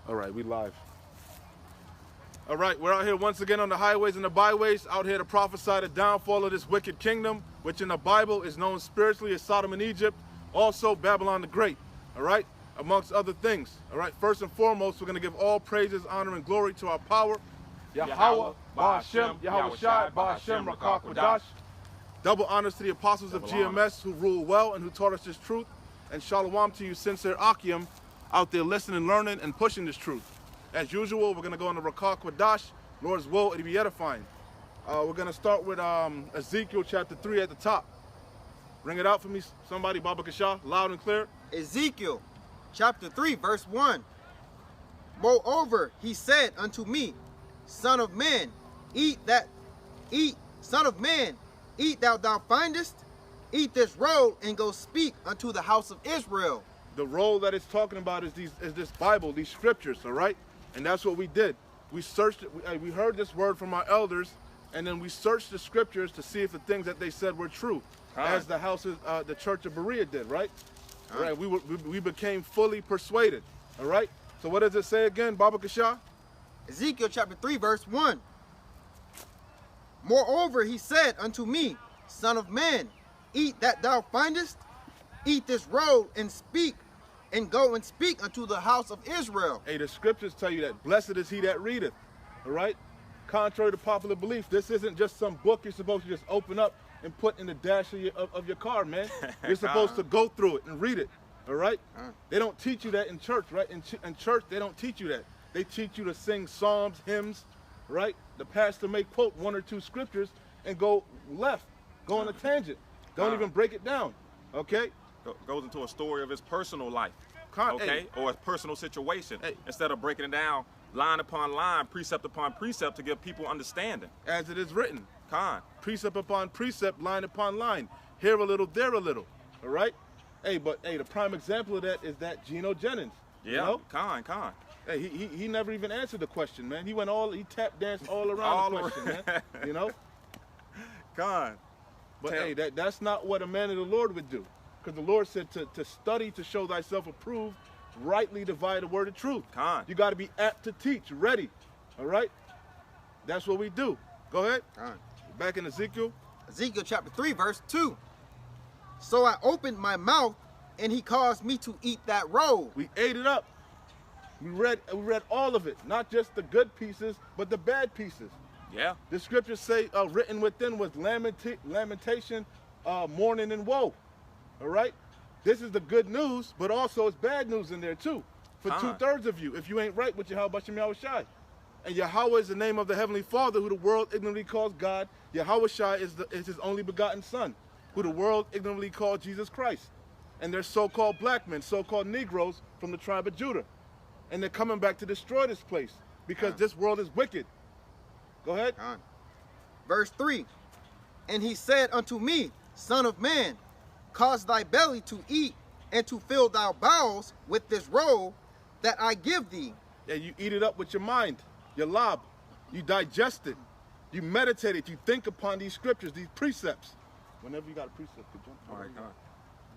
All right, we live. All right, we're out here once again on the highways and the byways, out here to prophesy the downfall of this wicked kingdom, which in the Bible is known spiritually as Sodom and Egypt, also Babylon the Great, all right, amongst other things. All right, first and foremost, we're going to give all praises, honor, and glory to our power, Yahweh, Ba'ashem, Yahweh Shai, Ba'ashem, Rakah Kodash. Double honors to the apostles of GMS who rule well and who taught us this truth, and shalom to you, sincere Akim, out there listening, learning, and pushing this truth. As usual, we're going to go into Rakah Kodash. Lord's will, it'll be edifying. We're going to start with Ezekiel chapter 3 at the top. Bring it out for me, somebody, Baba Kasha, loud and clear. Ezekiel chapter 3, verse 1. Moreover, he said unto me, Son of man, Son of man, eat thou findest, eat this roll, and go speak unto the house of Israel. The roll that it's talking about is this Bible, these scriptures, all right? And that's what we did. We searched it, we heard this word from our elders, and then we searched the scriptures to see if the things that they said were true, as the houses, the church of Berea did, right? All right, we became fully persuaded, all right? So what does it say again, Baba Kasha? Ezekiel chapter 3, verse 1. Moreover, he said unto me, Son of man, eat that thou findest, eat this roll, and speak, and go and speak unto the house of Israel. Hey, the scriptures tell you that blessed is he that readeth, all right? Contrary to popular belief, this isn't just some book you're supposed to just open up and put in the dash of your car, man. You're supposed to go through it and read it, all right? They don't teach you that in church, right? In church, they don't teach you that. They teach you to sing psalms, hymns, right? The pastor may quote one or two scriptures and go left, go on a tangent. Don't even break it down, okay? Goes into a story of his personal life, Hey. or his personal situation, instead of breaking it down line upon line, precept upon precept to give people understanding. As it is written, Khan. precept upon precept, line upon line, here a little, there a little, all right? Hey, but hey, the prime example of that is that Geno Jennings. Yeah, you know? Khan. Hey, he never even answered the question, man. He tap danced all around the question, man. You know? Khan. But hey, that's not what a man of the Lord would do. Because the Lord said to study to show thyself approved, rightly divide the word of truth. Khan. You got to be apt to teach, ready. All right? That's what we do. Go ahead. Back in Ezekiel. Ezekiel chapter 3, verse 2. So I opened my mouth, and he caused me to eat that roll. We ate it up. We read all of it, not just the good pieces, but the bad pieces. Yeah. The scriptures say written within was lamentation, mourning, and woe. All right? This is the good news, but also it's bad news in there too. For 2/3 of you, if you ain't right with Yahweh Yahweh Shai. And Yahweh is the name of the Heavenly Father, who the world ignorantly calls God. Yahweh Shai is his only begotten Son, who the world ignorantly called Jesus Christ. And they're so-called black men, so-called Negroes from the tribe of Judah. And they're coming back to destroy this place because this world is wicked. Go ahead. Verse 3. And he said unto me, Son of man, cause thy belly to eat, and to fill thy bowels with this roll that I give thee. Yeah, you eat it up with your mind, your lob. You digest it. You meditate it. You think upon these scriptures, these precepts. Whenever you got a precept, you jump. All right,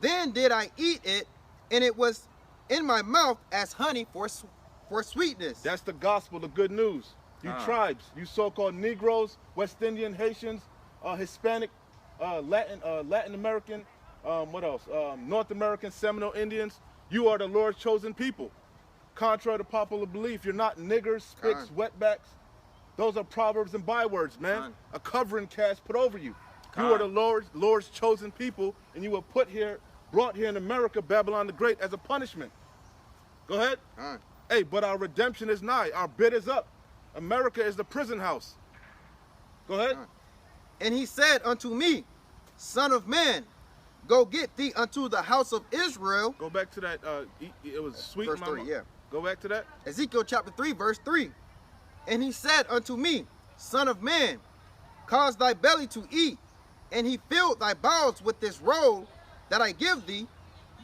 Then did I eat it, and it was in my mouth as honey for sweetness. That's the gospel, the good news. You tribes, you so-called Negroes, West Indian, Haitians, Hispanic, Latin American, what else? North American, Seminole Indians. You are the Lord's chosen people. Contrary to popular belief, you're not niggers, spicks, wetbacks. Those are proverbs and bywords, man. A covering cast put over you. You are the Lord's chosen people, and you were brought here in America, Babylon the Great, as a punishment. Go ahead. Hey, but our redemption is nigh. Our bid is up. America is the prison house. Go ahead. And he said unto me, Son of man, go get thee unto the house of Israel. Go back to that. It was sweet. Verse 3, yeah. Go back to that. Ezekiel chapter 3, verse 3. And he said unto me, Son of man, cause thy belly to eat, and he filled thy bowels with this roll that I give thee.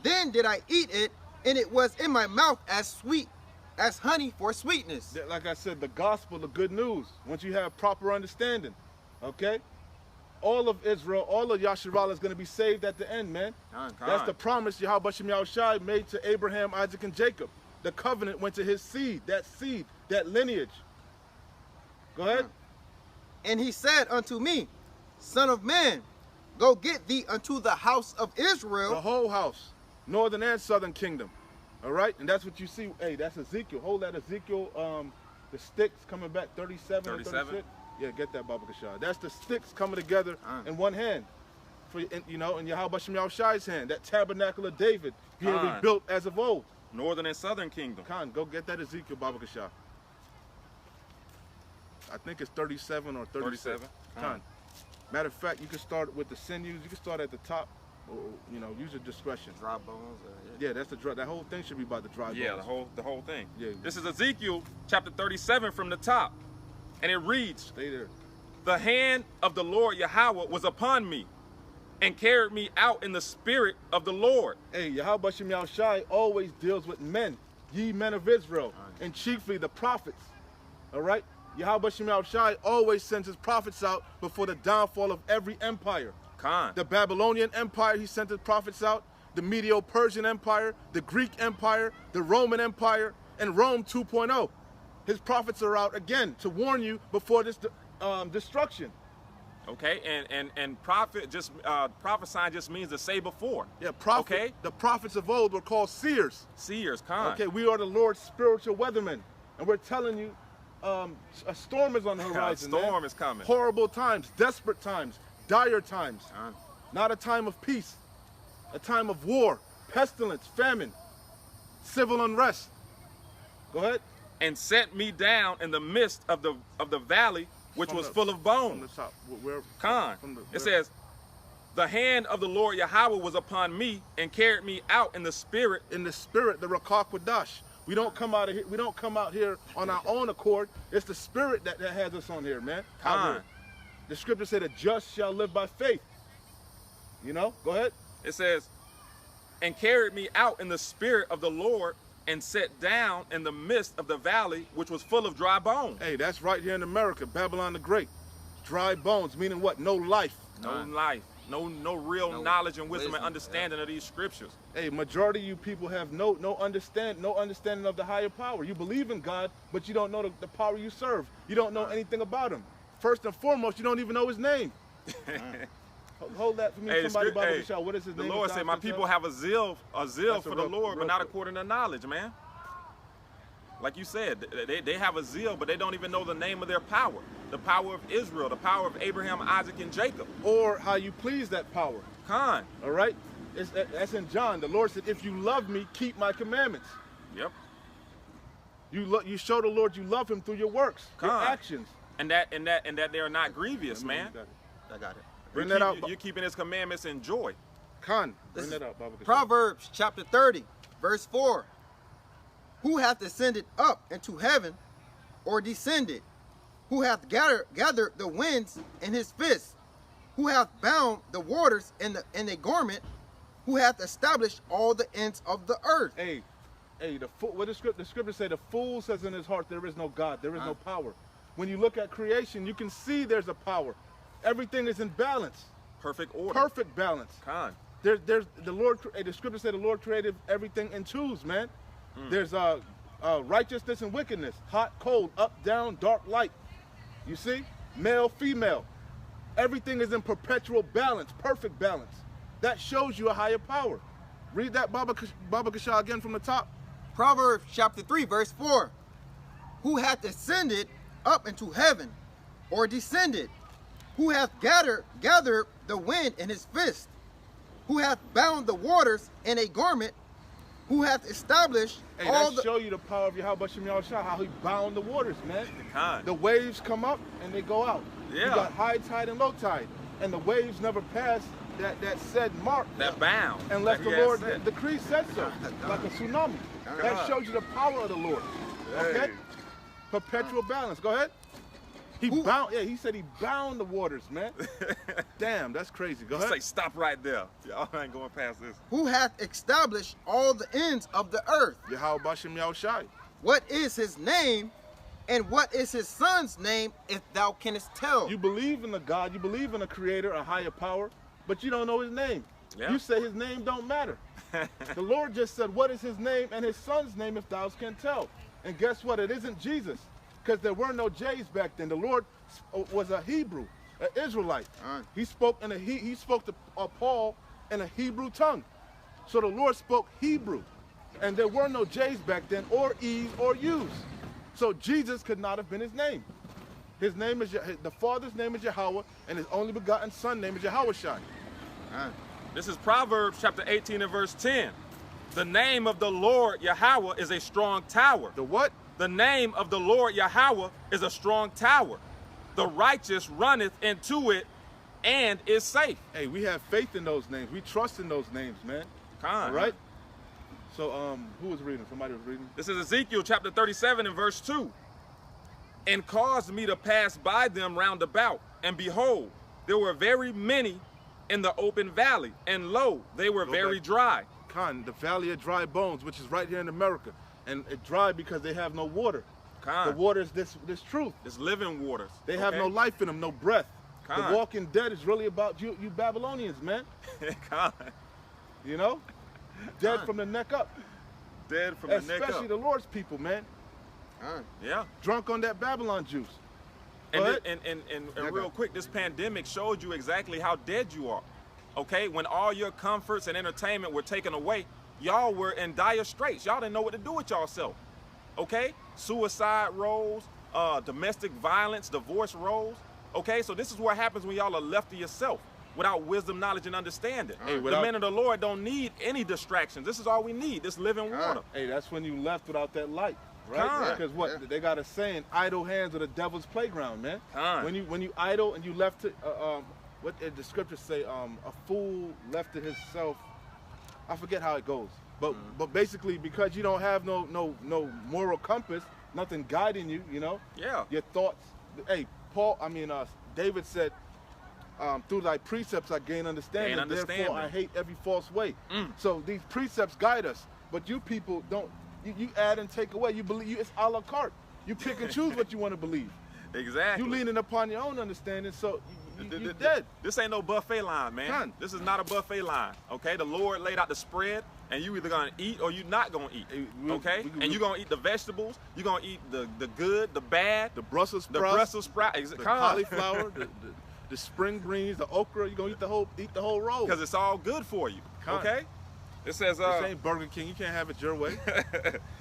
Then did I eat it, and it was in my mouth as sweet as honey for sweetness. Like I said, the gospel, the good news. Once you have proper understanding, okay? All of Israel, all of Yasharallah is going to be saved at the end, man. That's the promise Yahweh Shai made to Abraham, Isaac, and Jacob. the covenant went to his seed, that lineage. Go ahead. And he said unto me, Son of man, go get thee unto the house of Israel. The whole house, northern and southern kingdom. All right, and that's what you see. Hey, that's Ezekiel. Hold that Ezekiel. The sticks coming back, 37 or 36. Yeah, get that, Baba Kashah. That's the sticks coming together in one hand. In Yahweh Shem Yahushai's hand, that tabernacle of David being rebuilt as of old. Northern and southern kingdom. Khan, go get that Ezekiel, Baba Kashah. I think it's 37 or 37. Khan. Matter of fact, you can start with the sinews. You can start at the top, or, use your discretion. Dry bones. Yeah, that's the dry. That whole thing should be about the dry bones. Yeah, the whole thing. Yeah. This is Ezekiel chapter 37 from the top, and it reads, Stay there. The hand of the Lord Yahweh was upon me, and carried me out in the spirit of the Lord. Hey, Yahweh Shem Yahushai always deals with men, ye men of Israel, and chiefly the prophets. All right? Yahweh Shem Yahushai always sends his prophets out before the downfall of every empire. Khan. The Babylonian Empire, he sent his prophets out. The Medo-Persian Empire, the Greek Empire, the Roman Empire, and Rome 2.0. His prophets are out again to warn you before this destruction. Okay, and prophet just prophesying just means to say before. Yeah, prophet. Okay. The prophets of old were called seers. Seers, Khan. Okay, we are the Lord's spiritual weathermen, and we're telling you, a storm is on the horizon. A storm man. is coming. Horrible times, desperate times, dire times. Not a time of peace, a time of war, pestilence, famine, civil unrest. Go ahead. And set me down in the midst of the valley, which was full of bones. From the top. Where? Khan. It says, the hand of the Lord Yahweh was upon me and carried me out in the spirit. In the spirit, the Rakak Wadash. We don't come out of here. We don't come out here on our own accord. It's the spirit that has us on here, man. Khan. The scripture said, "The just shall live by faith." Go ahead. It says, and carried me out in the spirit of the Lord and set down in the midst of the valley, which was full of dry bones. Hey, that's right here in America, Babylon the Great. Dry bones, meaning what? No life. No life. No real knowledge and wisdom and understanding of these scriptures. Hey, majority of you people have no understanding of the higher power. You believe in God, but you don't know the power you serve. You don't know anything about him. First and foremost, you don't even know his name. Hold that for me, somebody. What is his name? The Lord said, my people have a zeal for the Lord, but not according to knowledge, man. Like you said, they have a zeal, but they don't even know the name of their power. The power of Israel, the power of Abraham, Isaac, and Jacob. Or how you please that power. Khan. All right? That's in John. The Lord said, if you love me, keep my commandments. Yep. You show the Lord you love him through your works, your actions. And that they are not grievous, man. I got it. Bring that out. You're keeping his commandments in joy. Khan, bring that out, Baba. Proverbs chapter 30, verse 4. Who hath ascended up into heaven, or descended? Who hath gathered the winds in his fist? Who hath bound the waters in a garment? Who hath established all the ends of the earth? Hey, what the scripture say? The fool says in his heart, there is no God, there is no power. When you look at creation, you can see there's a power. Everything is in balance. Perfect order. Perfect balance. Khan. There's the Lord. The scripture said the Lord created everything in twos, man. There's righteousness and wickedness, hot, cold, up, down, dark, light. You see, male, female. Everything is in perpetual balance, perfect balance. That shows you a higher power. Read that Baba Kashah again from the top. Proverbs chapter 3, verse 4. Who hath ascended up into heaven, or descended? Who hath gathered the wind in his fist? Who hath bound the waters in a garment? Who hath established all the... show you the power of Yahweh Shem Yahushua, how he bound the waters, man. Khan. The waves come up and they go out. Yeah. You got high tide and low tide. And the waves never pass that said mark. That bound. Unless the Lord decree said so. Like a tsunami. That shows you the power of the Lord. Okay? Perpetual balance. Go ahead. He said he bound the waters, man. Damn, that's crazy. Go ahead. Say, stop right there. Y'all ain't going past this. Who hath established all the ends of the earth? Yahweh Shem Yahushai. What is his name, and what is his son's name, if thou canst tell? You believe in the God, you believe in a creator, a higher power, but you don't know his name. Yeah. You say his name don't matter. The Lord just said, what is his name and his son's name if thou can tell? And guess what? It isn't Jesus, because there were no J's back then. The Lord was a Hebrew, an Israelite. He spoke he spoke to Paul in a Hebrew tongue. So the Lord spoke Hebrew, and there were no J's back then, or E's or U's. So Jesus could not have been his name. His name is the Father's name is Yahweh, and his only begotten Son name is Yahushai. This is Proverbs chapter 18 and verse 10. The name of the Lord Yahweh is a strong tower. The what? The name of the Lord Yahweh is a strong tower. The righteous runneth into it and is safe. Hey, we have faith in those names. We trust in those names, man. All right? So, who was reading? Somebody was reading? This is Ezekiel chapter 37 and verse 2. And caused me to pass by them round about, and behold, there were very many in the open valley, and lo, they were very dry. The valley of dry bones, which is right here in America. And it's dry because they have no water. The water is this truth. It's living waters. They have no life in them, no breath. The Walking Dead is really about you Babylonians, man. You know? Dead from the neck up. Dead from the neck up. Especially the Lord's people, man. Yeah. Drunk on that Babylon juice. And real quick, this pandemic showed you exactly how dead you are. Okay? When all your comforts and entertainment were taken away, y'all were in dire straits. Y'all didn't know what to do with y'allself. Okay? Suicide rolls, domestic violence, divorce rolls. Okay? So this is what happens when y'all are left to yourself without wisdom, knowledge, and understanding. The men of the Lord don't need any distractions. This is all we need, this living water. Hey, that's when you left without that light. Right? Because what they got a saying, idle hands are the devil's playground, man. When you idle and you left to what did the scriptures say? A fool left to himself. I forget how it goes, but basically because you don't have no moral compass, nothing guiding you, you know. Yeah. Your thoughts. Hey, David said, through thy precepts I gain understanding. Therefore I hate every false way. So these precepts guide us, but you people don't. You add and take away. You believe it's a la carte. You pick and choose what you want to believe. Exactly. You leaning upon your own understanding, so you dead. This ain't no buffet line, man. This is not a buffet line. Okay, the Lord laid out the spread, and you either gonna eat or you not gonna eat. Okay, and you gonna eat the vegetables. You gonna eat the good, the bad, the Brussels sprouts, the cauliflower, the spring greens, the okra. You gonna eat the whole roll because it's all good for you. Okay. It says, this ain't Burger King. You can't have it your way.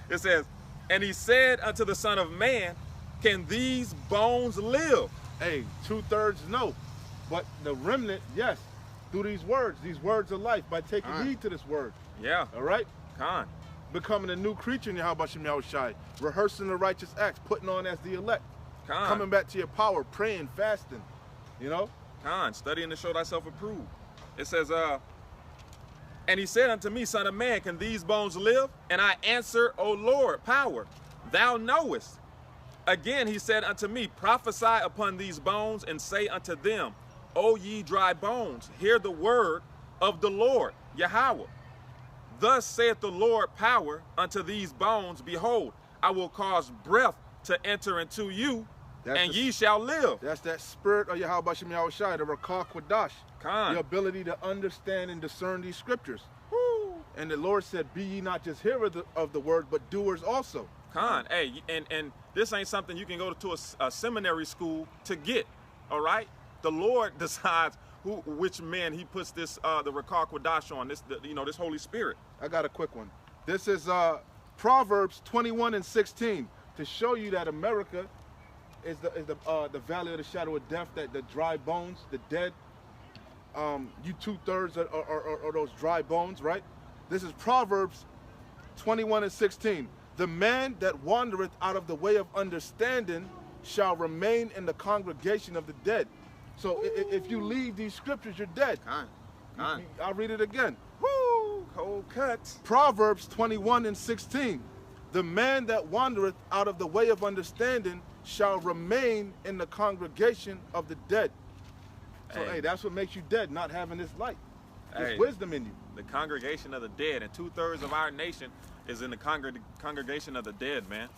It says, and he said unto the Son of Man, can these bones live? Hey, 2/3 no. But the remnant, yes. Through these words of life, by taking heed to this word. Yeah. All right? Becoming a new creature in Yahweh Shem Yahushai. Rehearsing the righteous acts, putting on as the elect. Coming back to your power, praying, fasting. You know? Studying to show thyself approved. It says, and he said unto me, Son of man, can these bones live? And I answer, O Lord, power, thou knowest. Again he said unto me, prophesy upon these bones, and say unto them, O ye dry bones, hear the word of the Lord, Yahweh. Thus saith the Lord, power, unto these bones, behold, I will cause breath to enter into you, and ye shall live. That's that spirit of Yahweh Shem Yahushai, the Rakah Quadash. The ability to understand and discern these scriptures. Woo. And the Lord said, be ye not just hearers of the word, but doers also. Hey, and this ain't something you can go to a seminary school to get, all right? The Lord decides which men he puts this, the Rakah Quadash on, this Holy Spirit. I got a quick one. This is Proverbs 21 and 16, to show you that America is the valley of the shadow of death, that the dry bones, the dead, you 2/3 are those dry bones, right? This is Proverbs 21 and 16. The man that wandereth out of the way of understanding shall remain in the congregation of the dead. So if you leave these scriptures, you're dead. I'll read it again. Woo! Cold cuts. Proverbs 21 and 16. The man that wandereth out of the way of understanding shall remain in the congregation of the dead. So, hey, that's what makes you dead, not having this light. There's wisdom in you. The congregation of the dead, and 2/3 of our nation is in the congregation of the dead, man.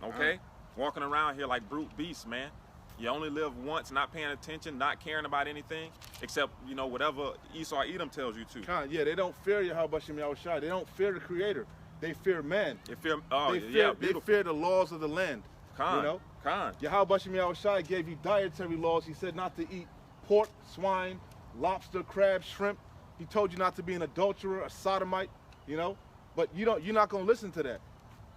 Okay? Walking around here like brute beasts, man. You only live once, not paying attention, not caring about anything, except, you know, whatever Esau Edom tells you to. Yeah, they don't fear Yahweh Shem Yahushua. They don't fear the Creator. They fear man. They fear, oh, they yeah, fear, they fear the laws of the land. Khan, you know? Khan. Yahweh Shem Yahushua gave you dietary laws. He said not to eat pork, swine, lobster, crab, shrimp. He told you not to be an adulterer, a sodomite, you know? But you're not going to listen to that.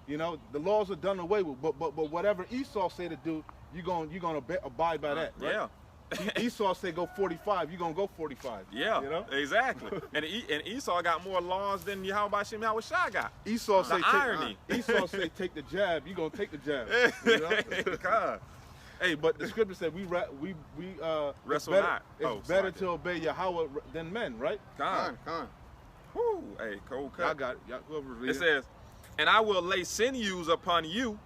You know, the laws are done away with, but whatever Esau say to do, you're gonna abide by that, right? Yeah. Esau say go 45, you're gonna go 45. Yeah, you know? Exactly. and Esau got more laws than Yahweh Shem Yahushua got. Esau say irony. Esau say take the jab, you gonna take the jab. You know? God. Hey, but the scripture said we wrestle better, not. It's better to obey Yahweh than men, right? Khan. Woo. Hey, cold cut. I got it. Whoever it says, and I will lay sinews upon you,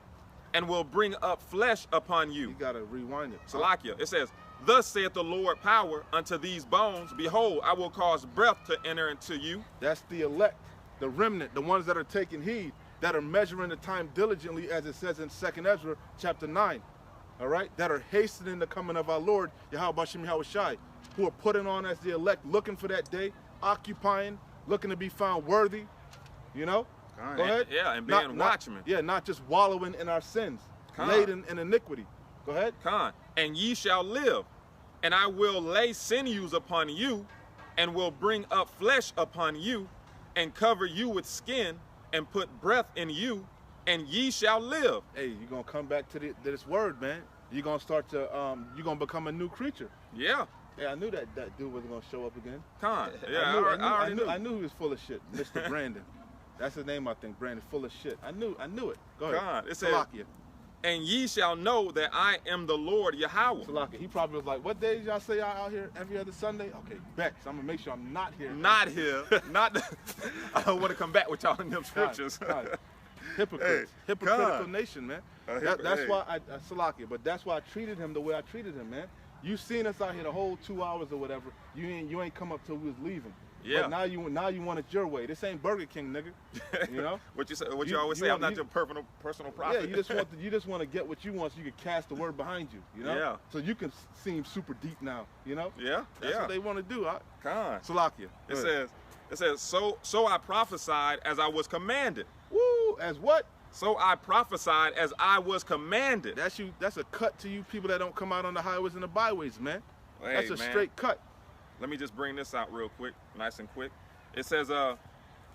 and will bring up flesh upon you. You gotta rewind it. Salakia. It says, thus saith the Lord power unto these bones, behold, I will cause breath to enter into you. That's the elect, the remnant, the ones that are taking heed, that are measuring the time diligently, as it says in 2nd Ezra chapter 9. All right, that are hastening the coming of our Lord Yahweh Shem Yahushai, who are putting on as the elect, looking for that day, occupying, looking to be found worthy. You know. Go ahead. Yeah, and being watchmen. Yeah, not just wallowing in our sins, laden in iniquity. Go ahead. Khan. And ye shall live, and I will lay sinews upon you, and will bring up flesh upon you, and cover you with skin, and put breath in you, and ye shall live. Hey, you're gonna come back to this word, man. You're gonna start to you're gonna become a new creature. Yeah. Yeah, I knew that dude wasn't gonna show up again. Khan. Yeah, I knew he was full of shit, Mr. Brandon. That's his name, I think. Brandon, full of shit. I knew it. Go ahead. God, it says, Salakia. and ye shall know that I am the Lord Yahweh. Salakia. He probably was like, what days y'all say y'all out here every other Sunday? Okay, bet. So I'm gonna make sure I'm not here. Not here. I don't want to come back with y'all in them scriptures. God. Hypocrites. Hey, hypocritical God. nation, man. That's why Salakia, but that's why I treated him the way I treated him, man. You seen us out here the whole 2 hours or whatever. You ain't come up till we was leaving. Yeah. But now you want it your way. This ain't Burger King, nigga. You know. What you always say? I'm not your personal prophet. Yeah, you just want to get what you want, so you can cast the word behind you. You know. Yeah. So you can seem super deep now. You know. Yeah. That's what they want to do. Khan. Salakia. It says so I prophesied as I was commanded. Woo! As what? So I prophesied as I was commanded. That's a cut to you people that don't come out on the highways and the byways, man. Hey, that's a straight cut. Let me just bring this out real quick, nice and quick. It says,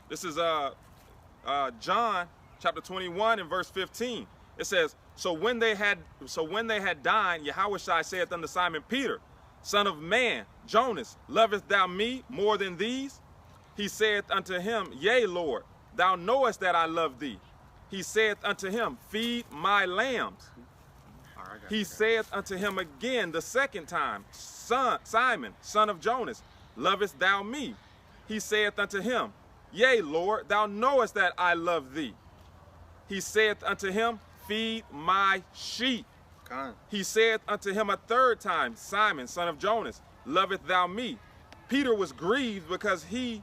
this is John chapter 21 and verse 15. It says, so when they had dined, Yahushua saith unto Simon Peter, Son of man, Jonas, lovest thou me more than these? He saith unto him, Yea, Lord, thou knowest that I love thee. He saith unto him, Feed my lambs. He saith unto him again the second time, Simon, son of Jonas, lovest thou me? He saith unto him, Yea, Lord, thou knowest that I love thee. He saith unto him, Feed my sheep. He saith unto him a third time, Simon, son of Jonas, lovest thou me? Peter was grieved because he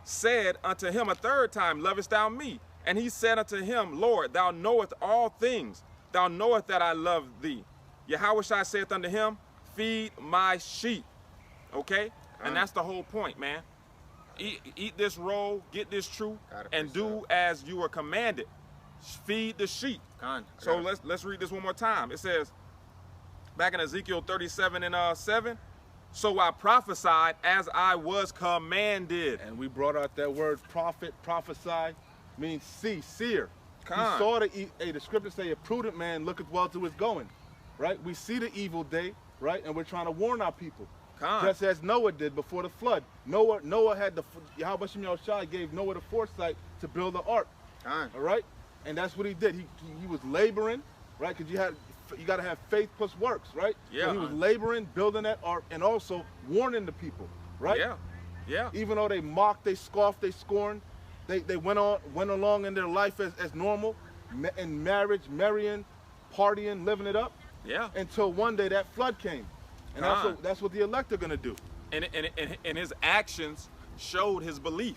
said unto him a third time, Lovest thou me? And he said unto him, Lord, thou knowest all things. Thou knowest that I love thee. Yahushua saith unto him, Feed my sheep. Okay? And that's the whole point, man. Eat this roll, get this truth, and do as you are commanded. Feed the sheep. So let's read this one more time. It says, back in Ezekiel 37 and 7, so I prophesied as I was commanded. And we brought out that word prophet, prophesy, means seer. He Con. saw the scriptures say a prudent man looketh well to his going, right? We see the evil day, right? And we're trying to warn our people. Con. Just as Noah did before the flood. Noah had Yahweh Shem Yahushua gave Noah the foresight to build the ark. Con. All right? And that's what he did. He was laboring, right? Because you got to have faith plus works, right? Yeah. So he was laboring, building that ark, and also warning the people, right? Yeah. Yeah. Even though they mocked, they scoffed, they scorned, they went along in their life as normal, in marriage, marrying, partying, living it up. Yeah. Until one day that flood came. And that's what the elect are going to do. And his actions showed his belief.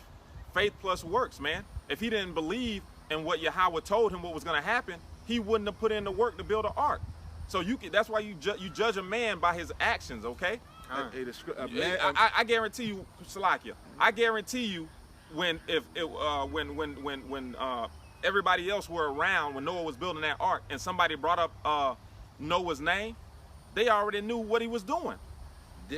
Faith plus works, man. If he didn't believe in what Yahweh told him what was going to happen, he wouldn't have put in the work to build an ark. So that's why you judge a man by his actions, okay? I guarantee you, Salakia, I guarantee you when everybody else were around when Noah was building that ark and somebody brought up Noah's name, they already knew what he was doing.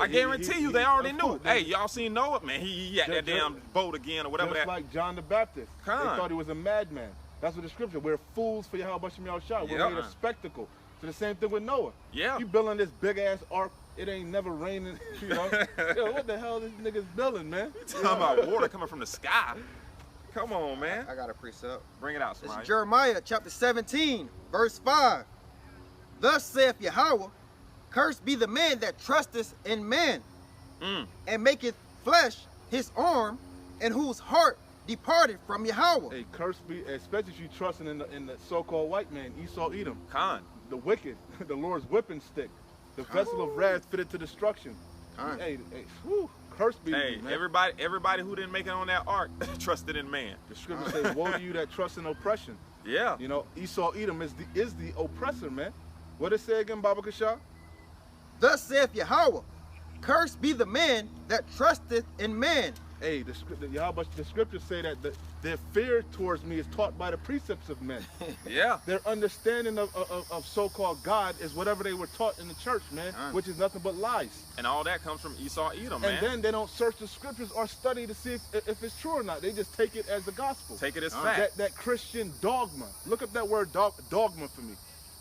I guarantee you they already knew. Hey, y'all seen Noah? Man, he at that damn boat again or whatever. Just like John the Baptist. They thought he was a madman. That's what the scripture. We're fools for Yahweh Bashem Yahushua. We're made a spectacle. So the same thing with Noah. Yeah. You building this big ass ark, it ain't never raining. You know. Yo, what the hell this nigga's building, man? You talking about water coming from the sky? Come on, man. I got a precept. Bring it out, Samaya. It's Jeremiah chapter 17, verse 5. Thus saith Yahweh, cursed be the man that trusteth in man, and maketh flesh his arm, and whose heart departed from Yahweh. Hey, cursed be, especially if you trusting in the so-called white man, Esau Edom. Khan. The wicked, the Lord's whipping stick, the vessel of wrath fitted to destruction. Hey, whew, cursed be you, man. Everybody who didn't make it on that ark trusted in man. The scripture says, woe to you that trust in oppression. Yeah. You know, Esau Edom is the oppressor, man. What did it say again, Baba Kasha? Thus saith Yahweh, cursed be the man that trusteth in man. Hey, the scriptures say that their fear towards me is taught by the precepts of men. Yeah. Their understanding of so-called God is whatever they were taught in the church, man, which is nothing but lies. And all that comes from Esau Edom, man. And then they don't search the scriptures or study to see if it's true or not. They just take it as the gospel. Take it as fact. That Christian dogma. Look up that word dogma for me.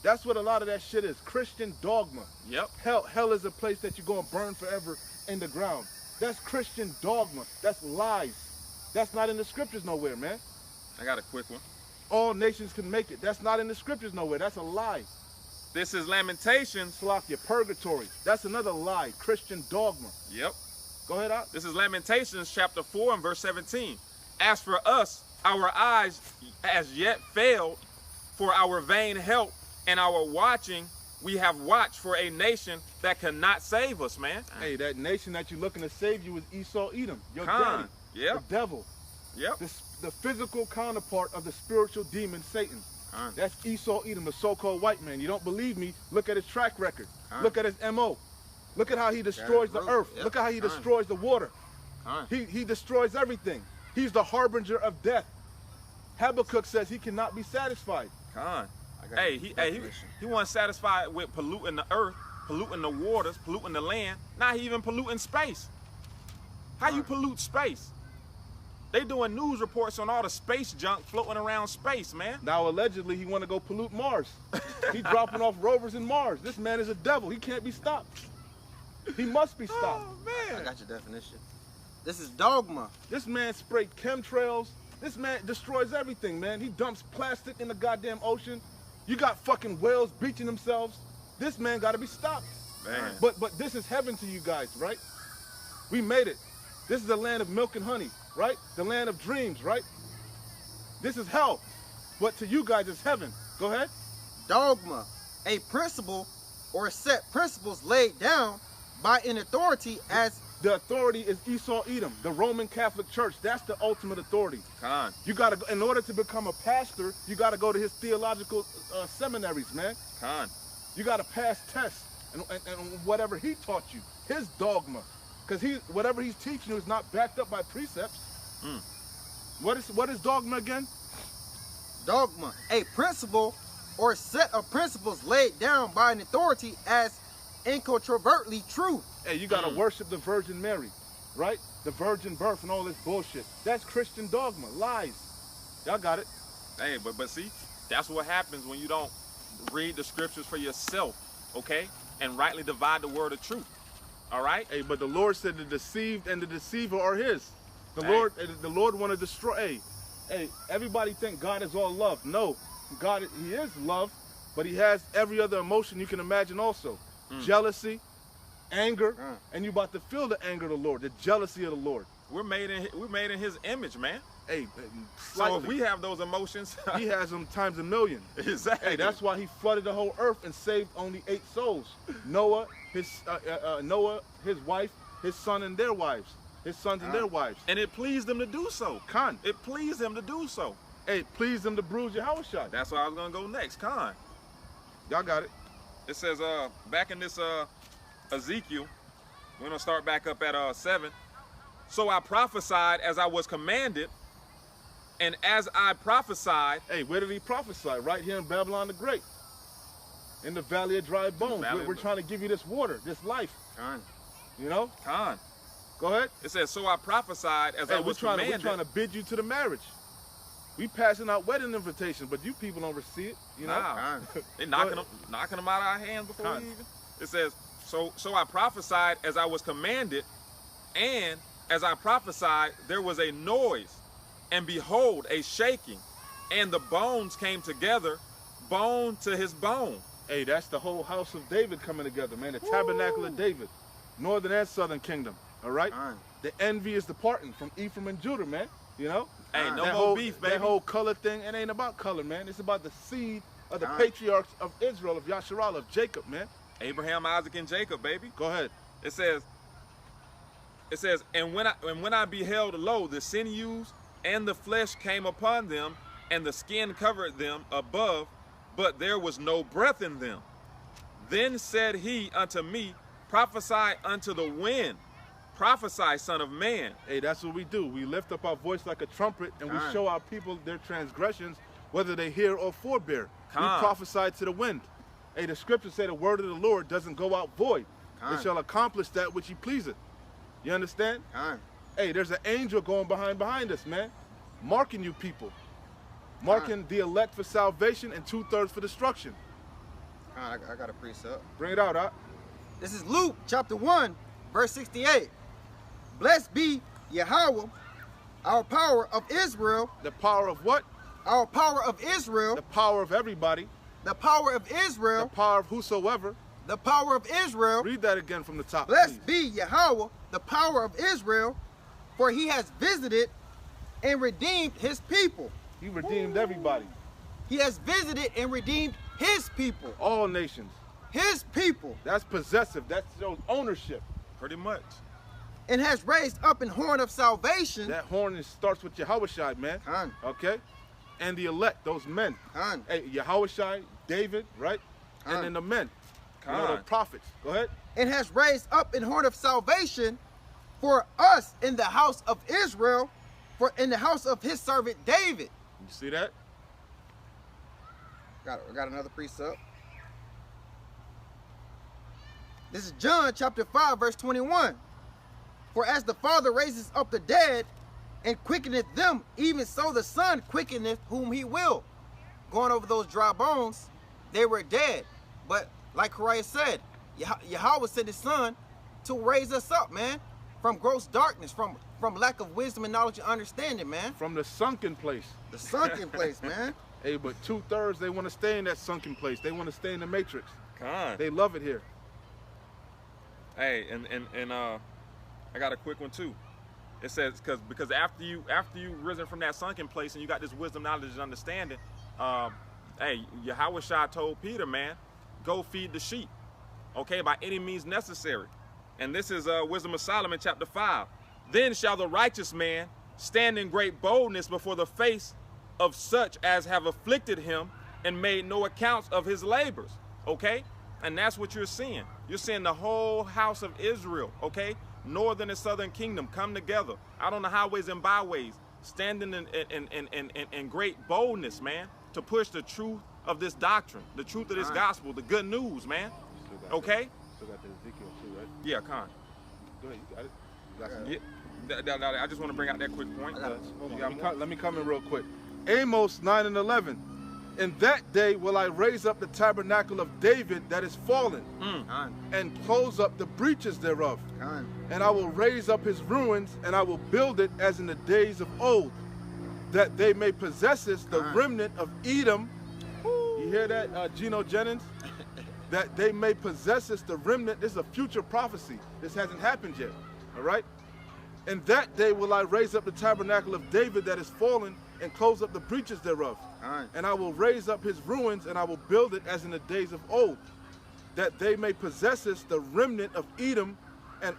That's what a lot of that shit is. Christian dogma. Yep. Hell is a place that you're going to burn forever in the ground. That's Christian dogma. That's lies. That's not in the scriptures nowhere, man. I got a quick one. All nations can make it. That's not in the scriptures nowhere. That's a lie. This is Lamentations. Salakia, purgatory. That's another lie. Christian dogma. Yep. Go ahead out. This is Lamentations chapter 4 and verse 17. As for us, our eyes as yet failed for our vain help, and our watching, we have watched for a nation that cannot save us, man. Hey, that nation that you're looking to save you is Esau Edom. Your daddy. Yep. The devil. Yep. The physical counterpart of the spiritual demon Satan. That's Esau Edom, the so-called white man. You don't believe me? Look at his track record. Look at his MO. Look at how he destroys the earth. Yep. Look at how he destroys the water. He destroys everything. He's the harbinger of death. Habakkuk says he cannot be satisfied. Hey, he wasn't satisfied with polluting the earth, polluting the waters, polluting the land. Now he even polluting space. How you pollute space? They doing news reports on all the space junk floating around space, man. Now allegedly he want to go pollute Mars. He dropping off rovers in Mars. This man is a devil. He can't be stopped. He must be stopped. Oh man! I got your definition. This is dogma. This man sprayed chemtrails. This man destroys everything, man. He dumps plastic in the goddamn ocean. You got fucking whales bleaching themselves. This man got to be stopped. Man. But this is heaven to you guys, right? We made it. This is the land of milk and honey, right? The land of dreams, right? This is hell. But to you guys, it's heaven. Go ahead. Dogma, a principle or set principles laid down by an authority as... The authority is Esau Edom, the Roman Catholic Church. That's the ultimate authority. You gotta, in order to become a pastor, you gotta go to his theological seminaries, man. You gotta pass tests and whatever he taught you, his dogma, because whatever he's teaching you is not backed up by precepts. What is dogma again? Dogma, a principle or set of principles laid down by an authority as incontrovertibly true. Hey, you gotta worship the Virgin Mary, right? The virgin birth and all this bullshit. That's Christian dogma, lies. Y'all got it. Hey, but see, that's what happens when you don't read the scriptures for yourself, okay? And rightly divide the word of truth. All right? Hey, but the Lord said the deceived and the deceiver are his. The Lord want to destroy. Hey, everybody think God is all love. No, God, he is love, but he has every other emotion you can imagine also. Jealousy, anger, and you about to feel the anger of the Lord, the jealousy of the Lord. We're made in his image, man. Hey, so if we have those emotions, he has them times a million. Exactly. Hey, that's why he flooded the whole earth and saved only 8 souls. Noah, his wife, his son and their wives. His sons and their wives. And it pleased them to do so. It pleased him to do so. Hey, it pleased them to bruise Yahushua. That's why I was gonna go next. Y'all got it. It says back in this Ezekiel, we're gonna start back up at 7. So I prophesied as I was commanded, and as I prophesied. Hey, where did he prophesy? Right here in Babylon the Great. In the Valley of Dry Bones. We're trying to give you this water, this life. Khan. You know? Khan. Go ahead. It says, so I prophesied as I was commanded. We're trying to bid you to the marriage. We passing out wedding invitations, but you people don't receive it. You know? Nah. They knocking them out of our hands before we even. It says, so I prophesied as I was commanded, and as I prophesied, there was a noise, and behold, a shaking, and the bones came together, bone to his bone. Hey, that's the whole house of David coming together, man. The tabernacle of David, northern and southern kingdom. All right. The envy is departing from Ephraim and Judah, man. You know. Hey, no more beef, baby. That whole color thing, it ain't about color, man. It's about the seed of the patriarchs of Israel, of Yasharal, of Jacob, man. Abraham, Isaac, and Jacob, baby. Go ahead. It says, and when I beheld, lo, the sinews and the flesh came upon them, and the skin covered them above, but there was no breath in them. Then said he unto me, prophesy unto the wind, prophesy, son of man. Hey, that's what we do. We lift up our voice like a trumpet, and we show our people their transgressions, whether they hear or forbear. We prophesy to the wind. Hey, the scriptures say the word of the Lord doesn't go out void. It shall accomplish that which he pleaseth. You understand? Hey, there's an angel going behind us, man, marking you people. Marking the elect for salvation and 2/3 for destruction. I got a precept. Bring it out, huh? This is Luke chapter 1, verse 68. Blessed be Yahweh, our power of Israel. The power of what? Our power of Israel. The power of everybody. The power of Israel. The power of whosoever. The power of Israel. Read that again from the top. Blessed be Yahweh, the power of Israel, for he has visited and redeemed his people. He redeemed everybody. He has visited and redeemed his people. All nations. His people. That's possessive. That shows ownership. Pretty much. And has raised up an horn of salvation. That horn starts with Yahushai, man. Okay? And the elect, those men. Hey, Yahushai, David, right? And then the men. You know, the prophets. Go ahead. And has raised up an horn of salvation for us in the house of Israel, for in the house of his servant David. You see that? I got another precept. This is John chapter 5, verse 21. For as the Father raises up the dead and quickeneth them, even so the Son quickeneth whom he will. Going over those dry bones, they were dead. But like Kariah said, Yahweh sent his Son to raise us up, man, from gross darkness, from lack of wisdom and knowledge and understanding, man. From the sunken place. The sunken place, man. Hey, but 2/3, they want to stay in that sunken place. They want to stay in the matrix. They love it here. Hey, and I got a quick one too. It says because after you risen from that sunken place and you got this wisdom, knowledge, and understanding, hey, Yahushua told Peter, man, go feed the sheep, okay, by any means necessary. And this is Wisdom of Solomon, chapter 5. Then shall the righteous man stand in great boldness before the face of such as have afflicted him and made no accounts of his labors, okay? And that's what you're seeing. You're seeing the whole house of Israel, okay? Northern and southern kingdom come together out on the highways and byways, standing in great boldness, man, to push the truth of this doctrine, the truth of this gospel, the good news, man. Okay? Still got the Ezekiel too, right? Yeah, Con. Go ahead, you got it. You got Yeah, I just want to bring out that quick point. Let me come in real quick. Amos 9:11. In that day will I raise up the tabernacle of David that is fallen, and close up the breaches thereof. And I will raise up his ruins, and I will build it as in the days of old, that they may possess it, the remnant of Edom. You hear that, Geno Jennings? That they may possess it, the remnant. This is a future prophecy. This hasn't happened yet, all right? In that day will I raise up the tabernacle of David that is fallen, and close up the breaches thereof. And I will raise up his ruins, and I will build it as in the days of old, that they may possess it, the remnant of Edom, and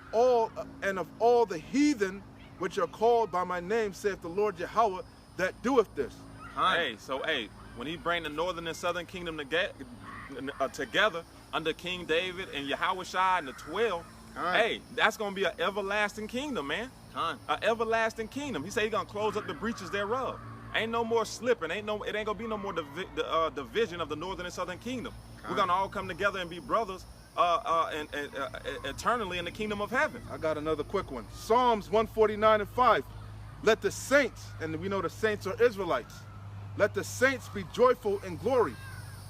of all the heathen which are called by my name, saith the Lord Yahweh, that doeth this. Hey, so when he bring the northern and southern kingdom together under King David and Yahushua and the 12, hey, that's going to be an everlasting kingdom, man. An everlasting kingdom. He said he's going to close up the breaches thereof. Ain't no more slipping. It ain't going to be no more division of the northern and southern kingdom. We're going to all come together and be brothers and eternally in the kingdom of heaven. I got another quick one. Psalms 149:5. Let the saints, and we know the saints are Israelites, let the saints be joyful in glory.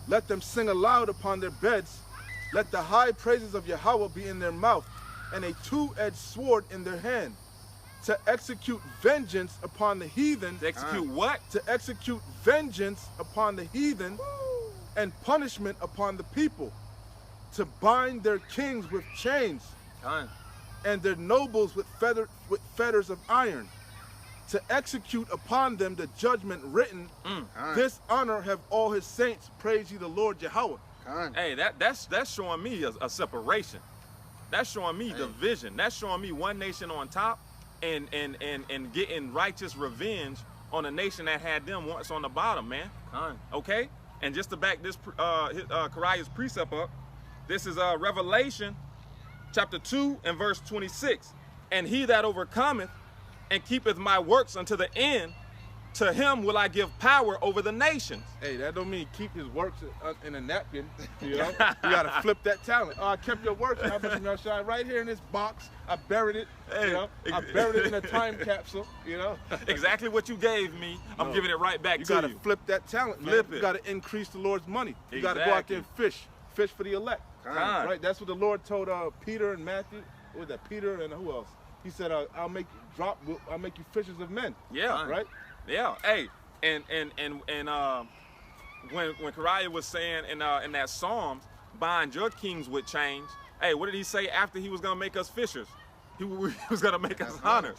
Let them sing aloud upon their beds. Let the high praises of Yahweh be in their mouth, and a two-edged sword in their hand, to execute vengeance upon the heathen. To execute what? To execute vengeance upon the heathen and punishment upon the people, to bind their kings with chains and their nobles with fetters of iron, to execute upon them the judgment written. This honor have all his saints. Praise ye the Lord Yahweh. Hey, that's showing me a separation. That's showing me division. That's showing me one nation on top and getting righteous revenge on a nation that had them once on the bottom, man. Okay? And just to back this Kariah's precept up, this is Revelation chapter 2 and verse 26. And he that overcometh and keepeth my works unto the end, to him will I give power over the nations. Hey, that don't mean keep his works in a napkin. You know, you gotta flip that talent. Oh, I kept your works. Right here in this box. I buried it. Hey, you know, I buried it in a time capsule. You know, exactly what you gave me. I'm giving it right back to you. You gotta flip that talent, man. Flip it. You gotta increase the Lord's money. You gotta go out there and fish for the elect. Right? That's what the Lord told Peter and Matthew. What was that? Peter and who else? He said, "I'll make you fishers of men." Yeah. Right. Yeah. Hey, and when Kariah was saying in that Psalms, bind your kings with chains. Hey, what did he say after he was gonna make us fishers? He was gonna make us hunters.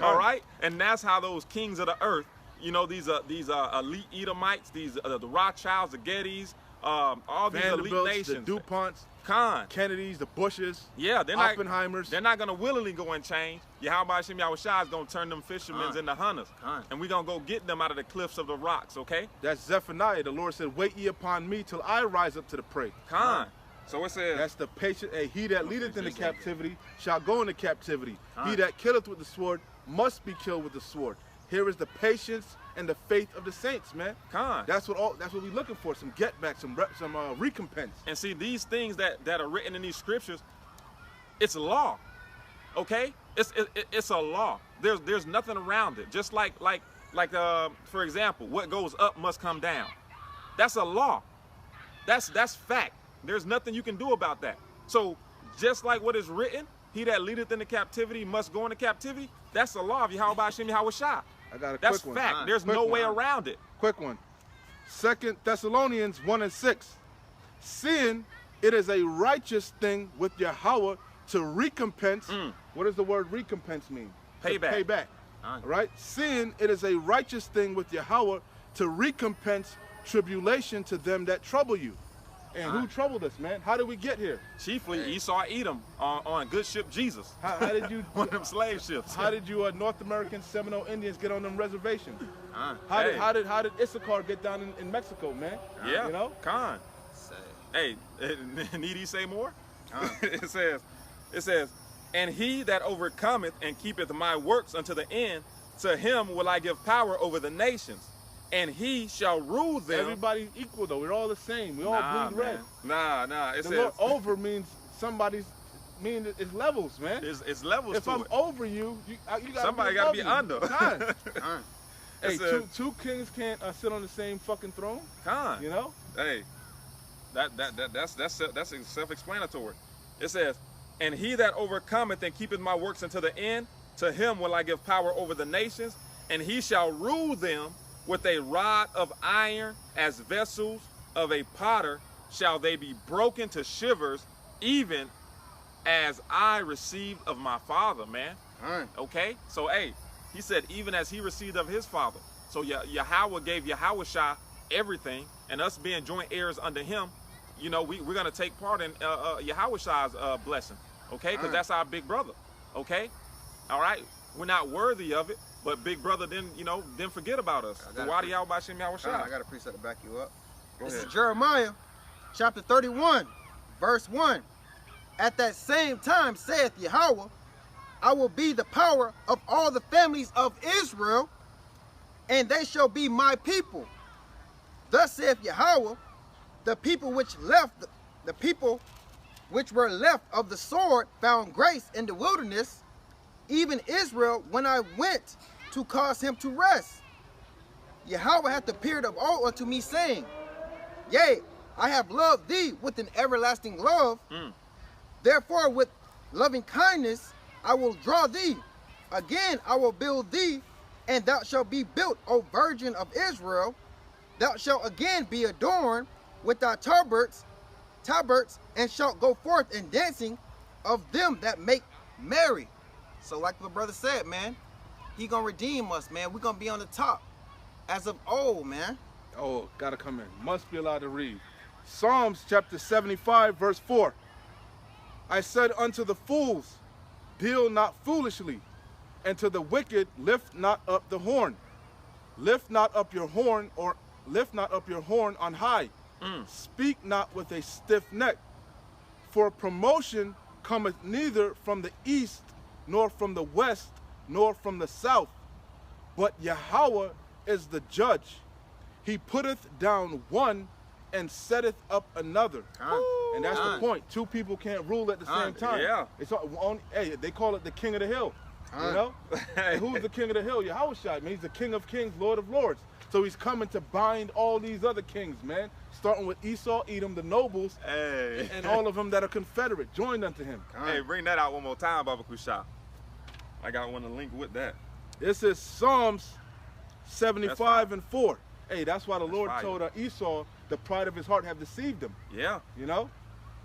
All right. And that's how those kings of the earth, you know, these elite Edomites, these the Rothschilds, the Gettys, all these elite nations, the DuPonts, Kennedys, the Bushes, Oppenheimers. They're not gonna willingly go and change. Yahweh Hashem Yahushua is gonna turn them fishermen into hunters, and we're gonna go get them out of the cliffs of the rocks. Okay. That's Zephaniah. The Lord said, "Wait ye upon me till I rise up to the prey." So it says, that's the patient. Hey, he that leadeth into captivity shall go into captivity. He that killeth with the sword must be killed with the sword. Here is the patience and the faith of the saints, man. That's what we're looking for. Some get back, some recompense. And see, these things that are written in these scriptures, it's a law. Okay, it's a law. There's nothing around it. Just like for example, what goes up must come down. That's a law. That's fact. There's nothing you can do about that. So just like what is written, he that leadeth into captivity must go into captivity. That's the law of Yahweh Hashem Yahushua. I got a That's quick one. fact. There's no way around it. Quick one. 2 Thessalonians 1:6. Seeing it is a righteous thing with Yahweh to recompense. What does the word recompense mean? Payback. To pay back. Right? Seeing it is a righteous thing with Yahweh to recompense tribulation to them that trouble you. And who troubled us, man? How did we get here? Chiefly Esau Edom on a good ship Jesus. How did you one of them slave ships? How did you North American Seminole Indians get on them reservations? How did Issachar get down in Mexico, man? Yeah, you know. Hey, need he say more? It says, and he that overcometh and keepeth my works unto the end, to him will I give power over the nations. And he shall rule them. Everybody's equal though. We're all the same. We all bleed red. Nah. It says over means somebody's. It's levels, man. It's levels. If I'm over you, you got somebody got to be under. Hey, two kings can't sit on the same fucking throne. You know. Hey, that's self-explanatory. It says, and he that overcometh and keepeth my works unto the end, to him will I give power over the nations, and he shall rule them. With a rod of iron as vessels of a potter shall they be broken to shivers, even as I received of my father, man. Okay? So, hey, he said, even as he received of his father. So Yahweh gave Yahushua everything, and us being joint heirs under him, you know, we're going to take part in Yahushua's blessing, okay? Because that's our big brother, okay? All right? We're not worthy of it. But big brother didn't forget about us. I got a precept to back you up. This is Jeremiah chapter 31, verse 1. At that same time saith Yahweh, I will be the power of all the families of Israel, and they shall be my people. Thus saith Yahweh, the people which were left of the sword found grace in the wilderness, even Israel, when I went to cause him to rest. Yahweh hath appeared of old unto me, saying, Yea, I have loved thee with an everlasting love. Therefore with loving kindness I will draw thee. Again I will build thee, and thou shalt be built, O Virgin of Israel. Thou shalt again be adorned with thy tabrets, and shalt go forth in dancing of them that make merry. So like the brother said, man, he gonna redeem us, man. We're gonna be on the top as of old, man. Oh, gotta come in. Must be allowed to read. Psalms chapter 75, verse 4. I said unto the fools, deal not foolishly, and to the wicked lift not up the horn. Lift not up your horn, or lift not up your horn on high. Speak not with a stiff neck. For promotion cometh neither from the east, nor from the west, nor from the south. But Yahweh is the judge. He putteth down one and setteth up another. And that's the point. Two people can't rule at the same time. Yeah. It's on, hey, they call it the king of the hill. You know? And who's the king of the hill? Yahushua. Man, he's the king of kings, lord of lords. So he's coming to bind all these other kings, man. Starting with Esau, Edom, the nobles, and all of them that are confederate, joined unto him. Hey, bring that out one more time, Baba Kusha. I got one to link with that. This is Psalms 75 and 4. Hey, that's why the Lord fire. told Esau the pride of his heart have deceived him. Yeah. You know?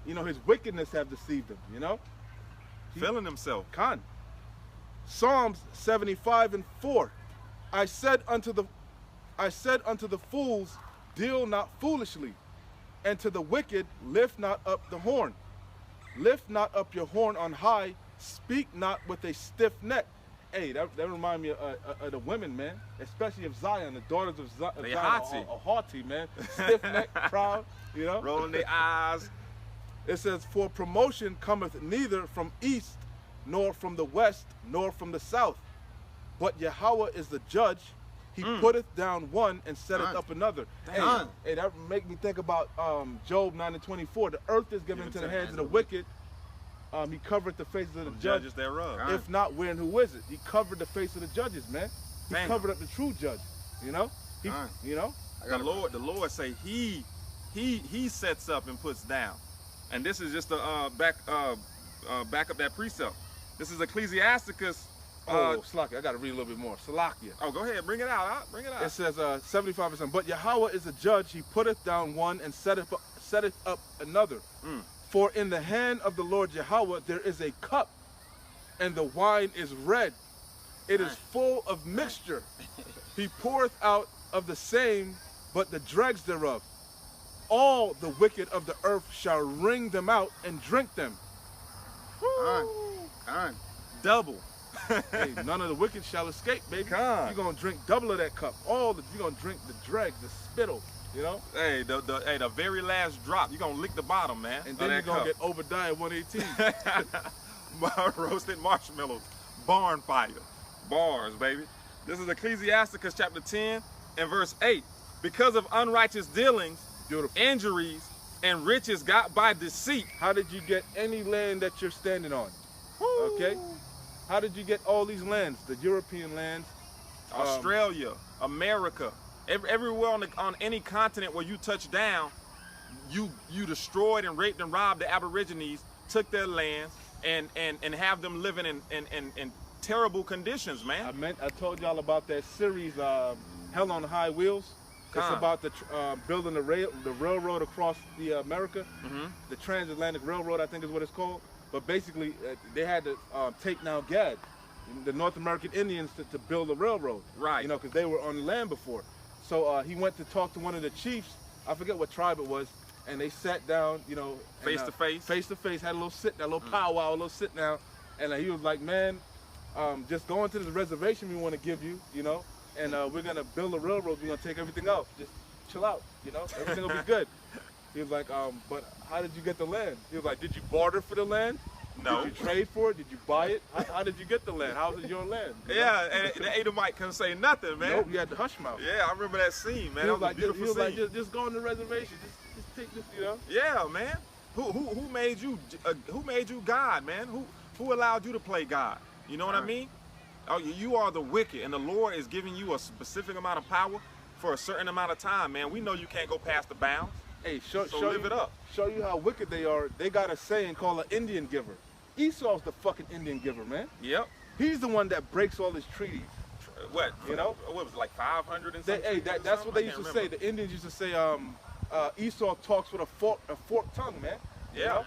His wickedness have deceived him, you know? Feeling himself. Khan. Psalms 75 and 4. I said unto the fools, deal not foolishly, and to the wicked lift not up the horn. Lift not up your horn on high, speak not with a stiff neck. Hey, that remind me of the women, man, especially of Zion, the daughters of Zion are haughty, man, stiff neck, proud, you know, rolling their eyes. It says, for promotion cometh neither from east, nor from the west, nor from the south, but Yahweh is the judge. He putteth down one and setteth up another. Hey, that make me think about Job 9 and 24. The earth is given into the hands of the wicked. He covered the faces of the judges thereof. If not, where and who is it? He covered the face of the judges, man. He covered up the true judge. You know? You know? The Lord say he sets up and puts down. And this is just to back up that precept. This is Ecclesiasticus. Salakia, I got to read a little bit more. Salakia. Oh, go ahead, bring it out. Bring it out. It says 75%. But Yahweh is a judge. He putteth down one and setteth up another. For in the hand of the Lord Yahweh there is a cup, and the wine is red. It is full of mixture. He poureth out of the same, but the dregs thereof. All the wicked of the earth shall wring them out and drink them. Double. Hey, none of the wicked shall escape, baby. You're going to drink double of that cup. You're going to drink the dregs, the spittle, you know? Hey, the very last drop, you're going to lick the bottom, man. And then you're going to get Obadiah 118. Roasted marshmallows. Barn fire. Bars, baby. This is Ecclesiasticus chapter 10 and verse 8. Because of unrighteous dealings, injuries, and riches got by deceit. How did you get any land that you're standing on? Okay? How did you get all these lands? The European lands, Australia, America, everywhere on any continent where you touch down, you destroyed and raped and robbed the Aborigines, took their lands, and have them living in terrible conditions, man. I told y'all about that series, Hell on High Wheels. It's about the building the railroad across the America, the Transatlantic Railroad, I think is what it's called. But basically, they had to take down Gad, the North American Indians, to build a railroad. Right. You know, because they were on land before. So he went to talk to one of the chiefs. I forget what tribe it was, and they sat down, you know, face to face, had a little sit down, a little powwow, a little sit down, and he was like, man, just go into this reservation we want to give you, you know, and we're gonna build a railroad. We're gonna take everything out. Just chill out, you know, everything will be good. He was like, but how did you get the land? He was like, did you barter for the land? No. Did you trade for it? Did you buy it? How did you get the land? How was it your land? Yeah, and the Edomite couldn't say nothing, man. Nope, you had the hush mouth. Yeah, I remember that scene, man. He was That was like, a beautiful scene. just go on the reservation. Just take this, you know? Yeah, man. Who made you? Who made you God, man? Who allowed you to play God? You know what I mean? Oh, you are the wicked, and the Lord is giving you a specific amount of power for a certain amount of time, man. We know you can't go past the bounds. Hey, So live it up. Show you how wicked they are. They got a saying called an Indian giver. Esau's the fucking Indian giver, man. Yep. He's the one that breaks all his treaties. What? You know? What was it, like 500 and something? Hey, that's what they used to say. The Indians used to say, Esau talks with a forked tongue, man. You Yeah. know?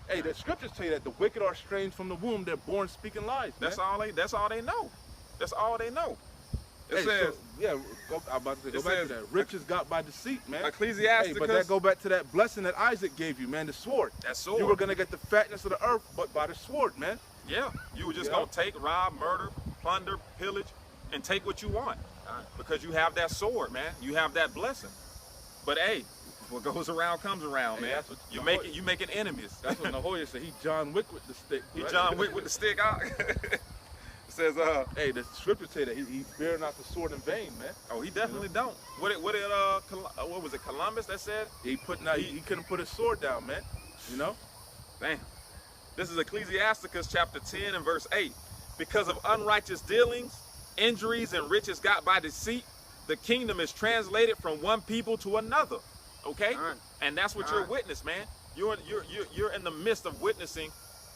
Hey, the scriptures tell you that the wicked are estranged from the womb. They're born speaking lies. That's man. all they know. That's all they know. It Hey, says, I'm about to say, it go back says- to that. Riches got by deceit, man. Ecclesiasticus. Hey, but that go back to that blessing that Isaac gave you, man, the sword. That sword. You were gonna get the fatness of the earth, but by the sword, man. Yeah, you were just Yeah. gonna take, rob, murder, plunder, pillage, and take what you want, because you have that sword, man. You have that blessing. But hey, what goes around comes around, Hey, man. that's what- You making enemies. That's what Nahoya said. He John Wick with the stick. He right? John Wick with the stick out. It says, Hey, the scriptures say that he bear not the sword in vain, man. oh, he definitely don't. What was it, Columbus that said? He couldn't put his sword down, man. You know? Damn. This is Ecclesiasticus chapter 10 and verse 8. Because of unrighteous dealings, injuries, and riches got by deceit, the kingdom is translated from one people to another. Okay? Right. And that's what you're witness, man. You're in the midst of witnessing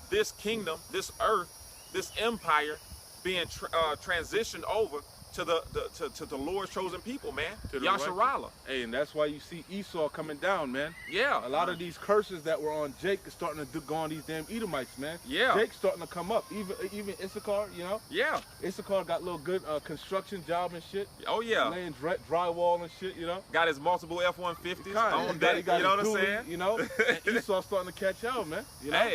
this kingdom, this earth, this empire being transitioned over to the Lord's chosen people, man. To the Yasharallah. Hey, and that's why you see Esau coming down, man. Yeah. A lot of these curses that were on Jake is starting to go on these damn Edomites, man. Yeah. Jake's starting to come up. Even Issachar, you know? Yeah. Issachar got a little good construction job and shit. Oh yeah. Laying drywall and shit, you know? Got his multiple F-150s Kinda. on He deck. got You know what his I'm dually, saying? You know? And Esau's starting to catch out, man. You know?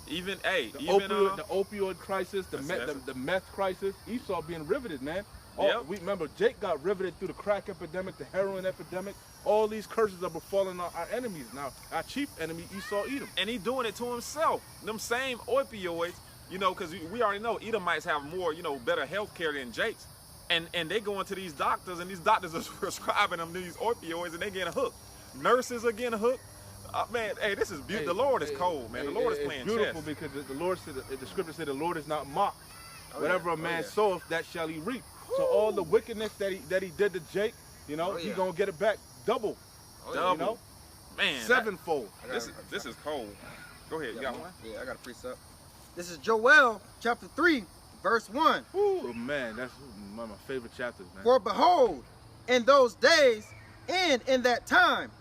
Even The opioid crisis, the That's- meth crisis, Esau being riveted, man. Yep. We remember Jake got riveted through the crack epidemic, the heroin epidemic. All these curses are befalling our enemies now. Our chief enemy, Esau Edom. and he doing it to himself. Them same opioids, you know, because we already know Edomites have more, you know, better health care than Jake's. And they go into these doctors, and these doctors are prescribing them these opioids, and they getting hooked. Nurses are getting hooked. Man, hey, this is beautiful. The Lord is cold, man. The Lord is playing It's beautiful chess. because the Lord said, the scripture said, the Lord is not mocked. Oh, Whatever yeah. a man Oh, yeah. soweth, that shall he reap. So all the wickedness that he did to Jake, you know, Oh, he yeah. gonna get it back double. Oh, Double. You know? Man, Sevenfold. I got this is cold. Go ahead, you got one? Yeah, I got a precept. This is Joel chapter 3, verse 1. Ooh, man, that's one of my favorite chapters, man. For behold, in those days and in that time,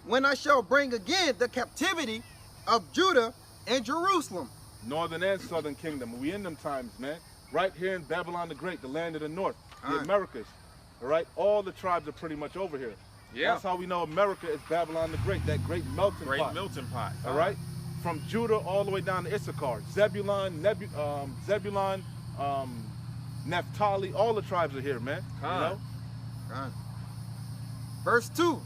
when I shall bring again the captivity of Judah and Jerusalem. Northern and Southern Kingdom. We in them times, man. Right here in Babylon the Great, the land of the North, the Alright. Americas. All right, all the tribes are pretty much over here. Yeah. That's how we know America is Babylon the Great, that great melting Great pot. melting pot. All right, from Judah all the way down to Issachar, Zebulun, Naphtali, all the tribes are here, man. You Con. know? Right. Verse 2.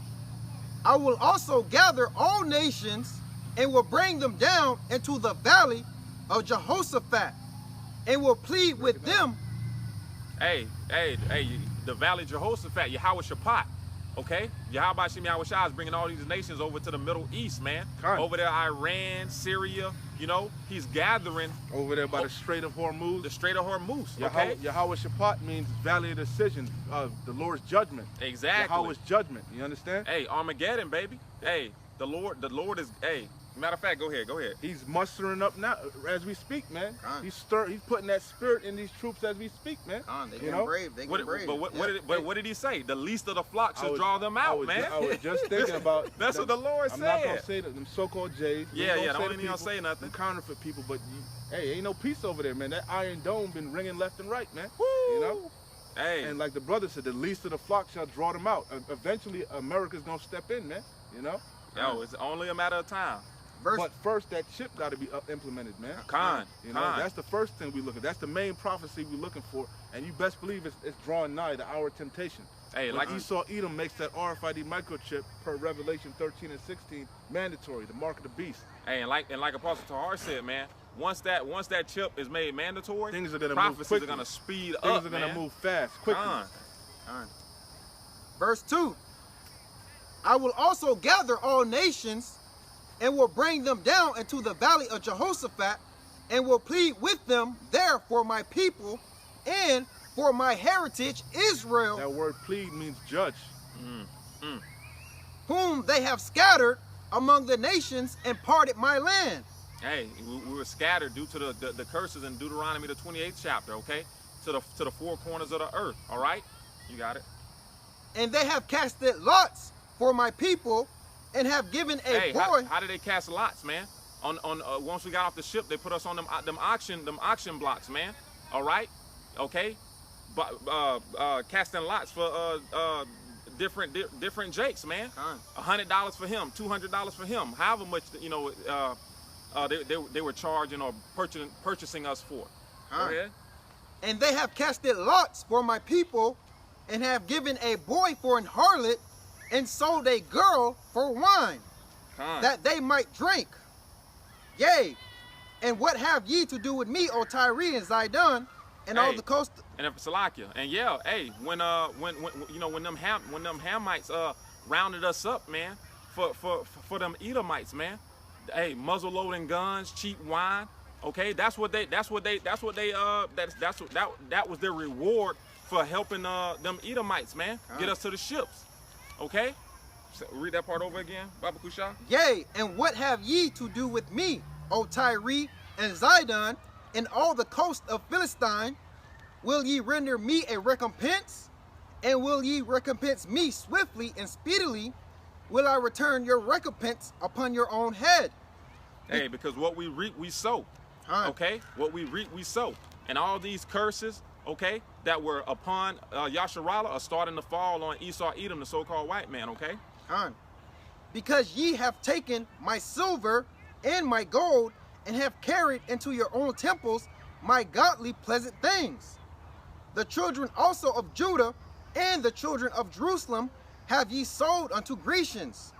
I will also gather all nations and will bring them down into the valley of Jehoshaphat and will plead with them. Hey, the Valley of Jehoshaphat, Yahweh Shaphat. Okay? Yahweh Shem Yahweh Shah is bringing all these nations over to the Middle East, man. Con. Over there, Iran, Syria, you know, he's gathering Over there by the Strait of Hormuz. the Strait of Hormuz, Yahweh, okay? Yahweh Shaphat means Valley of Decision, the Lord's judgment. Exactly. Yahweh's judgment. You understand? Hey, Armageddon, baby. Hey, the Lord is, hey, matter of fact, go ahead. He's mustering up now as we speak, man. Con. He's putting that spirit in these troops as we speak, man. They You get know? brave. They get What, brave. but Yeah. what did he say? The least of the flock I should was- draw them out, man. I was just thinking about. That's what the Lord I'm said. not gonna say that them so-called Jays. Yeah, Don't yeah, say don't the even gonna people, say nothing. them counterfeit people, but hey, ain't no peace over there, man. That Iron Dome been ringing left and right, man. You know. Hey, And like the brother said, the least of the flock shall draw them out. Eventually, America's gonna step in, man. You know. yo, it's only a matter of time. Verse, But first, that chip got to be implemented, man. Con, You know, that's the first thing we look at. That's the main prophecy we're looking for. And you best believe it's drawing nigh, the hour of temptation. Hey, Like like Esau Edom makes that RFID microchip per Revelation 13 and 16 mandatory, the mark of the beast. Hey, and like Apostle Tahar said, man, once that chip is made mandatory, Things are gonna move prophecies quickly. are gonna speed up. Things are gonna man. move fast, quickly. Verse 2. I will also gather all nations and will bring them down into the valley of Jehoshaphat and will plead with them there for my people and for my heritage Israel, That word plead means judge. whom they have scattered among the nations and parted my land. Hey, we were scattered due to the curses in Deuteronomy the 28th chapter, okay? To the four corners of the earth, all right? You got it. And they have casted lots for my people and have given a Hey, boy. how did they cast lots, man? On once we got off the ship, they put us on them auction blocks, man. All right, okay, but casting lots for different jakes, man. $100 for him, $200 for him, however much they were charging or purchasing us for. Go ahead. And they have casted lots for my people and have given a boy for an harlot and sold a girl for wine, that they might drink. Yea, and what have ye to do with me, O Tyre and Zidon, and all the coast? And Salakia. And yeah, hey, when them Hamites rounded us up, man, for them Edomites, man. Hey, muzzle loading guns, cheap wine. Okay, that was their reward for helping them Edomites, man, get us to the ships. Okay? So read that part over again, Baba Kusha. Yea, and what have ye to do with me, O Tyre and Zidon, and all the coast of Philistine? Will ye render me a recompense? And will ye recompense me swiftly and speedily? Will I return your recompense upon your own head? Hey, because what we reap, we sow. Okay? What we reap, we sow. And all these curses, okay, that were upon Yasharallah are starting to fall on Esau Edom, the so-called white man, okay? Because ye have taken my silver and my gold, and have carried into your own temples my godly pleasant things. The children also of Judah and the children of Jerusalem have ye sold unto Grecians,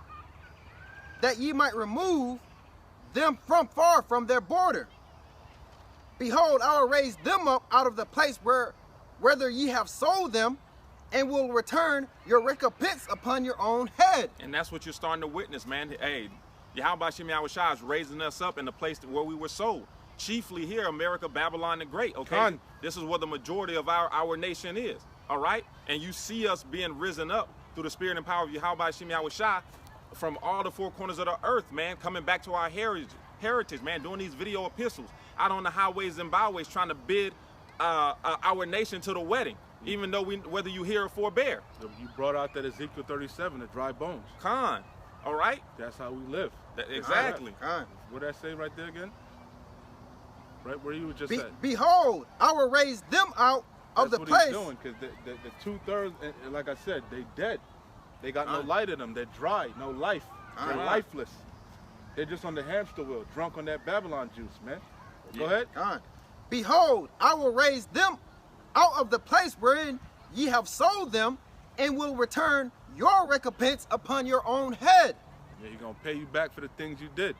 that ye might remove them from far from their border. Behold, I will raise them up out of the place whether ye have sold them, and will return your recompense upon your own head. And that's what you're starting to witness, man. Hey, Yahweh Shem Yahushua is raising us up in the place where we were sold. Chiefly here, America, Babylon the Great, okay? This is what the majority of our nation is, all right? And you see us being risen up through the spirit and power of Yahweh Shem Yahushua from all the four corners of the earth, man, coming back to our heritage, man, doing these video epistles, out on the highways and byways, trying to bid our nation to the wedding, even though whether you hear or forbear. You brought out that Ezekiel 37, the dry bones. All right? That's how we live. Exactly. What did I say right there again? Right where you were just at. Behold, I will raise them out of the place. That's what he's doing, because the 2/3, and like I said, they dead. They got no light in them. They're dry, no life. They're lifeless. They're just on the hamster wheel, drunk on that Babylon juice, man. Go ahead. Behold, I will raise them out of the place wherein ye have sold them, and will return your recompense upon your own head. Yeah, he's going to pay you back for the things you did.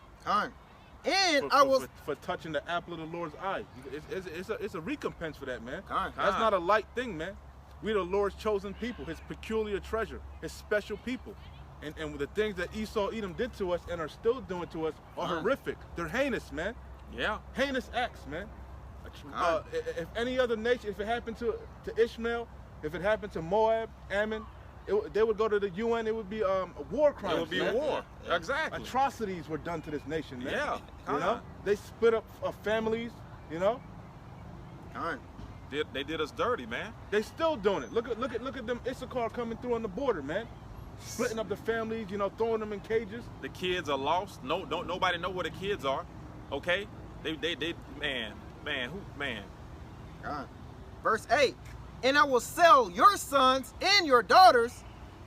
And I will... For touching the apple of the Lord's eye. It's a recompense for that, man. That's not a light thing, man. We're the Lord's chosen people, his peculiar treasure, his special people. And the things that Esau Edom did to us and are still doing to us are horrific. They're heinous, man. Yeah. Heinous acts, man. If any other nation, if it happened to Ishmael, if it happened to Moab, Ammon, they would go to the UN, it would be war crimes. It would be war. Exactly. Atrocities were done to this nation, man. Yeah. You know? They split up families, you know? They did us dirty, man. They still doing it. Look at them Issachar coming through on the border, man. Splitting up the families, you know, throwing them in cages. The kids are lost. Nobody know where the kids are. Okay? Man. Verse 8. And I will sell your sons and your daughters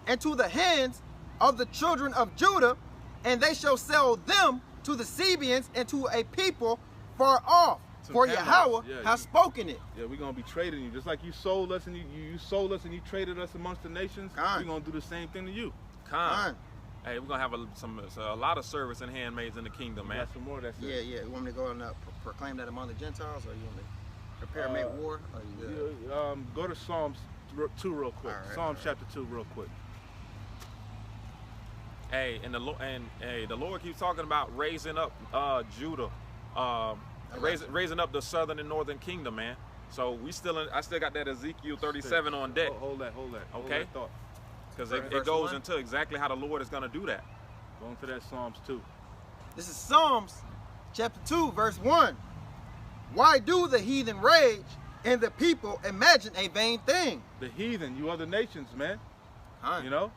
into the hands of the children of Judah, and they shall sell them to the Sabeans and to a people far off, Some for Hamites, Yahweh yeah, has spoken it. Yeah, we're gonna be trading you. Just like you sold us and you sold us and you traded us amongst the nations, Con. we're gonna do the same thing to you. Con. Hey, we're gonna have a lot of servants and handmaids in the kingdom, man. Got some more that's Yeah, yeah. You want me to go and proclaim that among the Gentiles, or you want me to prepare, make war? Or you good? Go to Psalms 2 real quick. All right, Psalms chapter 2 real quick. Hey, and the Lord keeps talking about raising up Judah, raising up the southern and northern kingdom, man. So I still got that Ezekiel 37 on deck. Hold that. Okay. Hold that thought. Because Verse it goes 1. into exactly how the Lord is going to do that. Go into that Psalms 2. This is Psalms chapter 2, verse 1. Why do the heathen rage and the people imagine a vain thing? The heathen, you other nations, man. Con. You know?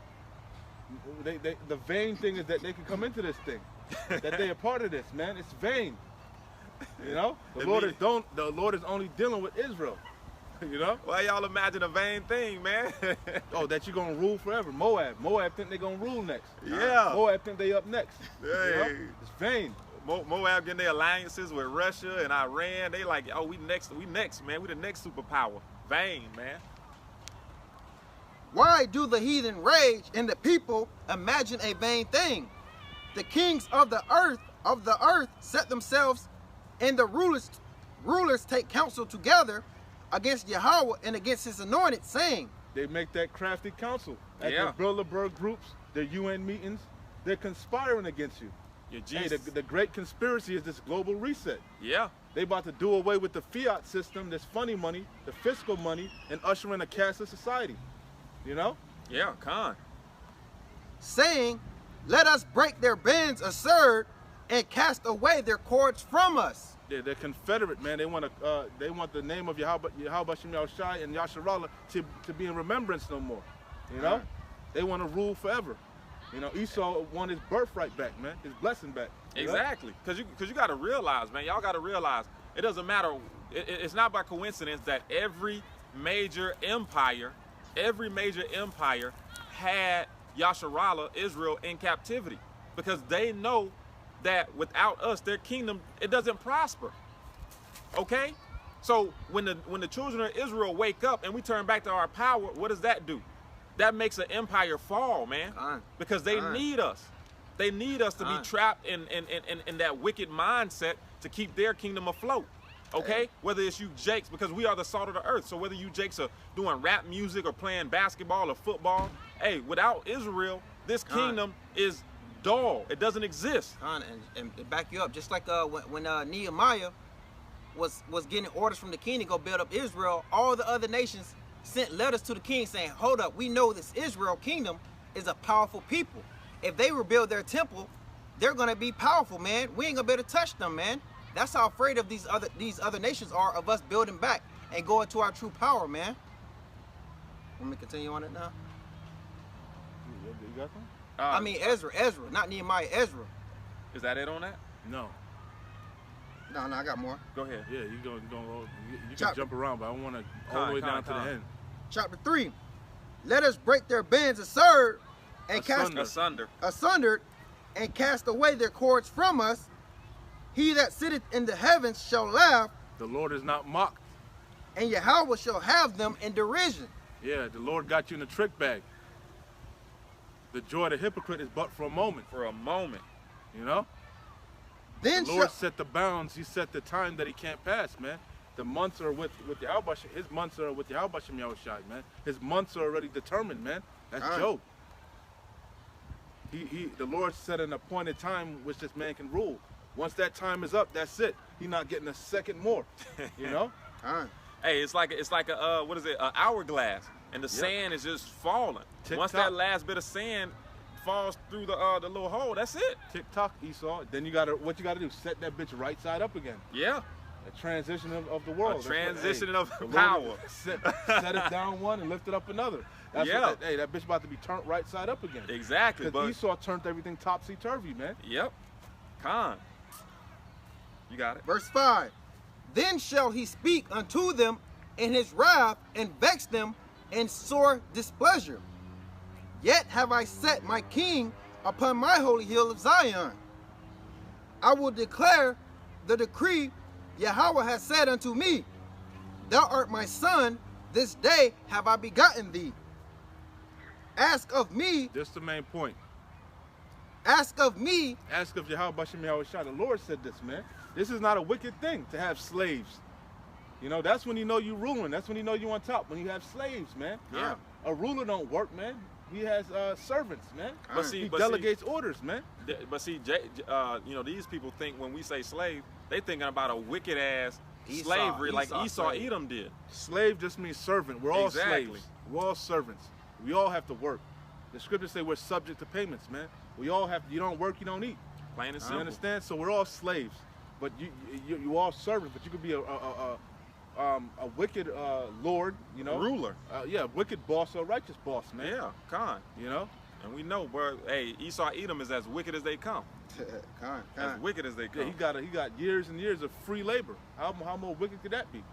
The vain thing is that they can come into this thing. That they are part of this, man. It's vain. You know? The Lord is only dealing with Israel. You know? Why y'all imagine a vain thing, man? Oh, that you're gonna rule forever. Moab think they're gonna rule next. Yeah. Moab think they up next. You know? Hey. It's vain. Moab getting their alliances with Russia and Iran. They like, oh, we next, man. We the next superpower. Vain, man. Why do the heathen rage and the people imagine a vain thing? The kings of the earth set themselves, and the rulers take counsel together against Yahweh and against his anointed, saying, They make that crafty council. At Yeah. the Bilderberg groups, their UN meetings, they're conspiring against you. Your Hey, Jesus. the great conspiracy is this global reset. Yeah. They about to do away with the fiat system, this funny money, the fiscal money, and usher in a cashless society. You know? Yeah, con. saying, let us break their bands asunder and cast away their cords from us. They're Confederate, man. They want the name of Yahweh Shem Yahushai and Yasharallah to be in remembrance no more. You know? They want to rule forever. You know, Esau won his birthright back, man. His blessing back. You know? Exactly. Because you got to realize, man, y'all got to realize, it doesn't matter. It's not by coincidence that every major empire had Yasharallah, Israel, in captivity. Because they know that without us, their kingdom, it doesn't prosper. Okay? So when the children of Israel wake up and we turn back to our power, what does that do? That makes an empire fall, man. Because they need us. They need us to be trapped in that wicked mindset to keep their kingdom afloat. Okay? Whether it's you Jakes, because we are the salt of the earth. So whether you Jakes are doing rap music or playing basketball or football, hey, without Israel, this kingdom is dull. It doesn't exist. And to back you up, just like when Nehemiah was getting orders from the king to go build up Israel, all the other nations sent letters to the king saying, hold up, we know this Israel kingdom is a powerful people. If they rebuild their temple, they're gonna be powerful, man. We ain't gonna be able to touch them, man. That's how afraid of these other nations are of us building back and going to our true power, man. Want me to continue on it now? You got them? I mean Ezra, not Nehemiah, Ezra. Is that it on that? No. No, I got more. Go ahead. Yeah, you can jump around, but I want to all the way down to the end. Chapter 3. Let us break their bands asunder and asunder and cast away their cords from us. He that sitteth in the heavens shall laugh. The Lord is not mocked. And Yahweh shall have them in derision. Yeah, the Lord got you in a trick bag. The joy of the hypocrite is but for a moment. For a moment. You know? Then the Lord set the bounds. He set the time that he can't pass, man. The months are with Yahweh. His months are with Yahweh Shem Yahushai, man. His months are already determined, man. That's Job. The Lord set an appointed time which this man can rule. Once that time is up, that's it. He's not getting a second more. You know? Hey, it's like a what is it? An hourglass, and the sand is just falling. Once that last bit of sand falls through the little hole, that's it. Tick tock, Esau. Then what you gotta do? Set that bitch right side up again. Yeah. A transition of the world. A transition of power. Set it down one and lift it up another. That's that bitch about to be turned right side up again. Exactly. Because Esau turned everything topsy-turvy, man. Yep. Con. You got it. Verse 5. Then shall he speak unto them in his wrath and vex them in sore displeasure. Yet have I set my king upon my holy hill of Zion. I will declare the decree Yahweh has said unto me, Thou art my son, this day have I begotten thee. Ask of me, This is the main point. ask of me, Ask of Yahweh Bashem Yahweh Shai. The Lord said this, man. This is not a wicked thing to have slaves. You know, that's when you know you're ruling. That's when you know you're on top, when you have slaves, man. Yeah. A ruler don't work, man. He has servants, man. But see, he but delegates orders, man. But see, you know, these people think when we say slave, they thinking about a wicked ass slavery like Esau slave. Edom did. Slave just means servant. We're all Exactly. slaves. We're all servants. We all have to work. The scriptures say we're subject to payments, man. We all have. You don't work, you don't eat. Plain and You simple. understand? So we're all slaves, but you all servants. But you could be a wicked lord, you know, Ruler. Yeah, wicked boss or righteous boss, man. Yeah, Khan. You know. And we know, bro. Hey, Esau Edom is as wicked as they come. As wicked as they Yeah, come. he got years and years of free labor. How more wicked could that be?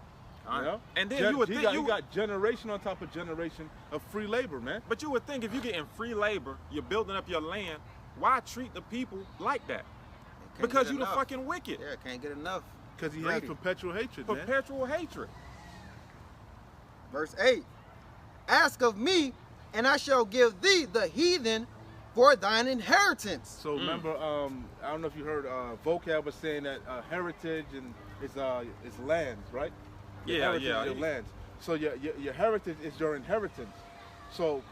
You know? And then you would think he got generation on top of generation of free labor, man. But you would think if you're getting free labor, you're building up your land, why treat the people like that? Because you the fucking wicked. Yeah, can't get enough. Because he has perpetual hatred, man. Perpetual hatred. Verse 8. Ask of me, and I shall give thee the heathen for thine inheritance. So remember, I don't know if you heard Vocab was saying that heritage and is lands, right? Your heritage is your lands. So your heritage is your inheritance. So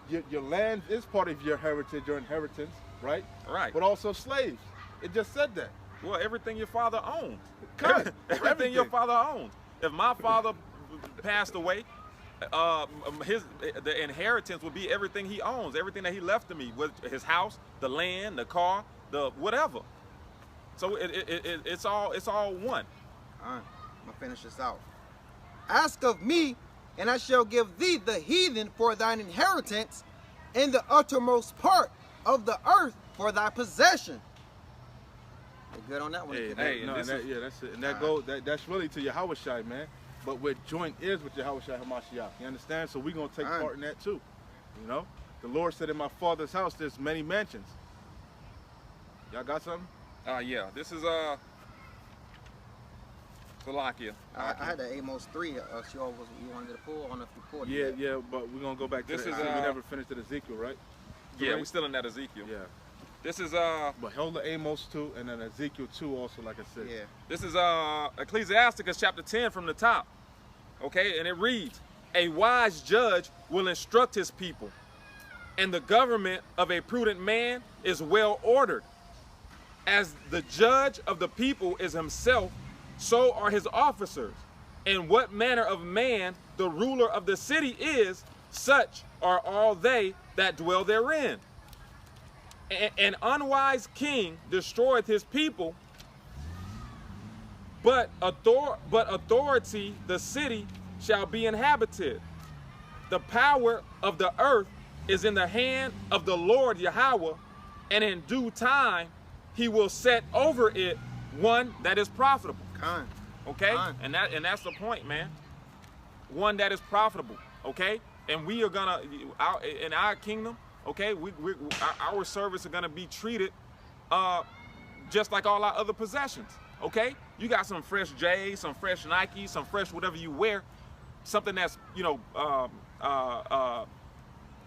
your land is part of your heritage, your inheritance, right? Right. But also slaves. It just said that. Well, everything your father owned. Correct. Everything your father owned. If my father passed away, the inheritance would be everything he owns, everything that he left to me, with his house, the land, the car, the whatever. So it's all one. All right, I'm gonna finish this out. Ask of me, and I shall give thee the heathen for thine inheritance, and the uttermost part of the earth for thy possession. We're good on that one. Hey, Hey, no, and that's it. And that's really to Yahweh Shai, man. But we're joint ears with Yahweh Shai Hamashiach. You understand? So we're gonna take part in that too. You know? The Lord said in my father's house there's many mansions. Y'all got something? Yeah. This is Salakia. I had the Amos 3. You wanted to pull? I don't know if you pulled Yeah, it. yeah, but we're gonna go back to This that. is, We never finished at Ezekiel, right? Yeah, we're still in that Ezekiel. Yeah. This is But hold the Amos 2 and then Ezekiel 2 also, like I said. Yeah. This is Ecclesiasticus chapter 10 from the top. Okay, and it reads, a wise judge will instruct his people, and the government of a prudent man is well ordered. As the judge of the people is himself, so are his officers. And what manner of man the ruler of the city is, such are all they that dwell therein. An unwise king destroyeth his people, but authority the city shall be inhabited. The power of the earth is in the hand of the Lord Yahweh, and in due time he will set over it one that is profitable. Con. Okay? And that's the point, man. One that is profitable. Okay? And we are gonna in our kingdom, okay, our service are gonna be treated just like all our other possessions. Okay? You got some fresh J's, some fresh Nikes, some fresh whatever you wear, something that's, you know,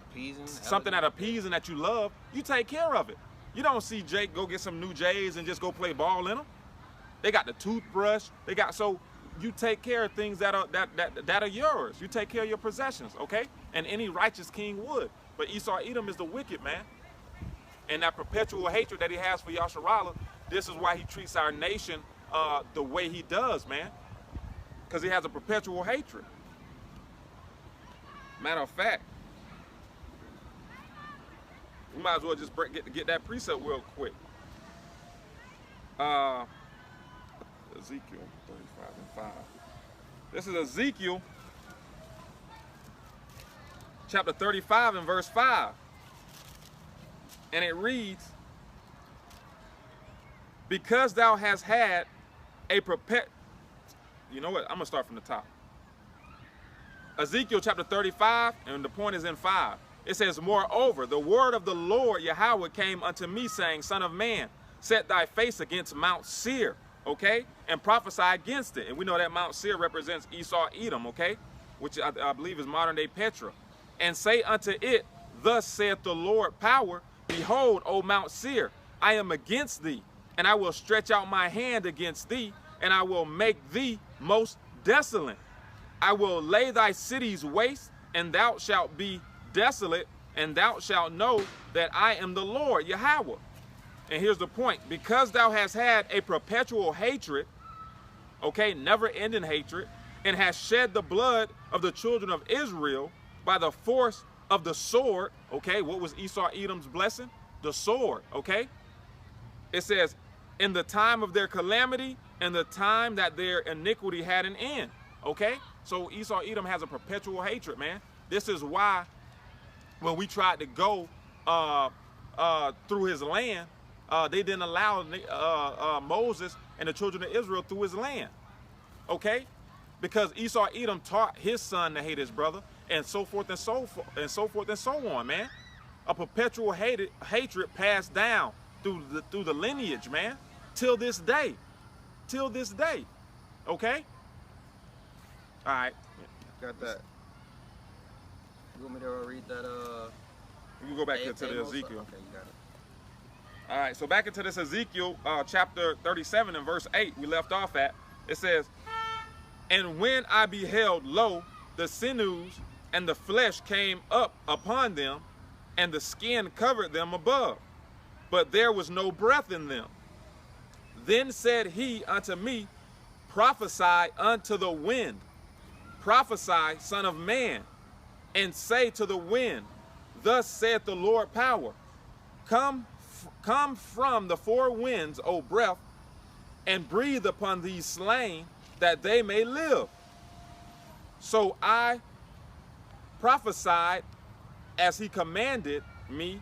Appeasing, something that appeasing that you love, you take care of it. You don't see Jake go get some new J's and just go play ball in them. They got the toothbrush. They got, so you take care of things that are yours. You take care of your possessions, okay? And any righteous king would. But Esau Edom is the wicked, man. And that perpetual hatred that he has for Yasharallah, this is why he treats our nation the way he does, man. Because he has a perpetual hatred. Matter of fact, we might as well just get that precept real quick. Ezekiel 35 and 5. This is Ezekiel chapter 35 and verse 5. And it reads, because thou hast had a you know what? I'm going to start from the top. Ezekiel chapter 35, and the point is in 5. It says, moreover, the word of the Lord Yahweh came unto me, saying, Son of man, set thy face against Mount Seir, okay, and prophesy against it. And we know that Mount Seir represents Esau, Edom, okay, which I believe is modern day Petra. And say unto it, thus saith the Lord power, behold, O Mount Seir, I am against thee, and I will stretch out my hand against thee, and I will make thee most desolate. I will lay thy cities waste, and thou shalt be desolate, and thou shalt know that I am the Lord, Yahweh. And here's the point. Because thou hast had a perpetual hatred, okay, never-ending hatred, and hast shed the blood of the children of Israel by the force of the sword, okay, what was Esau, Edom's blessing? The sword, okay? It says, in the time of their calamity, and the time that their iniquity had an end, okay? So Esau, Edom has a perpetual hatred, man. This is why when we tried to go through his land, they didn't allow Moses and the children of Israel through his land, okay? Because Esau, Edom taught his son to hate his brother, and so forth and so on, man. A perpetual hatred passed down through the lineage, man, till this day, okay? All right. Got that. You want me to read that? You can go back to the Ezekiel. Okay, you got it. All right, so back into this Ezekiel chapter 37 and verse 8 we left off at. It says, and when I beheld, lo, the sinews and the flesh came up upon them, and the skin covered them above, but there was no breath in them. Then said he unto me, prophesy unto the wind, prophesy, son of man, and say to the wind, thus saith the Lord power, come from the four winds, O breath, and breathe upon these slain, that they may live. So I prophesied as he commanded me,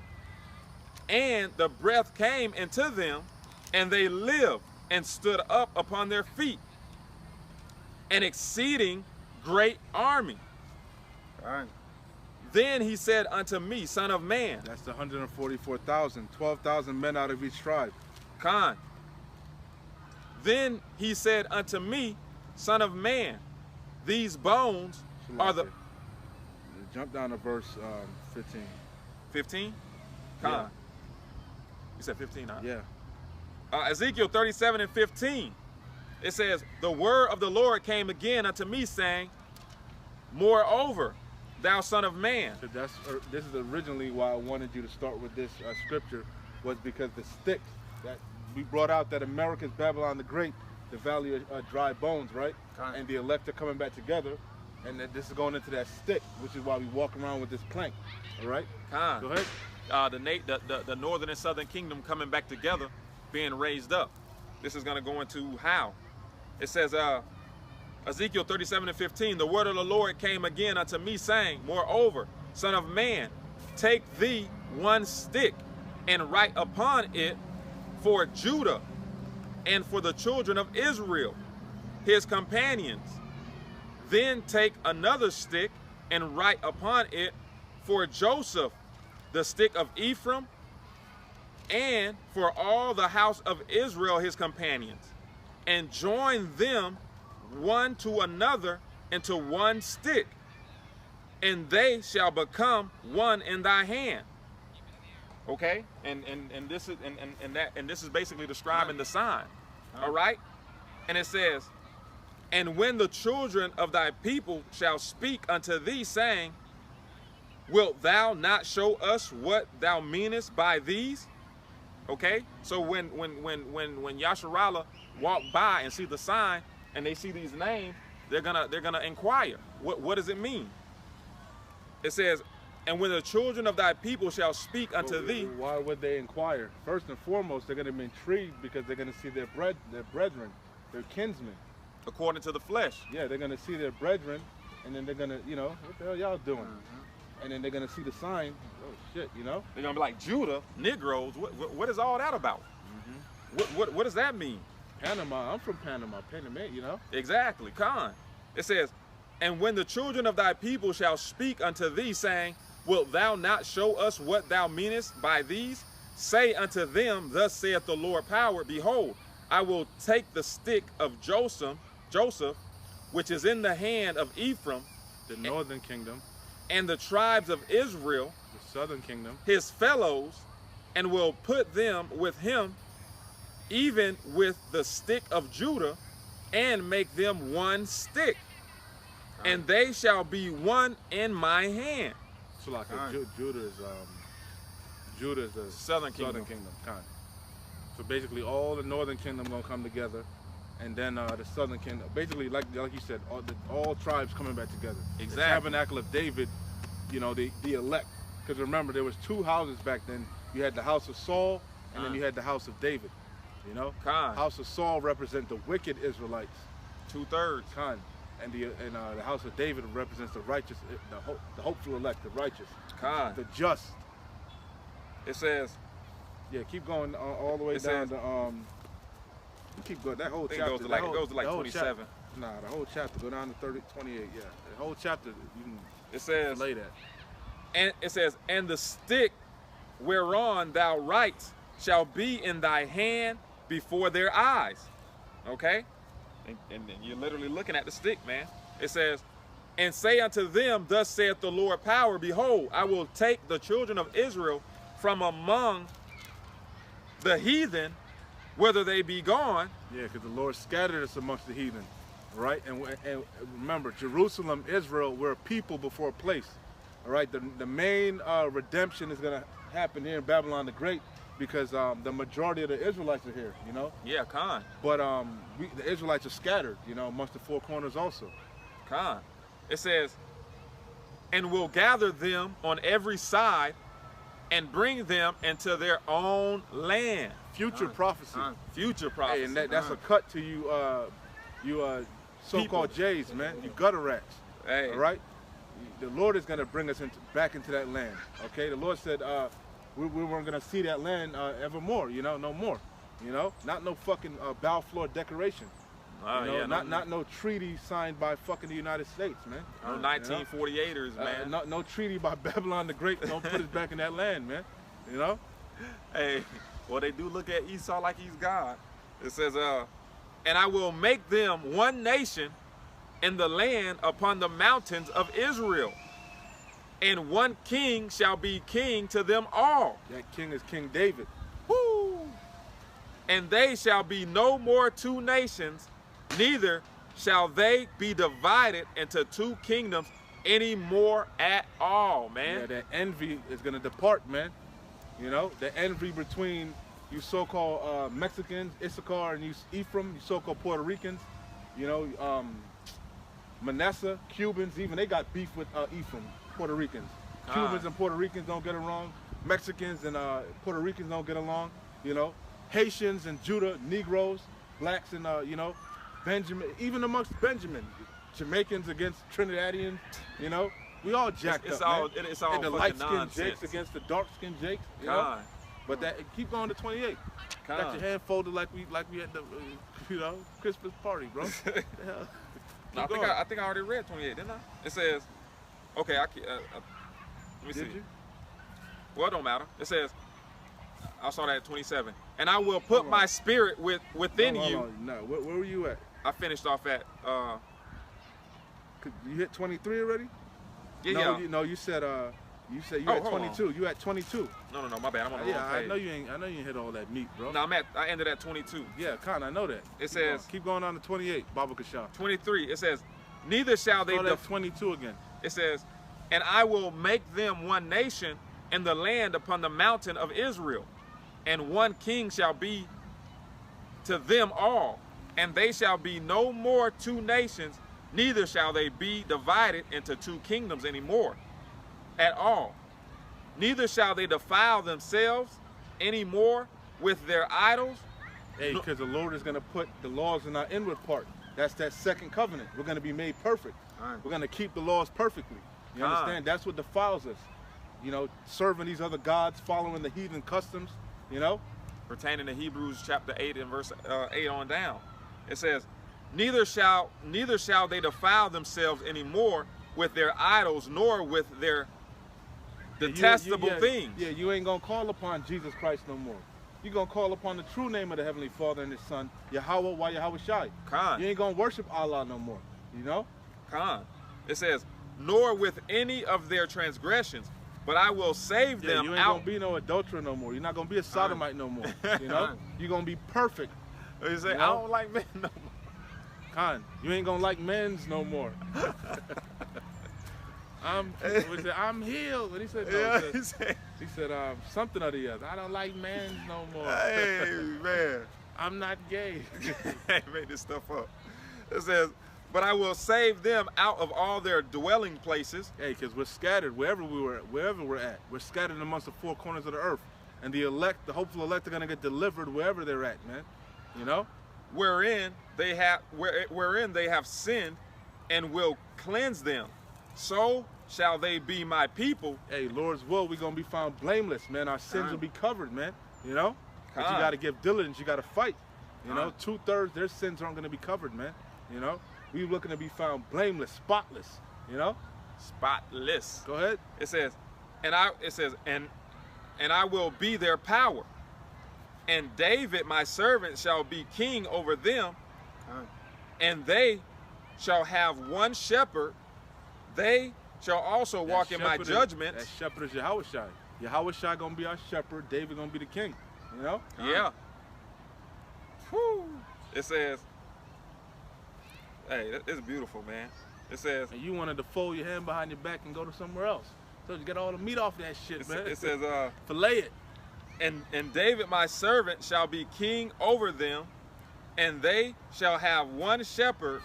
and the breath came into them, and they lived and stood up upon their feet, an exceeding great army. All right. Then he said unto me, son of man. That's the 144,000, 12,000 men out of each tribe. Khan. Then he said unto me, son of man, these bones are the... Jump down to verse 15. 15? Khan. Yeah. You said 15, huh? Yeah. Ezekiel 37 and 15. It says, the word of the Lord came again unto me, saying, moreover, thou son of man. So this is originally why I wanted you to start with this scripture, was because the sticks that we brought out, that America's Babylon the Great, the valley of dry bones, right? And the elect are coming back together, and that this is going into that stick, which is why we walk around with this plank. All right? Go ahead. The northern and southern kingdom coming back together, being raised up. This is going to go into how. It says, Ezekiel 37 and 15, the word of the Lord came again unto me, saying, moreover, son of man, take thee one stick, and write upon it for Judah and for the children of Israel, his companions. Then take another stick, and write upon it for Joseph, the stick of Ephraim, and for all the house of Israel, his companions, and join them one to another into one stick, and they shall become one in thy hand. Okay, and this is basically describing the sign. All right, and it says, and when the children of thy people shall speak unto thee, saying, wilt thou not show us what thou meanest by these? Okay, so when Yasharallah walk by and see the sign, and they see these names, they're gonna inquire, what does it mean? It says, and when the children of thy people shall speak unto thee. Why would they inquire? First and foremost, they're gonna be intrigued because they're gonna see their brethren, their kinsmen. According to the flesh. Yeah, they're gonna see their brethren, and then they're gonna, what the hell y'all doing? And then they're gonna see the sign. Oh shit, They're gonna be like, Judah, Negroes. What is all that about? What does that mean? Panama. I'm from Panama, Panama. Exactly, Khan. It says, and when the children of thy people shall speak unto thee, saying, wilt thou not show us what thou meanest by these? Say unto them, thus saith the Lord power, behold, I will take the stick of Joseph, which is in the hand of Ephraim, The northern kingdom, and the tribes of Israel, the southern kingdom, his fellows, and will put them with him, even with the stick of Judah, and make them one stick, and they shall be one in my hand. so like Judah is the Southern kingdom. kind. So basically, all the northern kingdom gonna come together, and then the southern kingdom, basically like you said, all tribes coming back together. Exactly. The tabernacle of David, you know, the elect. Because remember, there was two houses back then. You had the house of Saul, and then you had the house of David. You know, house of Saul represent the wicked Israelites, 2/3. And the house of David represents the righteous, the hopeful elect, the righteous, the just. It says, yeah, keep going all the way down to keep going. That whole I think chapter. it goes to like 27. Nah, the whole chapter go down to 28. Yeah, the whole chapter. You can It says, lay that. and it says, and the stick whereon thou writest shall be in thy hand before their eyes. Okay? And you're literally looking at the stick, man. It says, and say unto them, thus saith the Lord power, behold, I will take the children of Israel from among the heathen, whether they be gone. Yeah, because the Lord scattered us amongst the heathen, right? And remember, Jerusalem, Israel, we're a people before a place. All right, the main redemption is going to happen here in Babylon the Great, because the majority of the Israelites are here, you know? Yeah, Khan. But the Israelites are scattered, you know, amongst the four corners also. Khan. It says, and will gather them on every side and bring them into their own land. Future prophecy. Future prophecy. Hey, and that's a cut to you, so-called Jays, man. You gutter rats. Hey. All right? The Lord is going to bring us back into that land, okay? The Lord said we weren't going to see that land evermore, you know, no more. You know? Not no fucking Balfour Declaration. You know, yeah, not no treaty signed by fucking the United States, man. No 1948ers, man. No treaty by Babylon the Great. Don't put us back in that land, man. You know? Hey, well, they do look at Esau like he's God. It says, and I will make them one nation in the land upon the mountains of Israel, and one king shall be king to them all. That king is King David. Woo! And they shall be no more two nations, neither shall they be divided into two kingdoms any more at all, man. Yeah, that envy is going to depart, man. You know, the envy between you so-called Mexicans, Issachar, and you Ephraim, you so-called Puerto Ricans, you know, Manasseh, Cubans, even they got beef with Ephraim, Puerto Ricans. Cubans and Puerto Ricans don't get along. Mexicans and Puerto Ricans don't get along, you know. Haitians and Judah, Negroes, blacks and, you know, Benjamin, even amongst Benjamin, Jamaicans against Trinidadians, you know. We all jacked it's up, all, man. It's all and the fucking light-skinned nonsense. Jakes against the dark-skinned Jakes, you know. But that keep going to 28. Got your hand folded like we at the you know, Christmas party, bro. No, I think I already read 28, didn't I? It says, okay, let me see. Did you? Well, it don't matter. It says, I saw that at 27. And I will put my spirit within you. No, where were you at? I finished off at You hit 23 already? yeah. You said you at 22. You at 22. No, my bad. I'm on the wrong page. I know you ain't hit all that meat, bro. No, I ended at 22. Yeah, I know that. It says keep going on to 28, Baba Kasha. 23. It says, neither shall they 22 again. It says, and I will make them one nation in the land upon the mountain of Israel, and one king shall be to them all, and they shall be no more two nations, neither shall they be divided into two kingdoms anymore at all. Neither shall they defile themselves anymore with their idols. Hey, because the Lord is going to put the laws in our inward part. That's that second covenant. We're going to be made perfect. We're going to keep the laws perfectly. You understand? That's what defiles us. You know, serving these other gods, following the heathen customs, you know? Pertaining to Hebrews chapter 8 and verse 8 on down. It says, neither shall they defile themselves anymore with their idols, nor with their detestable things. Yeah, you ain't going to call upon Jesus Christ no more. you're going to call upon the true name of the Heavenly Father and His Son, Yahweh wa Yahweh Shai. Khan. You ain't going to worship Allah no more, you know? Khan. It says, nor with any of their transgressions, but I will save them you ain't out. going to be no adulterer no more. You're not going to be a sodomite no more, you know? You're going to be perfect. He said, You know? I don't like men no more. Khan, you ain't going to like men's no more. I'm healed. What he said? No, Yeah, he said something or the other. I don't like men's no more. hey, man. I'm not gay. Hey, made this stuff up. It says, but I will save them out of all their dwelling places. Hey, because we're scattered wherever we're at. We're scattered amongst the four corners of the earth. And the hopeful elect are going to get delivered wherever they're at, man. You know? Wherein they have sinned, and will cleanse them. So shall they be my people. Hey, Lord's will, we're going to be found blameless, man. Our sins will be covered, man. You know? But you got to give diligence. You got to fight. You know? 2/3 their sins aren't going to be covered, man. You know? We're looking to be found blameless, spotless. You know? Spotless. Go ahead. It says, and I will be their power. And David, my servant, shall be king over them. And they shall have one shepherd. They shall also walk in my judgments. That shepherd is Yahweh Shai. Yahweh Shai gonna be our shepherd. David gonna be the king. You know? Yeah. Whew. It says, hey, it's beautiful, man. It says, and you wanted to fold your hand behind your back and go to somewhere else. So you get all the meat off that shit, man. It says, fillet it. And David, my servant, shall be king over them, and they shall have one shepherd.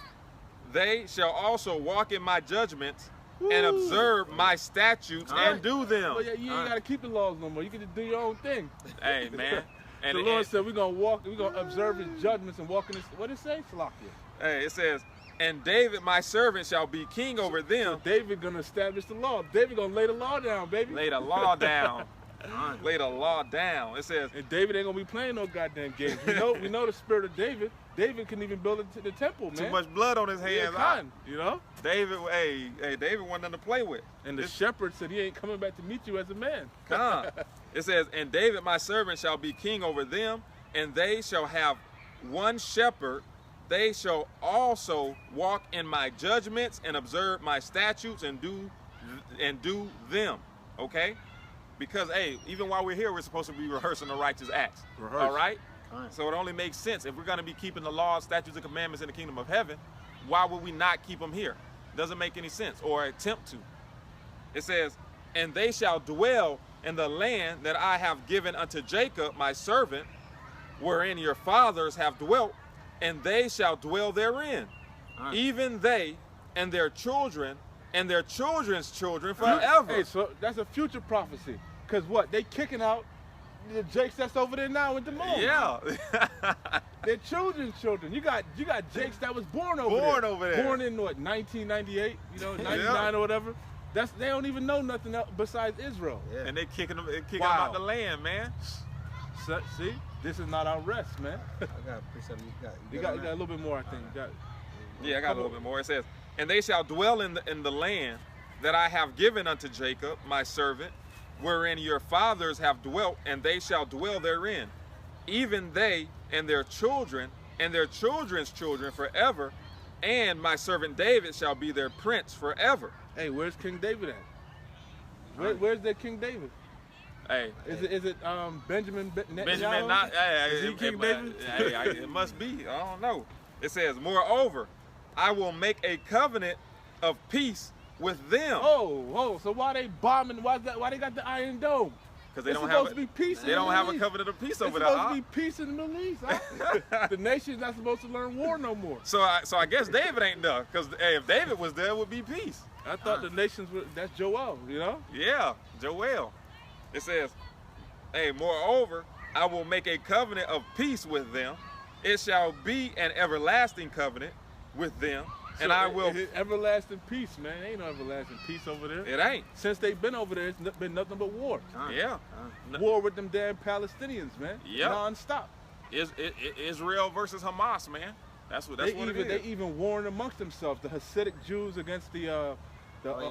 They shall also walk in my judgments and observe my statutes and do them. Well, yeah, you ain't got to keep the laws no more. You can just do your own thing. Hey, man. And the Lord said we're going to observe His judgments and walk in His, what did it say? Salakia. Hey, it says, and David, my servant, shall be king over them. So David going to establish the law. David going to lay the law down, baby. Lay the law down. Lay the law down. It says, and David ain't gonna be playing no goddamn games. We know the spirit of David. David couldn't even build the temple, man. Too much blood on his hands. Yeah, you know. David, hey, David wasn't nothing to play with. And the shepherd said he ain't coming back to meet you as a man. It says, and David, my servant, shall be king over them, and they shall have one shepherd. They shall also walk in my judgments and observe my statutes and do them. Okay. Because, hey, even while we're here, we're supposed to be rehearsing the righteous acts. All right? So it only makes sense. If we're going to be keeping the laws, statutes, and commandments in the kingdom of heaven, why would we not keep them here? Doesn't make any sense, or attempt to. It says, and they shall dwell in the land that I have given unto Jacob, my servant, wherein your fathers have dwelt, and they shall dwell therein. Even they and their children and their children's children forever. Hey, so that's a future prophecy. Because what? They kicking out the Jakes that's over there now in the moon. Yeah. Their children's children. You got Jakes that was born over there. Born in what, 1998, 99 or whatever. They don't even know nothing else besides Israel. Yeah. And they kicking them out the land, man. So, see, this is not our rest, man. I got to appreciate you got a little bit more, I think. Yeah, I got a little bit more. It says, and they shall dwell in the land that I have given unto Jacob, my servant, wherein your fathers have dwelt, and they shall dwell therein. Even they and their children and their children's children forever, and my servant David shall be their prince forever. Hey, where's King David at? Where's that King David? Hey, is it Benjamin Benjamin? Not. Hey, is he King David? It must be. I don't know. It says, moreover, I will make a covenant of peace with them. Oh, so why they bombing? Why they got the Iron Dome? Because they don't have to be peace. They don't have a covenant of peace over there. It's supposed to be peace in the Middle East. The nation's not supposed to learn war no more. So I guess David ain't there. Because hey, if David was there, it would be peace. I thought the nations were. That's Joel, Yeah, Joel. It says, hey, moreover, I will make a covenant of peace with them. It shall be an everlasting covenant with them. So and I will. Everlasting peace, man. Ain't no everlasting peace over there. It ain't. Since they've been over there, it's been nothing but war. Yeah. War with them damn Palestinians, man. Yeah. Non-stop. Israel versus Hamas, man. That's what it is. They even warring amongst themselves. The Hasidic Jews against the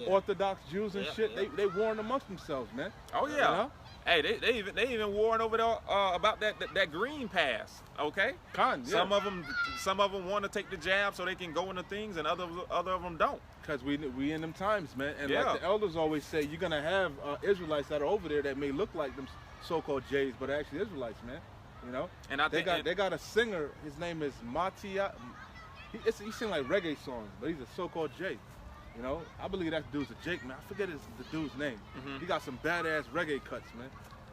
Orthodox Jews and shit. They warring amongst themselves, man. Oh yeah. Hey, they even warring over there about that green pass. Okay. Con, yeah. Some of them want to take the jab so they can go into things, and other of them don't. Because we in them times, man. And Yeah. like the elders always say, you're gonna have Israelites that are over there that may look like them so-called Jays, but actually Israelites, man. You know. And I they think got a singer. His name is Matia. He sings like reggae songs, but he's a so-called Jay. You know, I believe that dude's a Jake, man. I forget the dude's name. He got some badass reggae cuts, man.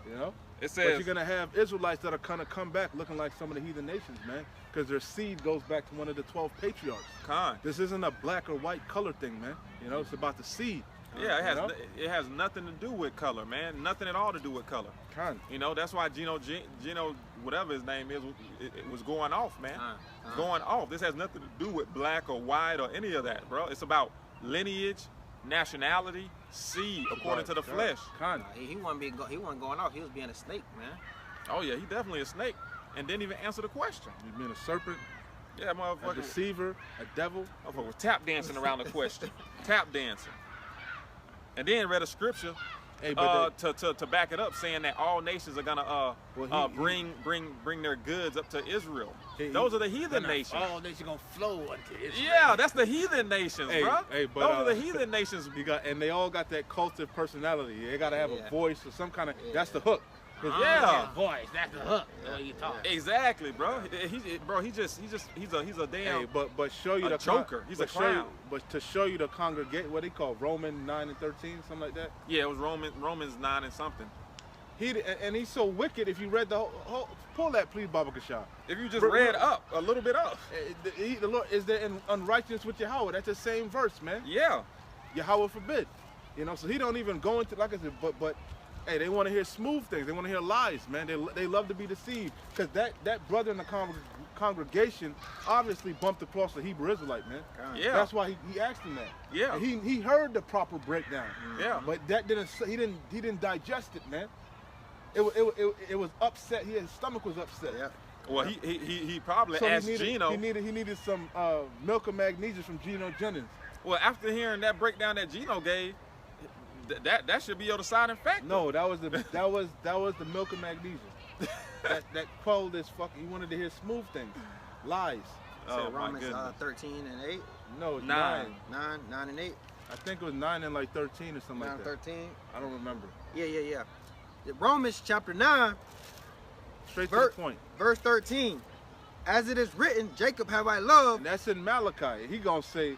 You know? it But says you're going to have Israelites that are kind of come back looking like some of the heathen nations, man. Because their seed goes back to one of the 12 patriarchs. Con. This isn't a black or white color thing, man. You know, it's about the seed. Yeah, you it has nothing to do with color, man. Nothing at all to do with color. Con. You know, that's why Gino, whatever his name is, it was going off, man. Going off. This has nothing to do with black or white or any of that, bro. It's about lineage, nationality, seed, according to the flesh. Con. He wasn't going off. He was being a snake, man. Oh yeah, he definitely a snake, and didn't even answer the question. You mean a serpent, Yeah, a motherfucker. deceiver, a devil. Motherfucker was tap dancing around the question. Tap dancing. And then read a scripture Hey, but to back it up, saying that all nations are gonna bring their goods up to Israel. Those are the heathen nations. All nations gonna flow unto Israel. Yeah, that's the heathen nations, Hey, bro. hey, but, Those are the heathen nations. and they all got that cultive personality. They got to have Yeah. a voice or some kind of. That's the hook. 'Cause Yeah. That voice, that's the hook. The way you talk. Exactly, bro. He's a damn. Hey, but show you a the joker. He's a clown. But to show you the congregate, what they call Roman 9 and 13, something like that. Yeah, it was Romans 9 and something. He's so wicked. If you read the whole pull that, please, Baba Kasha. If you just Bro, read up a little bit up. The Lord is there in unrighteousness with Yahweh. That's the same verse, man. Yeah. Yahweh forbid. You know, so he don't even go into, like I said, but hey, they want to hear smooth things. They want to hear lies, man. They love to be deceived. Because that brother in the congregation obviously bumped across the Hebrew Israelite, man. Yeah. That's why he asked him that. Yeah. And he heard the proper breakdown. Yeah. But that he didn't digest it, man. It was upset. His stomach was upset. Yeah. Well, he probably So asked he Gino. needed some milk and magnesium from Gino Jennings. Well, after hearing that breakdown that Gino gave, that should be your deciding factor. No, that was the milk and magnesium. that quelled this fucking. He wanted to hear smooth things, lies. Oh my Romans goodness. 13 and 8, No, it's 9. 9 and 8, I think it was 9 and like 13 or something 9 like and that. 13. I don't remember. Yeah. Romans chapter 9, Straight to the point. verse 13. As it is written, Jacob have I loved. And that's in Malachi. He gonna say,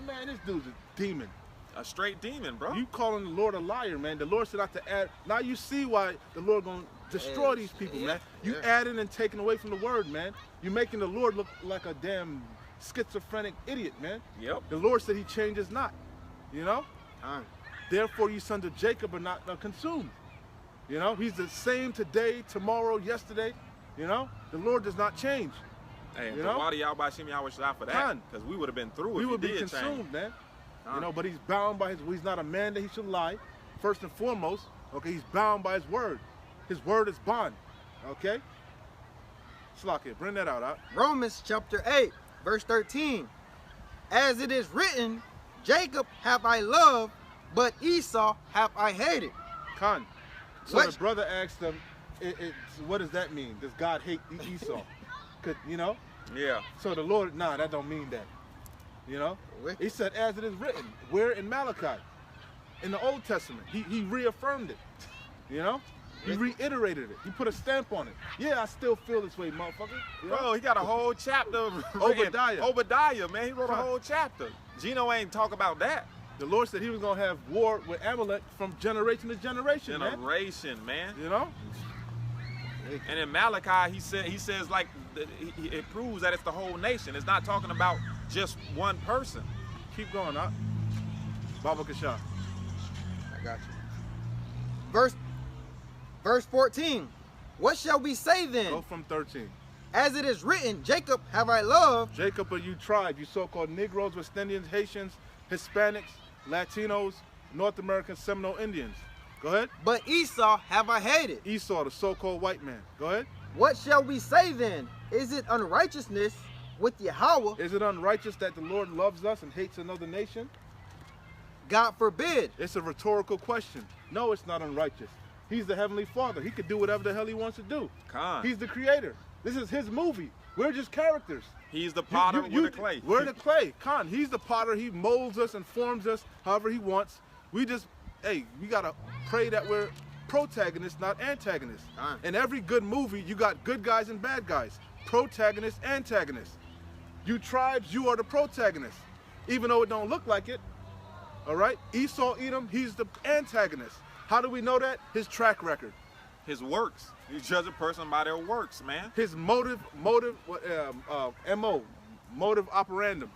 man, this dude's a demon. A straight demon, bro. You calling the Lord a liar, man. The Lord said not to add. Now you see why the Lord gonna destroy Yeah, these people, yeah, man. You yeah. adding and taking away from the word, man. You're making the Lord look like a damn schizophrenic idiot, man. Yep. The Lord said he changes not. You know? Time. Therefore you sons of Jacob are not consumed. You know? He's the same today, tomorrow, yesterday. You know? The Lord does not change. Hey, You know? why do y'all buy Shimmy Howard shot for that? Con. Because we would have been through We if would he be did consumed, change. man. You know, but he's bound by he's not a man that he should lie. First and foremost, okay, he's bound by his word. His word is bond. Okay? Slakia, bring that out, huh? Romans chapter 8, verse 13. As it is written, Jacob have I loved, but Esau have I hated. Khan. So What? the brother asked him, what does that mean? Does God hate Esau? You know? Yeah. So the Lord, nah, that don't mean that. You know? Wicked. He said, as it is written. Where in Malachi? In the Old Testament. He reaffirmed it. You know? He reiterated it. He put a stamp on it. Yeah, I still feel this way, motherfucker. You know? Bro, he got a whole chapter. Obadiah. Obadiah, man. He wrote a Huh. whole chapter. Gino ain't talk about that. The Lord said he was going to have war with Amalek from generation to generation, man. Generation, man. You know? And in Malachi, he says like it proves that it's the whole nation. It's not talking about just one person. Keep going, huh? Baba Kasha. I got you. Verse 14. What shall we say then? Go from 13. As it is written, Jacob have I loved, Jacob, are you tribe, you so-called Negroes, West Indians, Haitians, Hispanics, Latinos, North American Seminole Indians. Go ahead. but Esau have I hated. Esau, the so-called white man. Go ahead. What shall we say then? Is it unrighteousness with Yahweh? Is it unrighteous that the Lord loves us and hates another nation? God forbid. It's a rhetorical question. No, it's not unrighteous. He's the Heavenly Father. He could do whatever the hell he wants to do. Khan. He's the creator. This is his movie. We're just characters. He's the potter, we're the clay. We're the clay. Khan, he's the potter. He molds us and forms us however he wants. We just, hey, we got to pray that we're protagonists, not antagonists. Khan. In every good movie, you got good guys and bad guys. Protagonists, antagonists. You tribes, you are the protagonists. Even though it don't look like it. All right? Esau, Edom, he's the antagonist. How do we know that? His track record. His works. You judge a person by their works, man. His motive operandum,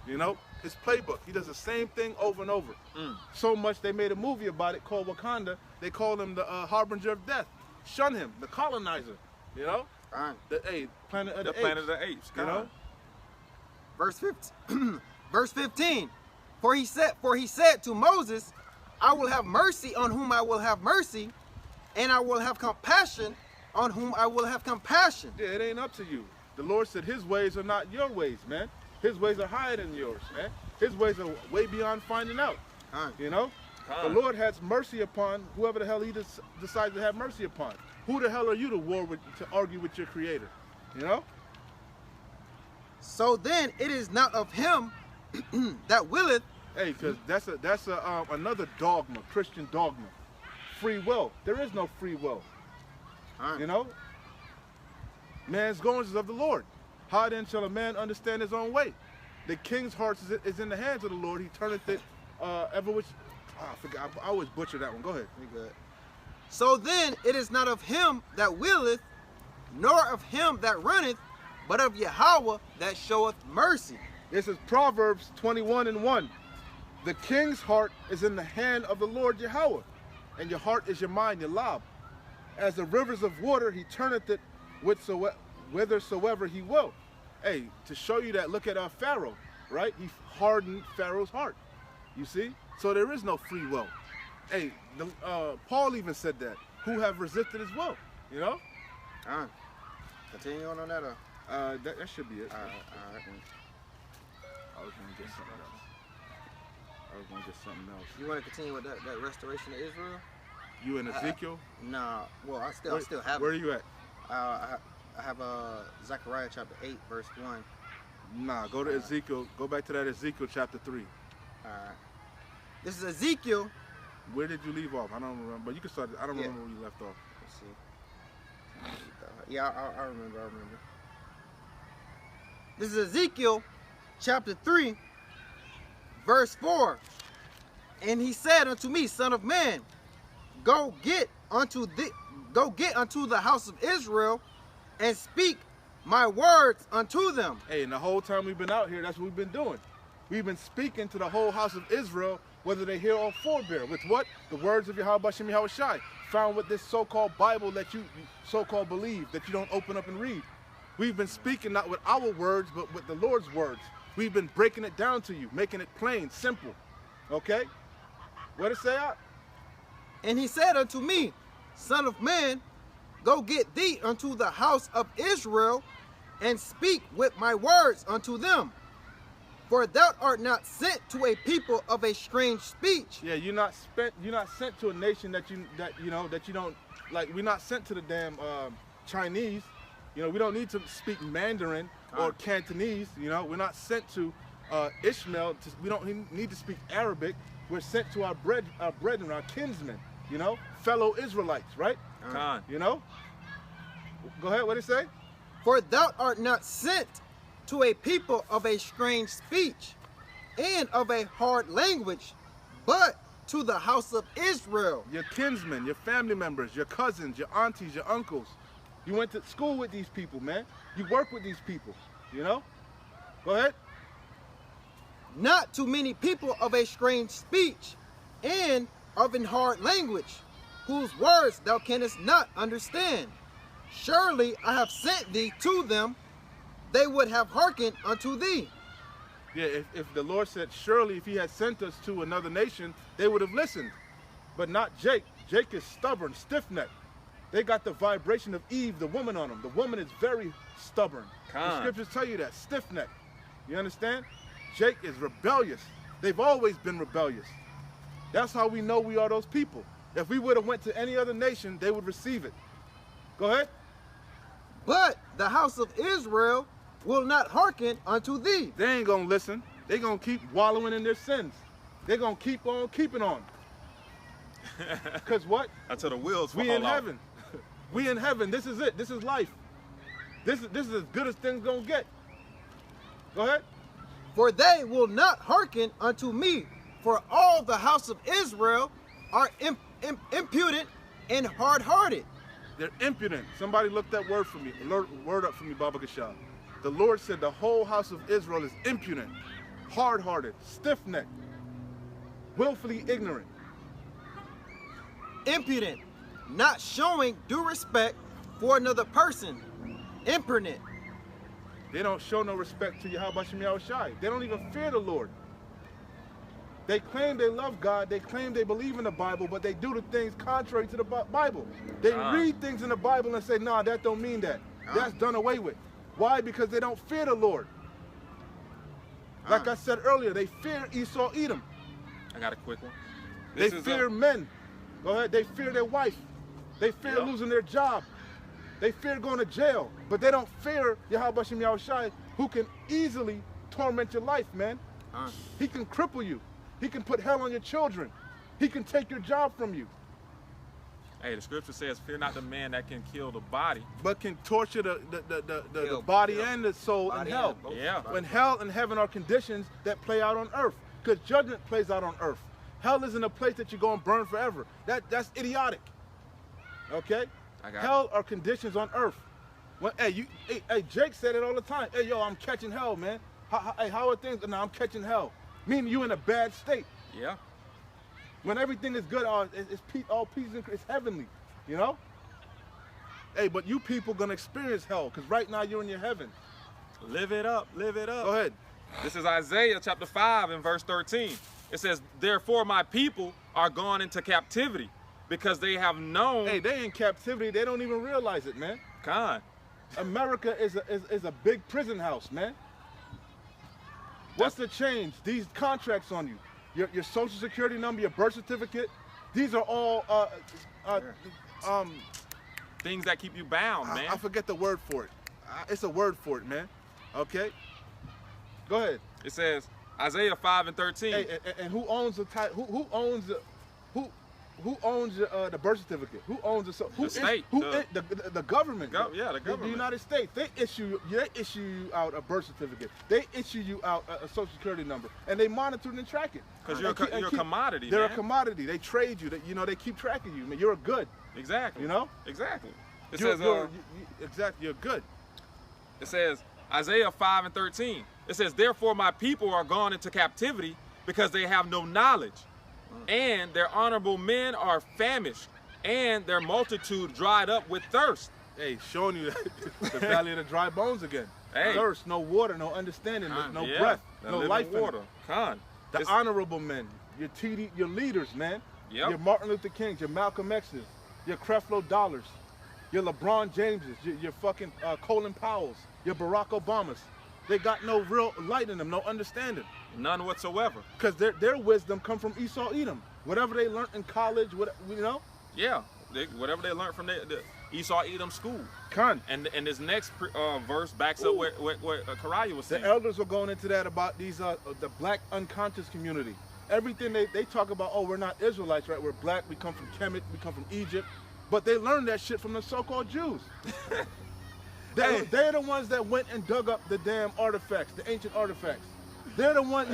you know, his playbook. He does the same thing over and over. So much they made a movie about it called Wakanda. They called him the harbinger of death. Shun him, the colonizer, you know. The planet of the apes. Planet of the apes, you know. Verse 15. Verse 15. For he said to Moses, I will have mercy on whom I will have mercy, and I will have compassion on whom I will have compassion. Yeah, it ain't up to you. The Lord said his ways are not your ways, man. His ways are higher than yours, man. His ways are way beyond finding out. You know? The Lord has mercy upon whoever the hell he decides to have mercy upon. Who the hell are you to argue with your creator? You know? So then it is not of him that willeth. Hey, because that's another dogma, Christian dogma. Free will. There is no free will. You know? Man's goings is of the Lord. How then shall a man understand his own way? The king's heart is in the hands of the Lord. He turneth it ever which. I forgot. I always butcher that one. Go ahead. You good. So then it is not of him that willeth, nor of him that runneth, but of Yahweh that showeth mercy. This is Proverbs 21:1. The king's heart is in the hand of the Lord Yahweh, and your heart is your mind, your lob. As the rivers of water, he turneth it whithersoever he will. Hey, to show you that, look at Pharaoh, right? He hardened Pharaoh's heart. You see? So there is no free will. Hey, Paul even said that. Who have resisted his will, you know? Continue on that. That should be it. All right. I was going to get something else. You want to continue with that restoration of Israel? You in Ezekiel? Nah. Well, I still have Where it. are you at? I have Zechariah chapter 8, verse 1. Nah, go to Ezekiel. Go back to that Ezekiel chapter 3. All right. This is Ezekiel. Where did you leave off? I don't remember. But you can start. I don't remember where you left off. Let's see. Yeah, I remember. This is Ezekiel chapter 3, verse 4. And he said unto me, Son of man, go get unto the house of Israel and speak my words unto them. Hey, and the whole time we've been out here, that's what we've been doing. We've been speaking to the whole house of Israel, whether they hear or forbear. With what? The words of Yahweh Shem Yahweh Shai, found with this so-called Bible that you so-called believe, that you don't open up and read. We've been speaking not with our words, but with the Lord's words. We've been breaking it down to you, making it plain, simple. Okay? What it say out? And he said unto me, Son of man, go get thee unto the house of Israel and speak with my words unto them. For thou art not sent to a people of a strange speech. Yeah, you're not sent to a nation that you don't like. We're not sent to the damn Chinese. You know, we don't need to speak Mandarin or Cantonese. You know, we're not sent to Ishmael. We don't need to speak Arabic. We're sent to our brethren, our kinsmen. You know, fellow Israelites, right? You know. Go ahead. What did it say? For thou art not sent to a people of a strange speech and of a hard language, but to the house of Israel. Your kinsmen, your family members, your cousins, your aunties, your uncles. You went to school with these people, man. You work with these people, you know? Go ahead. Not to many people of a strange speech and of an hard language, whose words thou canst not understand. Surely I have sent thee to them, they would have hearkened unto thee. Yeah, if the Lord said, surely if he had sent us to another nation, they would have listened. But not Jake. Jake is stubborn, stiff-necked. They got the vibration of Eve, the woman, on them. The woman is very stubborn. The scriptures tell you that, stiff-necked. You understand? Jake is rebellious. They've always been rebellious. That's how we know we are those people. If we would have went to any other nation, they would receive it. Go ahead. But the house of Israel will not hearken unto thee. They ain't gonna listen. They gonna keep wallowing in their sins. They gonna keep on keeping on. Cause what? Until the wheels fall We in off. heaven. We in heaven. This is it. This is life. This is as good as things gonna get. Go ahead. For they will not hearken unto me. For all the house of Israel are impudent and hard-hearted. They're impudent. Somebody look that word for me. Word up for me, Baba Gashal. The Lord said the whole house of Israel is impudent, hard-hearted, stiff-necked, willfully ignorant. Impudent, not showing due respect for another person. Impertinent. They don't show no respect to Yahweh Shem Yahushai. They don't even fear the Lord. They claim they love God. They claim they believe in the Bible, but they do the things contrary to the Bible. They read things in the Bible and say, nah, that don't mean that. That's done away with. Why? Because they don't fear the Lord. Like I said earlier, they fear Esau, Edom. I got a quick one. They fear men. Go ahead. They fear their wife. They fear losing their job. They fear going to jail. But they don't fear Yahweh Shem Yahushai, who can easily torment your life, man. He can cripple you. He can put hell on your children. He can take your job from you. Hey, the scripture says, fear not the man that can kill the body. But can torture the body and the soul in hell. Yeah. When hell and heaven are conditions that play out on earth. Because judgment plays out on earth. Hell isn't a place that you're going to burn forever. That's idiotic. Okay? Hell are conditions on earth. When, hey, Jake said it all the time. Hey, yo, I'm catching hell, man. How are things? No, I'm catching hell. Meaning you in a bad state. Yeah. When everything is good, it's peace, all peace, it's heavenly, you know? Hey, but you people gonna experience hell, because right now you're in your heaven. Live it up, live it up. Go ahead. This is Isaiah chapter 5 and verse 13. It says, therefore my people are gone into captivity, because they have known. Hey, they in captivity, they don't even realize it, man. Con. America is a big prison house, man. What's the change? These contracts on you. Your social security number, your birth certificate, these are all things that keep you bound, man. I forget the word for it. It's a word for it, man. Okay? Go ahead. It says Isaiah 5 and 13. Hey, and who owns the title? Who owns the birth certificate? Who owns the state? The government. Yeah, the government. The United States. They issue you out a birth certificate. They issue you out a social security number, and they monitor and track it. Because you're a commodity. They're man. a commodity. They trade you. They keep track of you. Man, you're a good. Exactly. You know. Exactly. It You're good. It says Isaiah 5 and 13. It says, therefore my people are gone into captivity because they have no knowledge. And their honorable men are famished, and their multitude dried up with thirst. Hey, showing you the valley of the dry bones again. Hey. Thirst, no water, no understanding, no breath, no life water. The honorable men, your leaders, man. Yep. Your Martin Luther Kings, your Malcolm X's, your Creflo Dollars, your LeBron Jameses, your fucking Colin Powells, your Barack Obamas. They got no real light in them, no understanding. None whatsoever. Because their wisdom come from Esau Edom. Whatever they learned in college, Yeah, whatever they learned from the Esau Edom school. And this next verse backs up what Karaya was saying. The elders were going into that about these the black unconscious community. Everything they talk about, oh, we're not Israelites, right? We're black, we come from Kemet, we come from Egypt. But they learned that shit from the so-called Jews. They're the ones that went and dug up the damn artifacts, the ancient artifacts. They're the ones,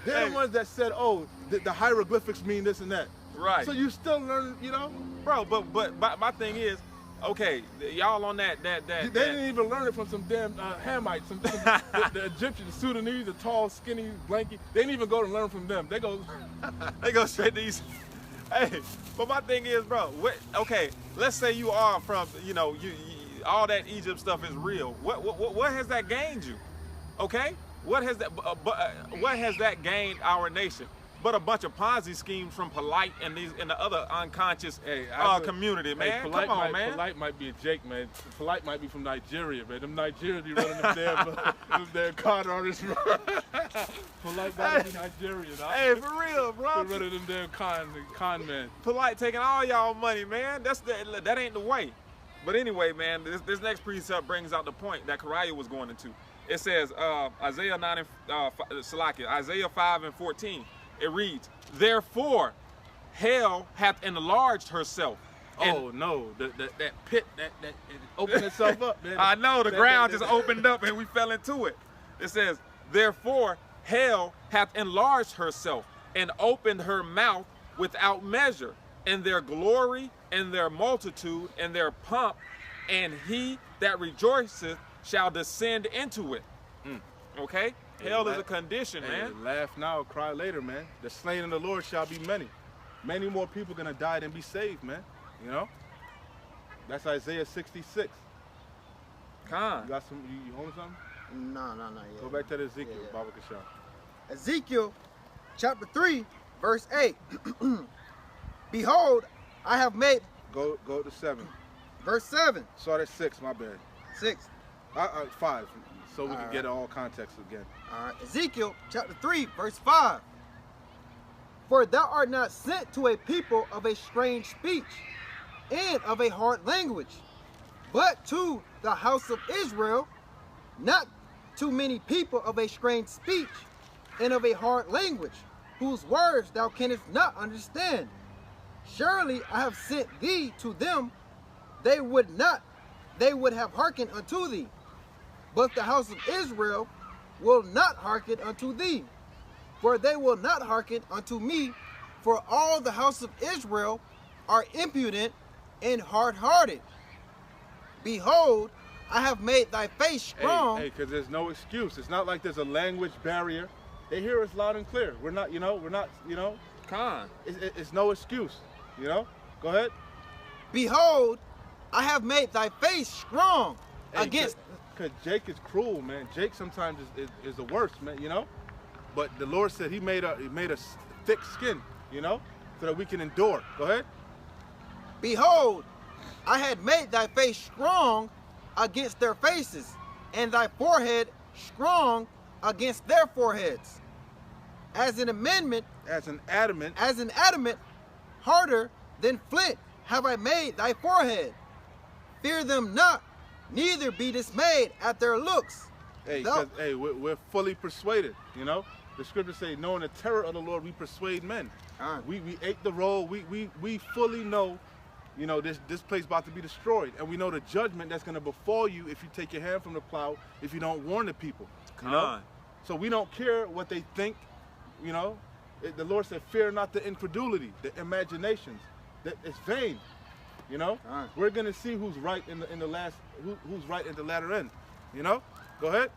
they're the ones that said, oh, the hieroglyphics mean this and that. Right. So you still learn, Bro, but my thing is, okay, y'all on that. They didn't even learn it from some damn Hamites, the Egyptians, the Sudanese, the tall, skinny, blanky. They didn't even go to learn from them. They go straight to these. Hey, but my thing is, bro, okay, let's say you are from, all that Egypt stuff is real. What has that gained you? Okay, what has that gained our nation? but a bunch of Ponzi schemes from Polite and the other unconscious community, man. Polite Come on, man. Polite might be a Jake, man. Polite might be from Nigeria, man. Them Nigerians be running them damn con artists. Polite might be Nigerian. Hey, for real, bro. They running them damn con men. Polite taking all y'all money, man. That ain't the way. But anyway, man, this next precept brings out the point that Karaya was going into. It says Isaiah 5:14. It reads, "Therefore, hell hath enlarged herself." Oh no, that pit that it opened itself up, man. I know, the ground just opened up and we fell into it. It says, "Therefore, hell hath enlarged herself and opened her mouth without measure, and their glory and their multitude and their pomp, and he that rejoiceth shall descend into it." Okay? Hell is a condition, man. Laugh now, cry later, man. The slain of the Lord shall be many. Many more people gonna die than be saved, man. You know? That's Isaiah 66. Con. You got some, you hold something? No, not yet. Go back to the Ezekiel, Yeah. Baba Kashaw. Ezekiel chapter 3, verse 8. Behold, I have made, Go to 7. verse 7, Start at 6, my bad. 6. 5, so we can Alright. get all context again. All right, Ezekiel chapter 3, verse 5. For thou art not sent to a people of a strange speech and of a hard language, but to the house of Israel, not to many people of a strange speech and of a hard language, whose words thou canst not understand. Surely I have sent thee to them, they would have hearkened unto thee. But the house of Israel will not hearken unto thee, for they will not hearken unto me, for all the house of Israel are impudent and hard-hearted. Behold, I have made thy face strong. Hey, because there's no excuse. It's not like there's a language barrier. They hear us loud and clear. We're not, Con. it's no excuse, you know? Go ahead. Behold, I have made thy face strong against... Because Jake is cruel, man. Jake sometimes is the worst, man, you know? But the Lord said he made a thick skin, you know? So that we can endure. Go ahead. Behold, I had made thy face strong against their faces, and thy forehead strong against their foreheads. As an adamant, harder than flint, have I made thy forehead. Fear them not, neither be dismayed at their looks. Hey, we're fully persuaded, you know? The scriptures say, knowing the terror of the Lord, we persuade men. We ate the roll. We fully know, you know, this place about to be destroyed. And we know the judgment that's going to befall you if you take your hand from the plow, if you don't warn the people. You know? So we don't care what they think, you know? The Lord said, fear not the incredulity, the imaginations. It's vain, you know? We're going to see who's right in the last, who's right in the latter end, you know? Go ahead.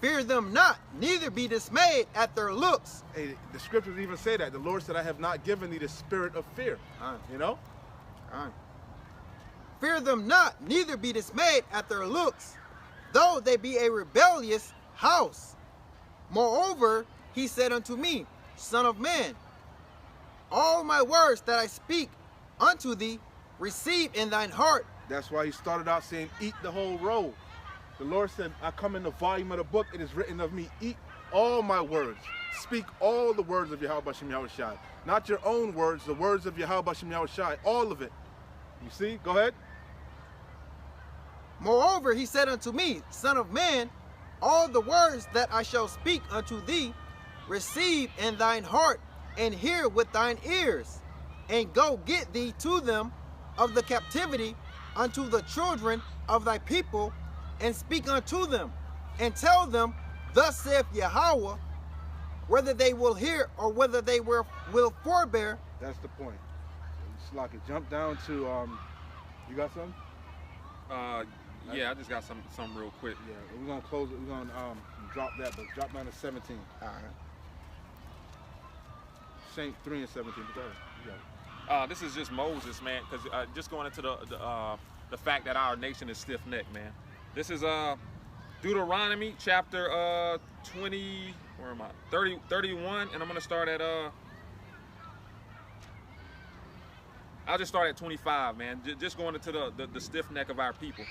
Fear them not, neither be dismayed at their looks. Hey, the scriptures even say that. The Lord said, I have not given thee the spirit of fear. You know? Fear them not, neither be dismayed at their looks, though they be a rebellious house. Moreover, he said unto me, Son of man, all my words that I speak unto thee, receive in thine heart. That's why he started out saying, eat the whole roll. The Lord said, I come in the volume of the book, it is written of me, eat all my words. Speak all the words of Yahweh Bashem Yahushai. Not your own words, the words of Yahweh Bashem Yahushai, all of it. You see? Go ahead. Moreover, he said unto me, Son of man, all the words that I shall speak unto thee, receive in thine heart, and hear with thine ears, and go get thee to them of the captivity unto the children of thy people, and speak unto them, and tell them, thus saith Yahweh, whether they will hear or whether they will forbear. That's the point. Slocky, jump down to, you got something? Yeah, I just got some real quick. Yeah, we're gonna close it. We're gonna drop that, but drop down to 17. All right. Saint 3 and 17. Go ahead. You got it. This is just Moses, man, because just going into the fact that our nation is stiff-necked, man. This is Deuteronomy chapter 20. where am I? 31, and I'm gonna start at I'll just start at 25, man. Just going into the stiff neck of our people.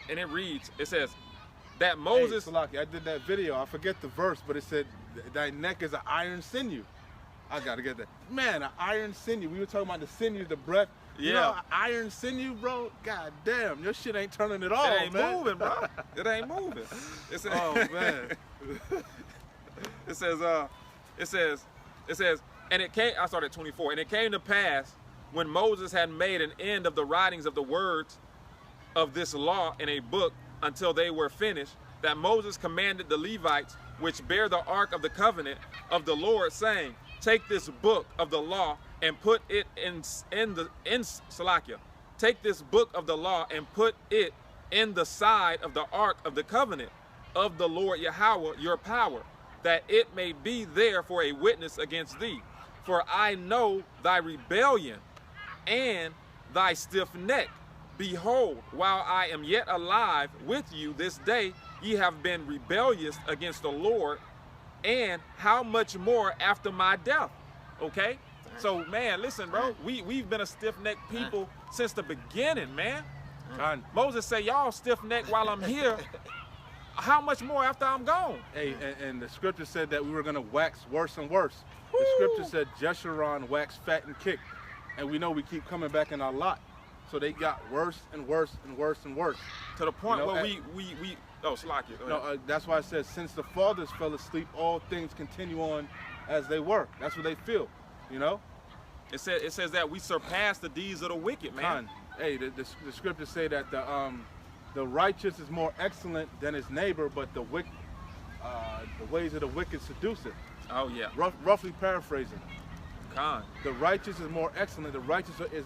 And it reads, it says, that Moses... Hey, Salaki, I did that video. I forget the verse, but it said, thy neck is an iron sinew. I got to get that. Man, an iron sinew. We were talking about the sinew, the breath. Yeah. You know, iron sinew, bro? God damn, your shit ain't turning at all, It ain't man. moving, bro. It ain't moving. It says, Oh, man. it says, and it came, I started at 24, and it came to pass when Moses had made an end of the writings of the words of this law in a book until they were finished, that Moses commanded the Levites, which bear the ark of the covenant of the Lord, saying, take this book of the law and put it in Salakia. Take this book of the law and put it in the side of the ark of the covenant of the Lord Yahweh, your power, that it may be there for a witness against thee. For I know thy rebellion and thy stiff neck. Behold, while I am yet alive with you this day, ye have been rebellious against the Lord, and how much more after my death? Okay? So, man, listen, bro, we've been a stiff-necked people since the beginning, man. Moses said, y'all stiff-necked while I'm here. How much more after I'm gone? Hey, and the scripture said that we were going to wax worse and worse. The scripture said Jeshurun waxed fat and kicked. And we know we keep coming back in our lot. So they got worse and worse and worse and worse. To the point where oh, Salakia. No, that's why I said, since the fathers fell asleep, all things continue on as they were. That's what they feel, you know? It says that we surpass the deeds of the wicked, man. Hey, the scriptures say that the righteous is more excellent than his neighbor, but the ways of the wicked seduce it. Oh, yeah. Roughly paraphrasing. Con. The righteous is more excellent. The righteous is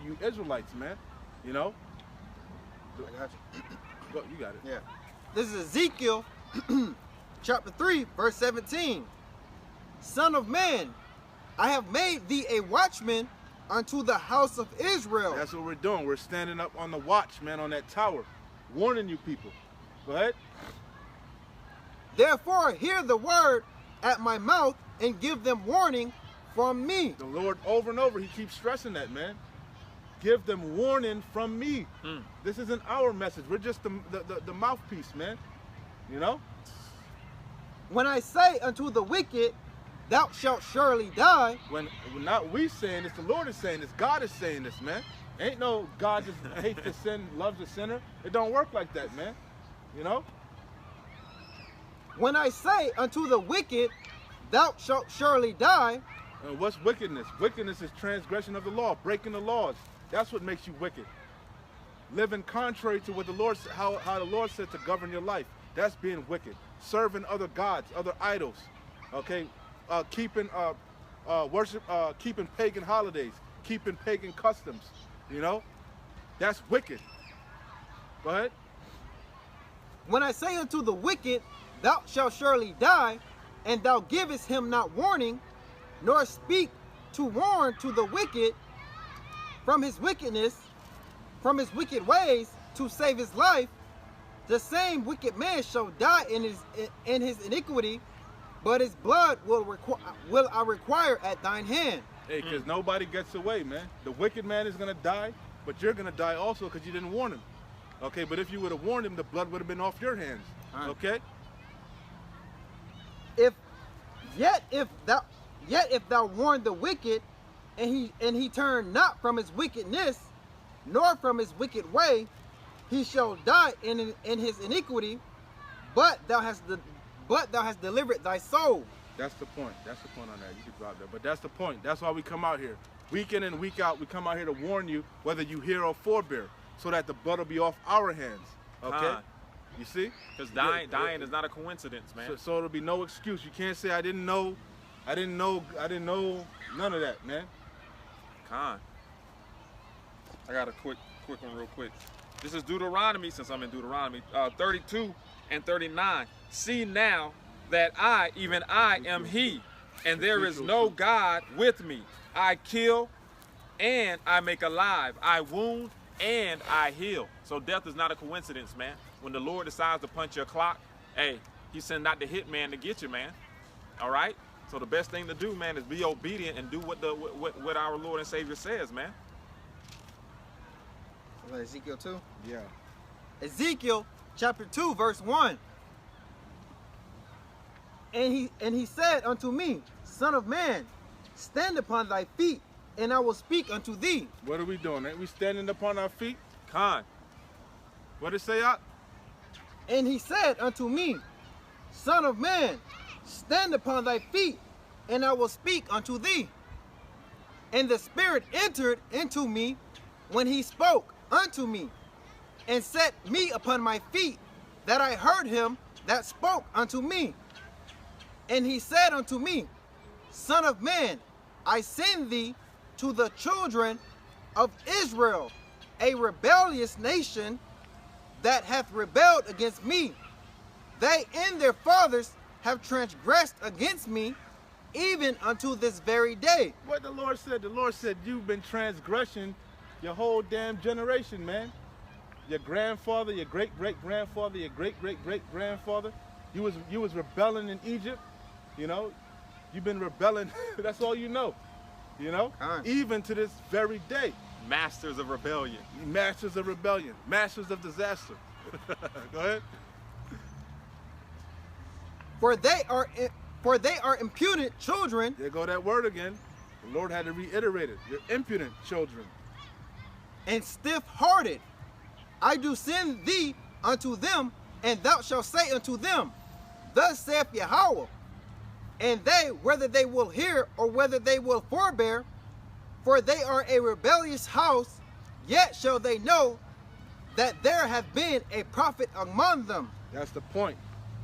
you Israelites, man. You know? I got you. Go, you got it. Yeah. This is Ezekiel chapter 3, verse 17. Son of man, I have made thee a watchman unto the house of Israel. That's what we're doing. We're standing up on the watch, man, on that tower, warning you people. Go ahead. Therefore, hear the word at my mouth and give them warning from me. The Lord, over and over, he keeps stressing that, man. Give them warning from me. This isn't our message. We're just the mouthpiece, man. You know? When I say unto the wicked, thou shalt surely die. When not we saying this, the Lord is saying this. God is saying this, man. Ain't no God just hates the sin, loves the sinner. It don't work like that, man. You know? When I say unto the wicked, thou shalt surely die. And what's wickedness? Wickedness is transgression of the law, breaking the laws. That's what makes you wicked. Living contrary to what the Lord, how the Lord said to govern your life. That's being wicked. Serving other gods, other idols. Okay, keeping keeping pagan holidays, keeping pagan customs. You know, that's wicked. Go ahead. When I say unto the wicked, thou shalt surely die, and thou givest him not warning, nor speak to warn to the wicked from his wickedness, from his wicked ways, to save his life, the same wicked man shall die in his iniquity, but his blood will I require at thine hand. Hey, because nobody gets away, man. The wicked man is going to die, but you're going to die also because you didn't warn him. Okay, but if you would have warned him, the blood would have been off your hands. Okay? Yet if thou warn the wicked, and he turn not from his wickedness, nor from his wicked way, he shall die in his iniquity, but thou hast delivered thy soul. That's the point. That's the point on that. You can drop that. But that's the point. That's why we come out here. Week in and week out, we come out here to warn you, whether you hear or forbear, so that the blood will be off our hands. Okay? You see? Because dying is not a coincidence, man. So it'll be no excuse. You can't say I didn't know, none of that, man. Con. I got a quick one real quick. This is Deuteronomy, since I'm in Deuteronomy, 32 and 39. See now that I, even I, am he, and there is no God with me. I kill and I make alive. I wound and I heal. So death is not a coincidence, man. When the Lord decides to punch your clock, hey, he sent out the hitman to get you, man. All right. So the best thing to do, man, is be obedient and do what our Lord and Savior says, man. What, Ezekiel 2? Yeah. Ezekiel chapter 2, verse 1. And he said unto me, Son of man, stand upon thy feet, and I will speak unto thee. What are we doing? Ain't we standing upon our feet? Khan. What did it say out? And he said unto me, Son of man, stand upon thy feet, and I will speak unto thee. And the Spirit entered into me when he spoke unto me, and set me upon my feet, that I heard him that spoke unto me. And he said unto me, Son of man, I send thee to the children of Israel, a rebellious nation that hath rebelled against me. They and their fathers have transgressed against me, even unto this very day. What the Lord said, you've been transgressing your whole damn generation, man. Your grandfather, your great-great-grandfather, your great-great-great-grandfather. You was rebelling in Egypt, you know. You've been rebelling. That's all you know, you know. Even to this very day. Masters of rebellion. Masters of rebellion. Masters of disaster. Go ahead. For they are impudent children. There go that word again. The Lord had to reiterate it. You're impudent children. And stiff-hearted. I do send thee unto them, and thou shalt say unto them, Thus saith Yahweh. And they, whether they will hear or whether they will forbear, for they are a rebellious house, yet shall they know that there hath been a prophet among them. That's the point.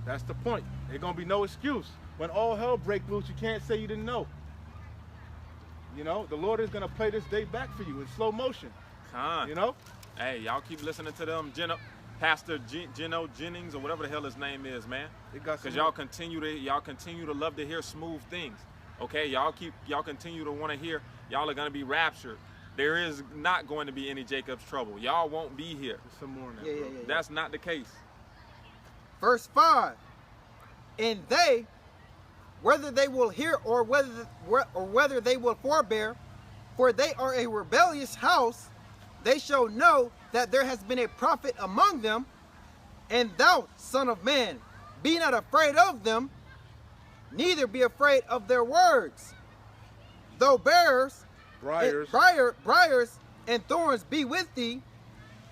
That's the point. There's going to be no excuse. When all hell breaks loose, you can't say you didn't know. You know, the Lord is going to play this day back for you in slow motion. Khan. You know? Hey, y'all keep listening to them, Pastor Geno Jennings or whatever the hell his name is, man. Because y'all continue to love to hear smooth things. Okay, y'all continue to want to hear. Y'all are going to be raptured. There is not going to be any Jacob's trouble. Y'all won't be here. There's some more now, Yeah. That's not the case. Verse 5. And they, whether they will hear or whether they will forbear, for they are a rebellious house, they shall know that there has been a prophet among them. And thou, son of man, be not afraid of them, neither be afraid of their words. Though briars and thorns be with thee,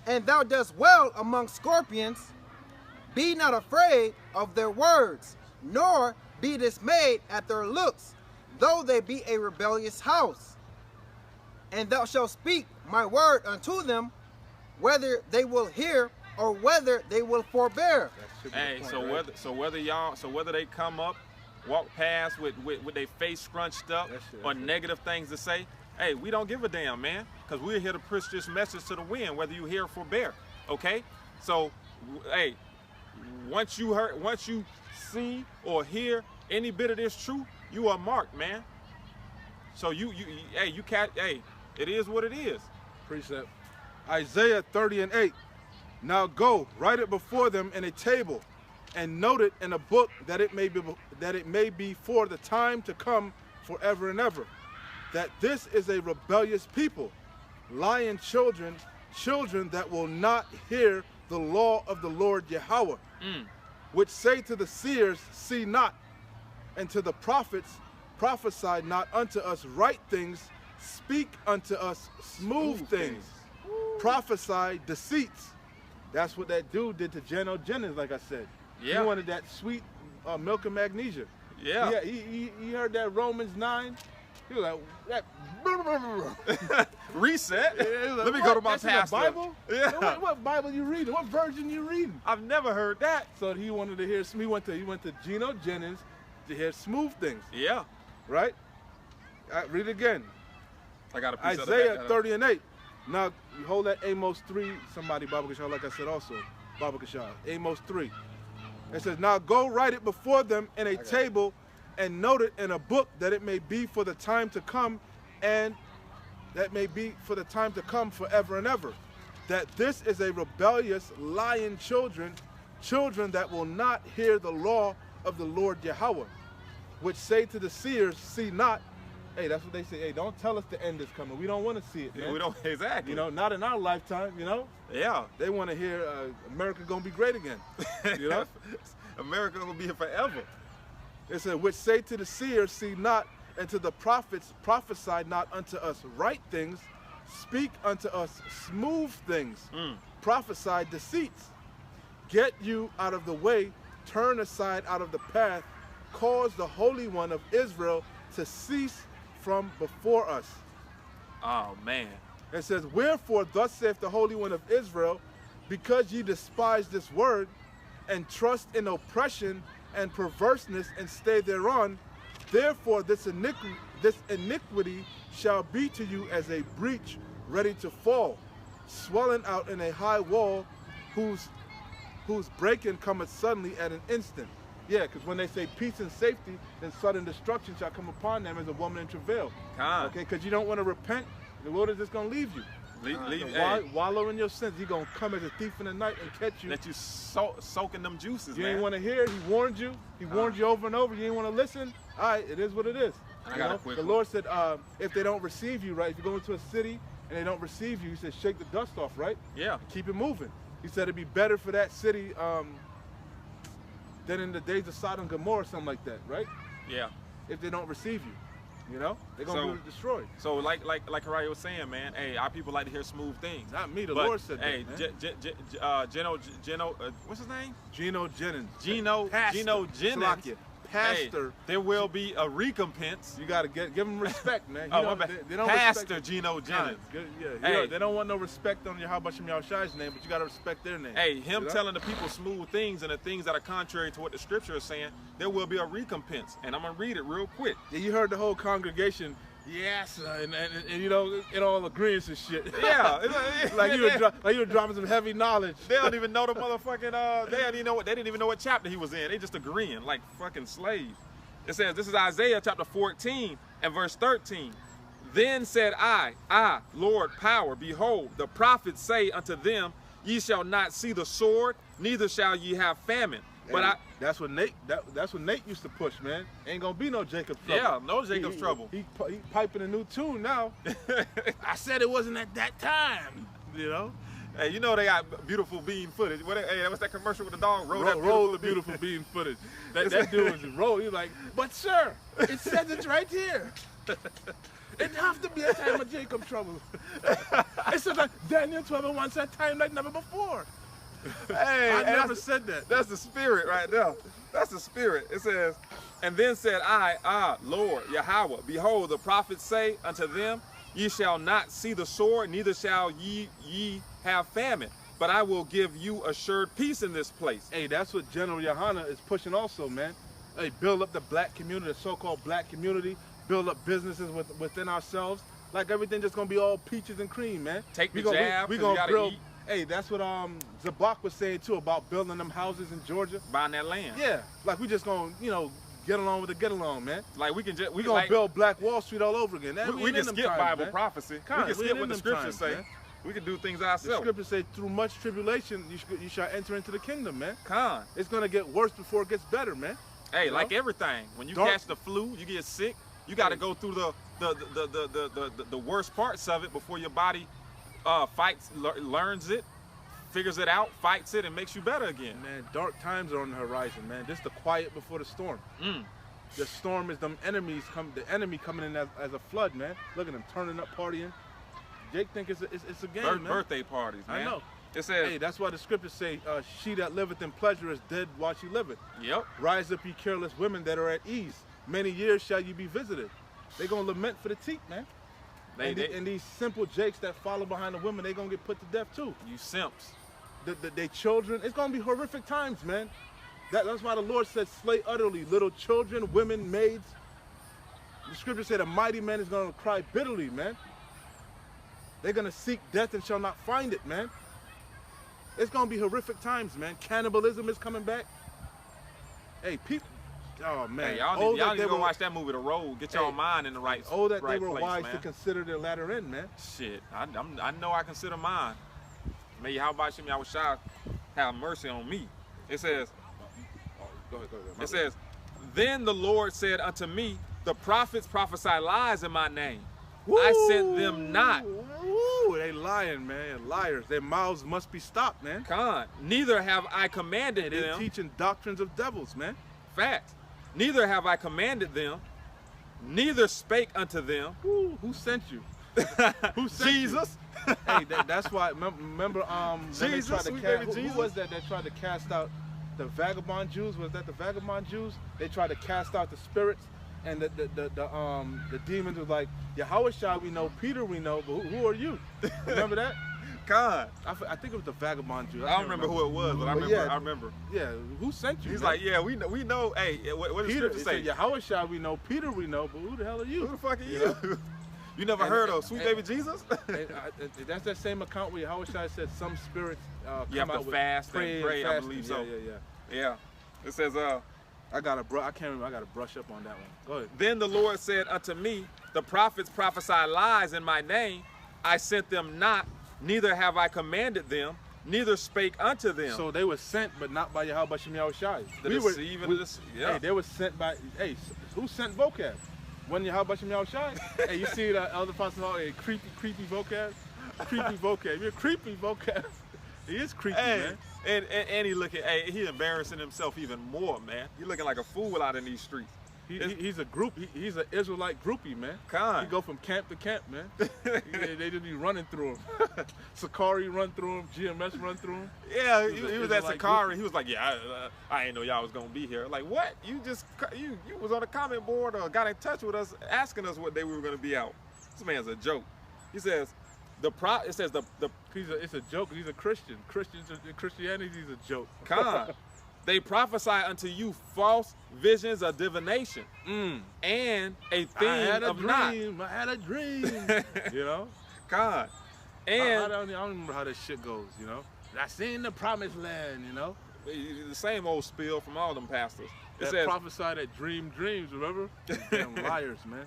and thou dost well among scorpions, be not afraid of their words, nor be dismayed at their looks, though they be a rebellious house. And thou shalt speak my word unto them, whether they will hear or whether they will forbear. Hey, whether they come up, walk past with their face scrunched up, or negative things to say, hey, we don't give a damn, man, because we're here to push this message to the wind, whether you hear or forbear. Okay, so hey, once you see or hear any bit of this truth, you are marked, man. So it is what it is. Precept. Isaiah 30:8. Now go, write it before them in a table, and note it in a book, that it may be for the time to come, forever and ever. That this is a rebellious people, lying children that will not hear the law of the Lord Yahweh, which say to the seers, see not, and to the prophets, prophesy not unto us right things, speak unto us smooth things. Prophesy deceits. That's what that dude did to Geno Jennings, like I said. Yeah. He wanted that sweet milk and magnesia. Yeah. He heard that Romans 9. He was like, that. Reset. Like, Let me go to my pastor. pastor. Bible? Yeah. What Bible you reading? What version you reading? I've never heard that. So he wanted to hear. He went to Geno Jennings to hear smooth things. Yeah. Right. Read it again. I got a piece Isaiah of 30:8. Now you hold that Amos 3. Somebody Baba Kashah, like I said also. Baba Kashah. Amos 3. It says, now go write it before them in a table, and note it in a book, that it may be for the time to come, and that may be for the time to come forever and ever. That this is a rebellious, lying children that will not hear the law of the Lord Yahweh. which say to the seers, see not. Hey, that's what they say. Hey, don't tell us the end is coming. We don't want to see it, man. We don't, exactly. You know, not in our lifetime, you know? Yeah. They want to hear America gonna be great again. You know? America will be here forever. It said, which say to the seers, see not, and to the prophets, prophesy not unto us right things, speak unto us smooth things, prophesy deceits. Get you out of the way, turn aside out of the path, cause the Holy One of Israel to cease from before us. Oh, man. It says, wherefore thus saith the Holy One of Israel, because ye despise this word, and trust in oppression and perverseness, and stay thereon, therefore this iniquity shall be to you as a breach ready to fall, swelling out in a high wall, whose breaking cometh suddenly at an instant. Yeah, because when they say peace and safety, then sudden destruction shall come upon them as a woman in travail. Okay, because you don't want to repent, the Lord is just going to leave you. Wallow in your sins. He's going to come as a thief in the night and catch you. Let you soak in them juices, You man. ain't want to hear it. He warned you. He warned you over and over. You ain't want to listen. All right, it is what it is. I got a quick The one. Lord said, if they don't receive you, right, if you go into a city and they don't receive you, he said, shake the dust off, right? Yeah. Keep it moving. He said it'd be better for that city than in the days of Sodom and Gomorrah, something like that, right? Yeah. If they don't receive you. You know? They're going to be destroyed. So like Haraya was saying, man, hey, our people like to hear smooth things. Not me, the But, Lord said hey, that, man. Geno, what's his name? Geno Jennings. Geno Jennings. Salakia. Pastor. Hey, there will be a recompense. You got to give him respect, man. Oh, my bad. They don't Pastor respect Geno Jennings. Yeah, they don't want no respect on your Habashim Yahushai's name, but you got to respect their name. Hey, him telling the people smooth things and the things that are contrary to what the scripture is saying, there will be a recompense. And I'm going to read it real quick. Yeah, you heard the whole congregation, yes, and you know, in all agreements and shit. Yeah. like you were dropping some heavy knowledge. They don't even know the motherfucking, they didn't even know what chapter he was in. They just agreeing like fucking slaves. It says, this is Isaiah chapter 14 and verse 13. Then said I, Lord power, behold, the prophets say unto them, ye shall not see the sword, neither shall ye have famine. But that's what Nate used to push, man. Ain't gonna be no Jacob's trouble. Yeah, no Jacob's trouble. He piping a new tune now. I said it wasn't at that time, you know. Hey, you know they got beautiful bean footage. Hey, what's that commercial with the dog? Roll the beautiful bean footage. That dude was roll. He's like, but sir, it says it's right here. It have to be a time of Jacob's trouble. It says like Daniel 12:1 said time like never before. Hey, I never said that. That's the spirit right there. That's the spirit. It says, and then said I, Lord, Yahweh, behold, the prophets say unto them, ye shall not see the sword, neither shall ye have famine, but I will give you assured peace in this place. Hey, that's what General Yohana is pushing also, man. Hey, build up the black community, the so-called black community, build up businesses within ourselves. Like everything just gonna be all peaches and cream, man. Take the jab, we gonna build. Hey, that's what Zabak was saying too about building them houses in Georgia. Buying that land. Yeah, like we just gonna, you know, get along with the get along, man. Like we gonna like, build Black Wall Street all over again. We can skip Bible prophecy. We can skip what the scriptures say. Man. We can do things ourselves. The scriptures say through much tribulation you shall enter into the kingdom, man. Con. It's gonna get worse before it gets better, man. Hey, like everything. When you catch the flu, you get sick. You got to go through the worst parts of it before your body learns it, figures it out, fights it, and makes you better again. Man, dark times are on the horizon, man. This is the quiet before the storm. The storm is them enemies the enemy coming in as a flood, man. Look at them turning up, partying. Jake think it's a game, man. Birthday parties, man. I know. It says, hey, that's why the scriptures say, she that liveth in pleasure is dead while she liveth. Yep. Rise up, ye careless women that are at ease. Many years shall you be visited. They gonna lament for the teeth, man. And these simple jakes that follow behind the women, they gonna get put to death too. You simps. They children, it's gonna be horrific times, man. That's why the Lord said, slay utterly little children, women, maids. The scripture said a mighty man is gonna cry bitterly, man. They're gonna seek death and shall not find it, man. It's gonna be horrific times, man. Cannibalism is coming back. Hey, people. Oh man, hey, y'all need to go watch that movie, The Road. Get y'all mind in the right. Oh, that right they were place, wise man. to consider their latter end, man. Shit, I know I consider mine. May how about Shimmy Yahushua have mercy on me. It says. Go ahead. It says, Then the Lord said unto me, the prophets prophesy lies in my name. I sent them not. Woo, they lying, man. Liars. Their mouths must be stopped, man. Con, neither have I commanded They're them. teaching doctrines of devils, man. Facts. Neither have I commanded them, neither spake unto them. Woo, who sent you? Who sent Jesus. You? Hey, that's why. Remember, when they Jesus, tried to sweet cast, baby Jesus. who was that tried to cast out the vagabond Jews? Was that the vagabond Jews? They tried to cast out the spirits, and the demons was like, Yahweh shall we know, Peter we know, but who are you? Remember that? Con. I think it was the vagabond Jews. I don't remember who it was, but I remember. Yeah, I remember. Yeah, who sent you? He's man? like, yeah, we know. Hey, what does Peter, Scripture it say? said, Yahweh shall we know, Peter we know, but who the hell are you? Who the fuck are You you? know? You never heard of Sweet Baby Jesus? That's that same account where Yahweh Shai said some spirits You come have out to with fast and praying, pray, I fasting. believe so. Yeah. Yeah. It says, I can't remember. I gotta brush up on that one. Go ahead. then the Lord said unto me, the prophets prophesy lies in my name. I sent them not, neither have I commanded them, neither spake unto them. So they were sent, but not by Yahweh Shem Yahweh Shai. The deceive and the yeah. Hey, they were sent by. Hey, who sent vocab? Wasn't Yahweh Shem Yahweh Shai? Hey, you see the Elder Apostle, hey, creepy vocab, creepy vocab. You're creepy vocab. He is creepy, Hey, man. and he looking, hey, he embarrassing himself even more, man. He looking like a fool out in these streets. He's a group. He's an Israelite groupie, man. Con. He go from camp to camp, man. They just be running through him. Sakari run through him. GMS run through him. Yeah, He's he a was at Israelite Sakari. He was like, yeah, I didn't know y'all was gonna be here. Like, what? You was on the comment board or got in touch with us asking us what day we were gonna be out. This man's a joke. He says, it's It's a joke. He's a Christian. Christianity is a joke. Con. They prophesy unto you false visions of divination and a thing of not. I had a dream. You know? Con. I And don't remember how this shit goes, you know? I seen the promised land, you know? the same old spiel from all them pastors. It That says, prophesy that dreams, remember? Damn liars, man.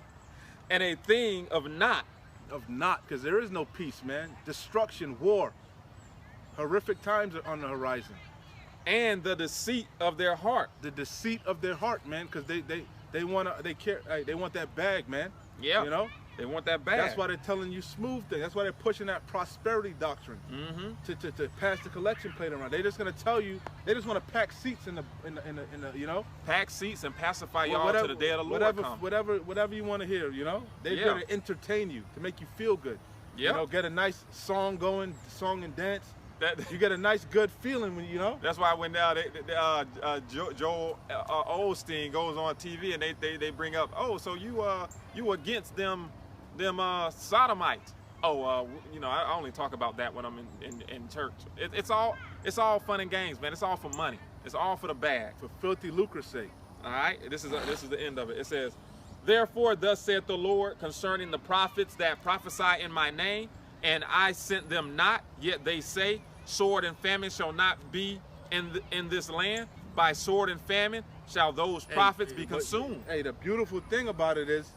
and a thing of not. Of not, because there is no peace, man. Destruction, war. Horrific times are on the horizon. And the deceit of their heart. The deceit of their heart, man, because they want that bag, man. Yeah. You know? They want that bag. That's why they're telling you smooth things. That's why they're pushing that prosperity doctrine to pass the collection plate around. They're just gonna tell you. They just want to pack seats in the you know. pack seats and pacify y'all to the day of the Lord come. Whatever you want to hear, you know. They're Yeah. here to entertain you, to make you feel good. Yeah. You know, get a nice song going, song and dance. That, You get a nice good feeling when you know. that's why when Joel Osteen goes on TV and they bring up, oh, so you against them sodomites. Oh, you know, I only talk about that when I'm in church. It's all fun and games, man. It's all for money. It's all for the bag. For filthy lucre's sake. All right, this is the end of it. It says, therefore, thus saith the Lord concerning the prophets that prophesy in my name, and I sent them not, yet they say, sword and famine shall not be in this land. By sword and famine shall those prophets be consumed. Hey, the beautiful thing about it is,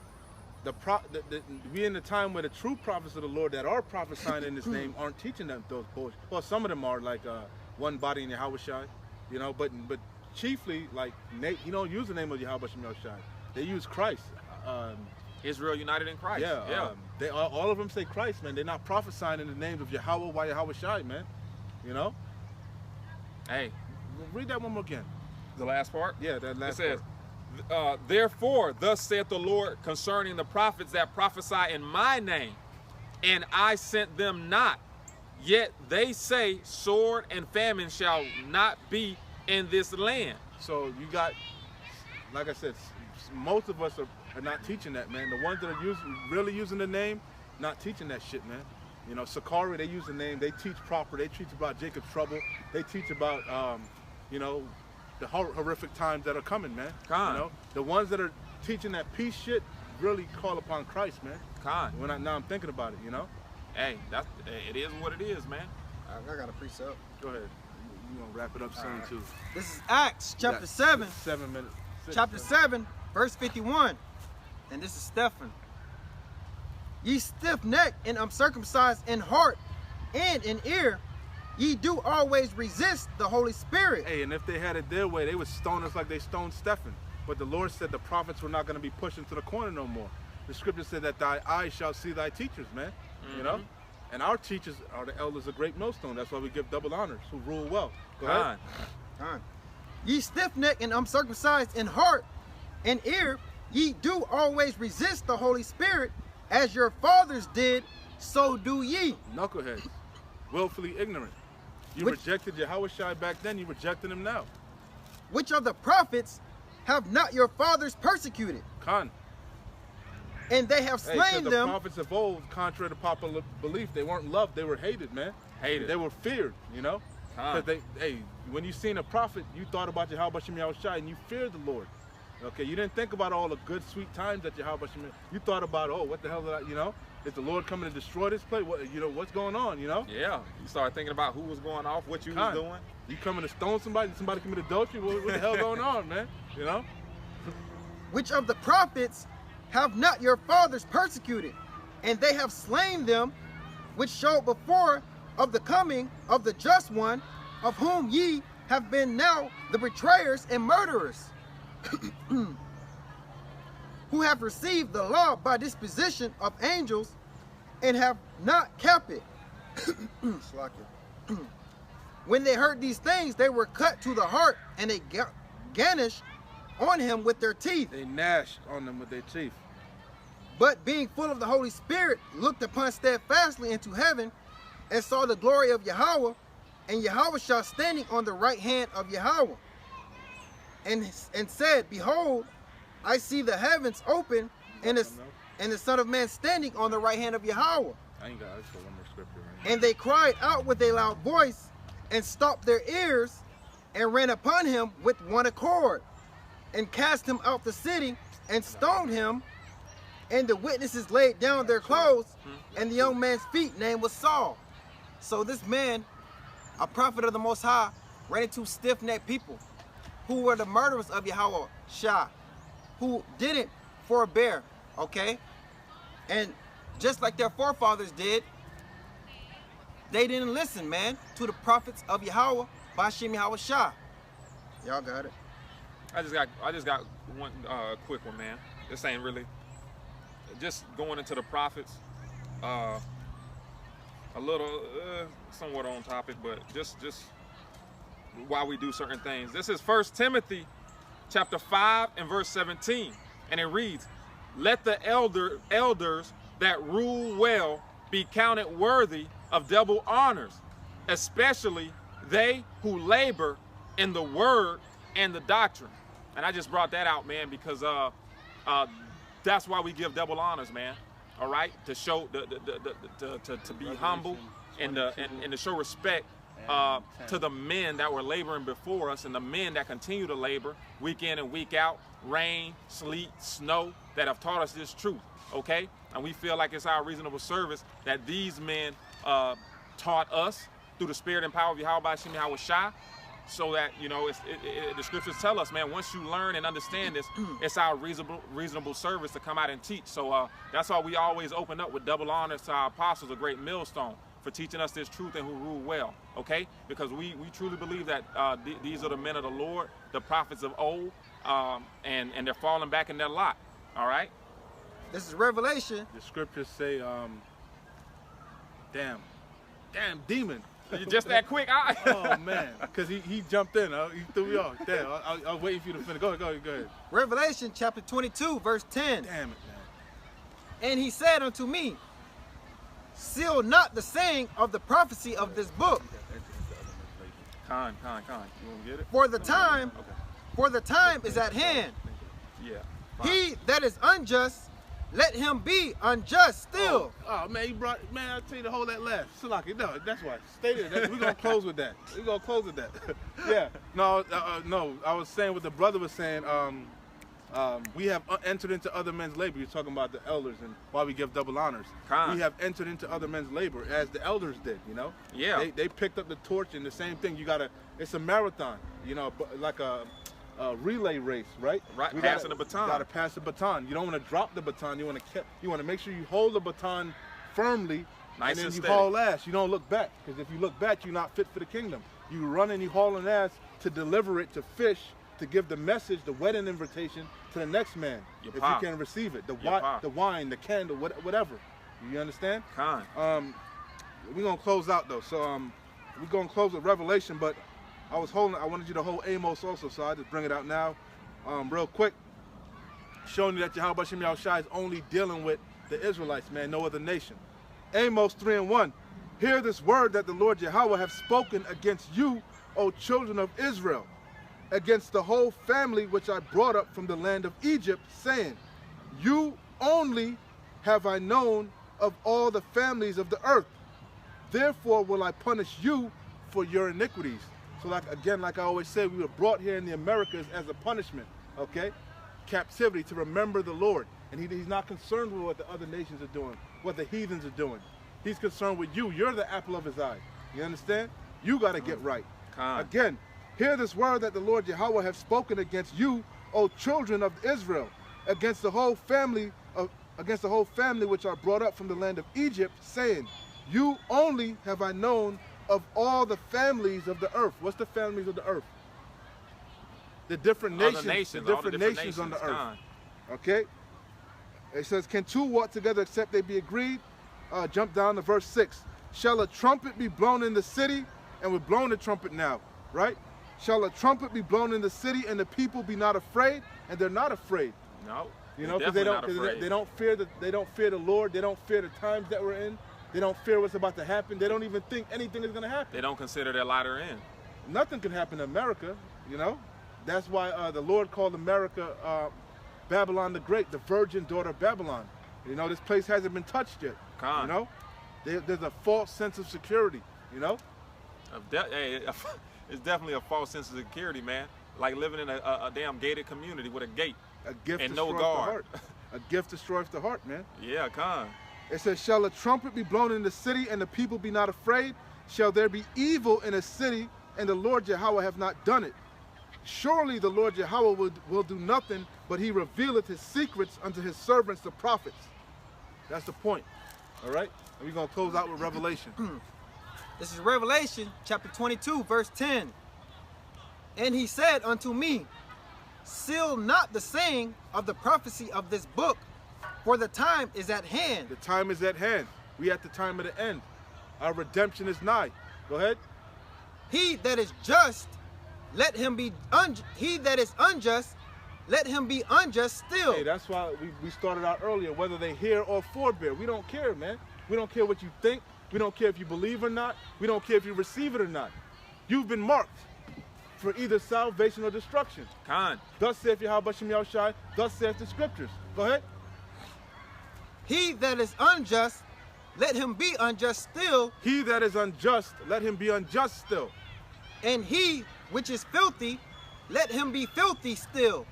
we in the time where the true prophets of the Lord that are prophesying in His name aren't teaching them those bullshit. Well, some of them are like one body in Yahweh Shai, you know, but chiefly like he don't use the name of Yahweh Shai. They use Christ. Israel united in Christ. Yeah. They all of them say Christ, man. They're not prophesying in the names of Yahweh by Yahweh Shai, man. You know. Hey, Read that one more again. the last part. Yeah, that It last says, part. therefore, thus saith the Lord concerning the prophets that prophesy in my name, and I sent them not. Yet they say, sword and famine shall not be in this land. So you got, like I said, most of us are not teaching that, man. The ones that are really using the name, not teaching that shit, man. You know, Sakari, they use the name. They teach proper. They teach about Jacob's trouble. They teach about, you know, the horrific times that are coming, man. Con. You know, the ones that are teaching that peace shit really call upon Christ, man. Con. Now I'm thinking about it, you know. Hey, it is what it is, man. I got a precept. Go ahead. You gonna wrap it up soon right. too. This is Acts chapter Got 7. 7 minutes. Chapter 7, verse 51. And this is Stephen. Ye stiff-necked and uncircumcised in heart and in ear, ye do always resist the Holy Spirit. Hey, and if they had it their way, they would stone us like they stoned Stephen. But the Lord said the prophets were not going to be pushed into the corner no more. The scripture said that thy eyes shall see thy teachers, man. You know? And our teachers are the elders of Great Millstone. That's why we give double honors, who rule well. Go ahead. Ye stiff-necked and uncircumcised in heart and ear, ye do always resist the Holy Spirit, as your fathers did, so do ye. Knuckleheads, willfully ignorant. You rejected Yahushua back then, you rejected him now. Which of the prophets have not your fathers persecuted? Khan. And they have slain the them. The prophets of old, contrary to popular belief, they weren't loved, they were hated, man. Hated. They were feared, you know? Because when you seen a prophet, you thought about Yahweh Shem Yahushua and you feared the Lord. Okay, you didn't think about all the good, sweet times that Yahweh Shem. You thought about, oh, what the hell did I, you know? Is the Lord coming to destroy this place? What, you know, what's going on, you know? Yeah, you started thinking about who was going off, what you was doing. You coming to stone somebody commit adultery? What the hell going on, man? You know? Which of the prophets have not your fathers persecuted? And they have slain them, which showed before of the coming of the just one, of whom ye have been now the betrayers and murderers, who have received the law by disposition of angels, and have not kept it. When they heard these things, they were cut to the heart, and they gnashed on him with their teeth. They gnashed on them with their teeth. But being full of the Holy Spirit, looked upon steadfastly into heaven, and saw the glory of Yahweh, and Yahushua standing on the right hand of Yahweh, and said, Behold, I see the heavens open, and the Son of Man standing on the right hand of Yahweh. I ain't got it for one more scripture. Right? And they cried out with a loud voice, and stopped their ears, and ran upon him with one accord, and cast him out the city, and stoned him. And the witnesses laid down their clothes, and the young man's feet name was Saul. So this man, a prophet of the Most High, ran into stiff-necked people who were the murderers of Yahweh Shah, who didn't forbear, okay? And just like their forefathers did, they didn't listen, man, to the prophets of Yahweh, Bashim Yahweh Shah. Y'all got it? I just got one quick one, man. This ain't really just going into the prophets. A little, somewhat on topic, but just why we do certain things. This is 1 Timothy chapter 5 and verse 17, and it reads, "Let the elders that rule well be counted worthy of double honors, especially they who labor in the word and the doctrine." And I just brought that out, man, because that's why we give double honors, man. All right, to show to be humble and to show respect to the men that were laboring before us and the men that continue to labor week in and week out, rain, sleet, snow, that have taught us this truth. Okay, and we feel like it's our reasonable service that these men taught us through the spirit and power of Yahweh Shem Yahweh Shai, so that, you know, the scriptures tell us, man, once you learn and understand this, it's our reasonable service to come out and teach. So that's why we always open up with double honors to our apostles of Great Millstone for teaching us this truth and who rule well, okay? Because we truly believe that these are the men of the Lord, the prophets of old, and they're falling back in their lot, all right? This is Revelation. The scriptures say, damn demon. You just that quick? Oh man, because he jumped in. He threw me off. Damn, I was waiting for you to finish. Go ahead. Revelation chapter 22, verse 10. Damn it, man. And he said unto me, seal not the saying of the prophecy of this book. Con. You want to get it? For the time is at hand. Yeah. He that is unjust, let him be unjust still. Oh man, I'll tell you to hold that last. Salaki, no, that's why. Stay there. We're going to close with that. Yeah. No, I was saying what the brother was saying. We have entered into other men's labor. You're talking about the elders and why we give double honors. We have entered into other men's labor as the elders did, you know? Yeah. They picked up the torch, and the same thing. It's a marathon, you know, like a relay race, right? Right, passing the baton. You got to pass the baton. You don't want to drop the baton. You want to make sure you hold the baton firmly, nice and then and you haul ass. You don't look back, because if you look back, you're not fit for the kingdom. You run and you haul an ass to deliver it to fish, to give the message, the wedding invitation to the next man, Your if pop. you can receive it. Your pop. The wine, the candle, whatever. You understand? Con. We're gonna close out though. So we're gonna close with Revelation, but I wanted you to hold Amos also, so I just bring it out now, real quick, showing you that Yahweh Shem Yahushua is only dealing with the Israelites, man, no other nation. Amos 3:1. Hear this word that the Lord Yahweh have spoken against you, O children of Israel, against the whole family which I brought up from the land of Egypt, saying, you only have I known of all the families of the earth. Therefore will I punish you for your iniquities. So like I always say, we were brought here in the Americas as a punishment, okay? Captivity, to remember the Lord. And he's not concerned with what the other nations are doing, what the heathens are doing. He's concerned with you. You're the apple of his eye. You understand? You got to get right. Again, hear this word that the Lord Yahweh have spoken against you, O children of Israel, against the whole family which are brought up from the land of Egypt, saying, you only have I known of all the families of the earth. What's the families of the earth? The different nations, the different nations on the earth. Okay? It says, can two walk together except they be agreed? Jump down to verse 6. Shall a trumpet be blown in the city? And we're blowing the trumpet now, right? Shall a trumpet be blown in the city and the people be not afraid? And they're not afraid. No. You know, because they don't fear the Lord. They don't fear the times that we're in. They don't fear what's about to happen. They don't even think anything is going to happen. They don't consider their latter end. Nothing can happen to America, you know. That's why the Lord called America Babylon the Great, the virgin daughter of Babylon. You know, this place hasn't been touched yet. You know, there's a false sense of security, you know. It's definitely a false sense of security, man. Like living in a damn gated community with a gate and no guard. A gift destroys the heart, man. Yeah, con. It says, shall a trumpet be blown in the city and the people be not afraid? Shall there be evil in a city and the Lord Yahweh have not done it? Surely the Lord Yahweh will do nothing, but he revealeth his secrets unto his servants, the prophets. That's the point. All right? And we're going to close out with Revelation. This is Revelation chapter 22, verse 10. And he said unto me, seal not the saying of the prophecy of this book, for the time is at hand. The time is at hand. We at the time of the end. Our redemption is nigh. Go ahead. He that is just, let him be he that is unjust, let him be unjust still. Hey, that's why we started out earlier, whether they hear or forbear. We don't care, man. We don't care what you think. We don't care if you believe or not. We don't care if you receive it or not. You've been marked for either salvation or destruction. Con. Thus saith Yahweh Shem Yahushua, thus saith the scriptures. Go ahead. He that is unjust, let him be unjust still. He that is unjust, let him be unjust still. And he which is filthy, let him be filthy still.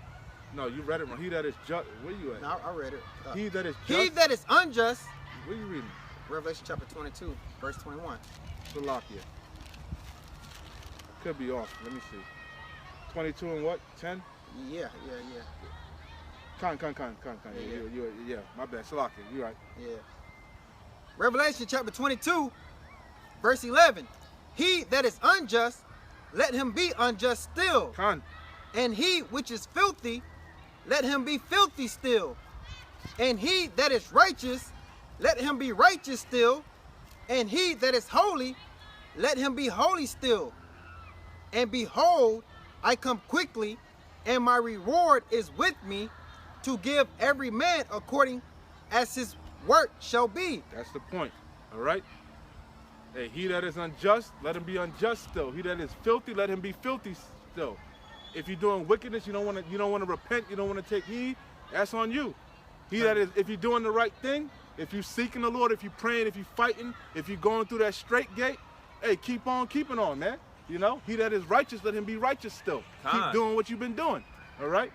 No, you read it wrong. He that is just. Where you at? No, I read it. He that is just. He that is unjust. Where you reading? Revelation chapter 22, verse 21. Salakia. Could be off. Let me see. 22 and what? 10? Yeah. Con. Yeah, my bad. Salakia. You're right. Yeah. Revelation chapter 22, verse 11. He that is unjust, let him be unjust still. Con. And he which is filthy, let him be filthy still. And he that is righteous, let him be righteous still. And he that is holy, let him be holy still. And behold, I come quickly, and my reward is with me, to give every man according as his work shall be. That's the point. All right? Hey, he that is unjust, let him be unjust still. He that is filthy, let him be filthy still. If you're doing wickedness, you don't want to repent, you don't want to take heed, that's on you. He that is, if you're doing the right thing, if you're seeking the Lord, if you're praying, if you're fighting, if you're going through that straight gate, hey, keep on keeping on, man. You know, he that is righteous, let him be righteous still. Keep doing what you've been doing. All right?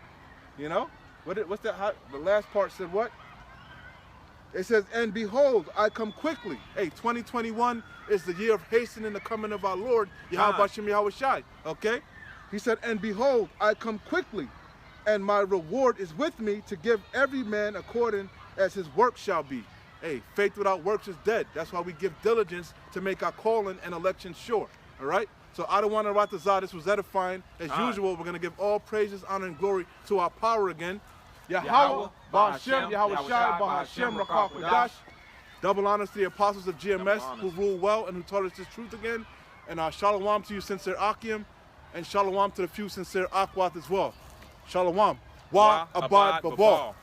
You know? What's that? The last part said what? It says, and behold, I come quickly. Hey, 2021 is the year of hastening the coming of our Lord, Yahweh Shem Yahushua. Okay? He said, and behold, I come quickly, and my reward is with me to give every man according as his work shall be. Hey, faith without works is dead. That's why we give diligence to make our calling and election sure. All right? So I don't want to Ratazah. This was edifying. As usual, we're going to give all praises, honor, and glory to our power again. Yahweh, Ba'ashem, Yahweh Shai, Ba'ashem, Rakah Kodash. Double honors to the apostles of GMS who rule well and who taught us this truth again. And shalom to you, sincere Akim. And shalom to the few sincere Akwat as well. Shalom. Wa abad babal.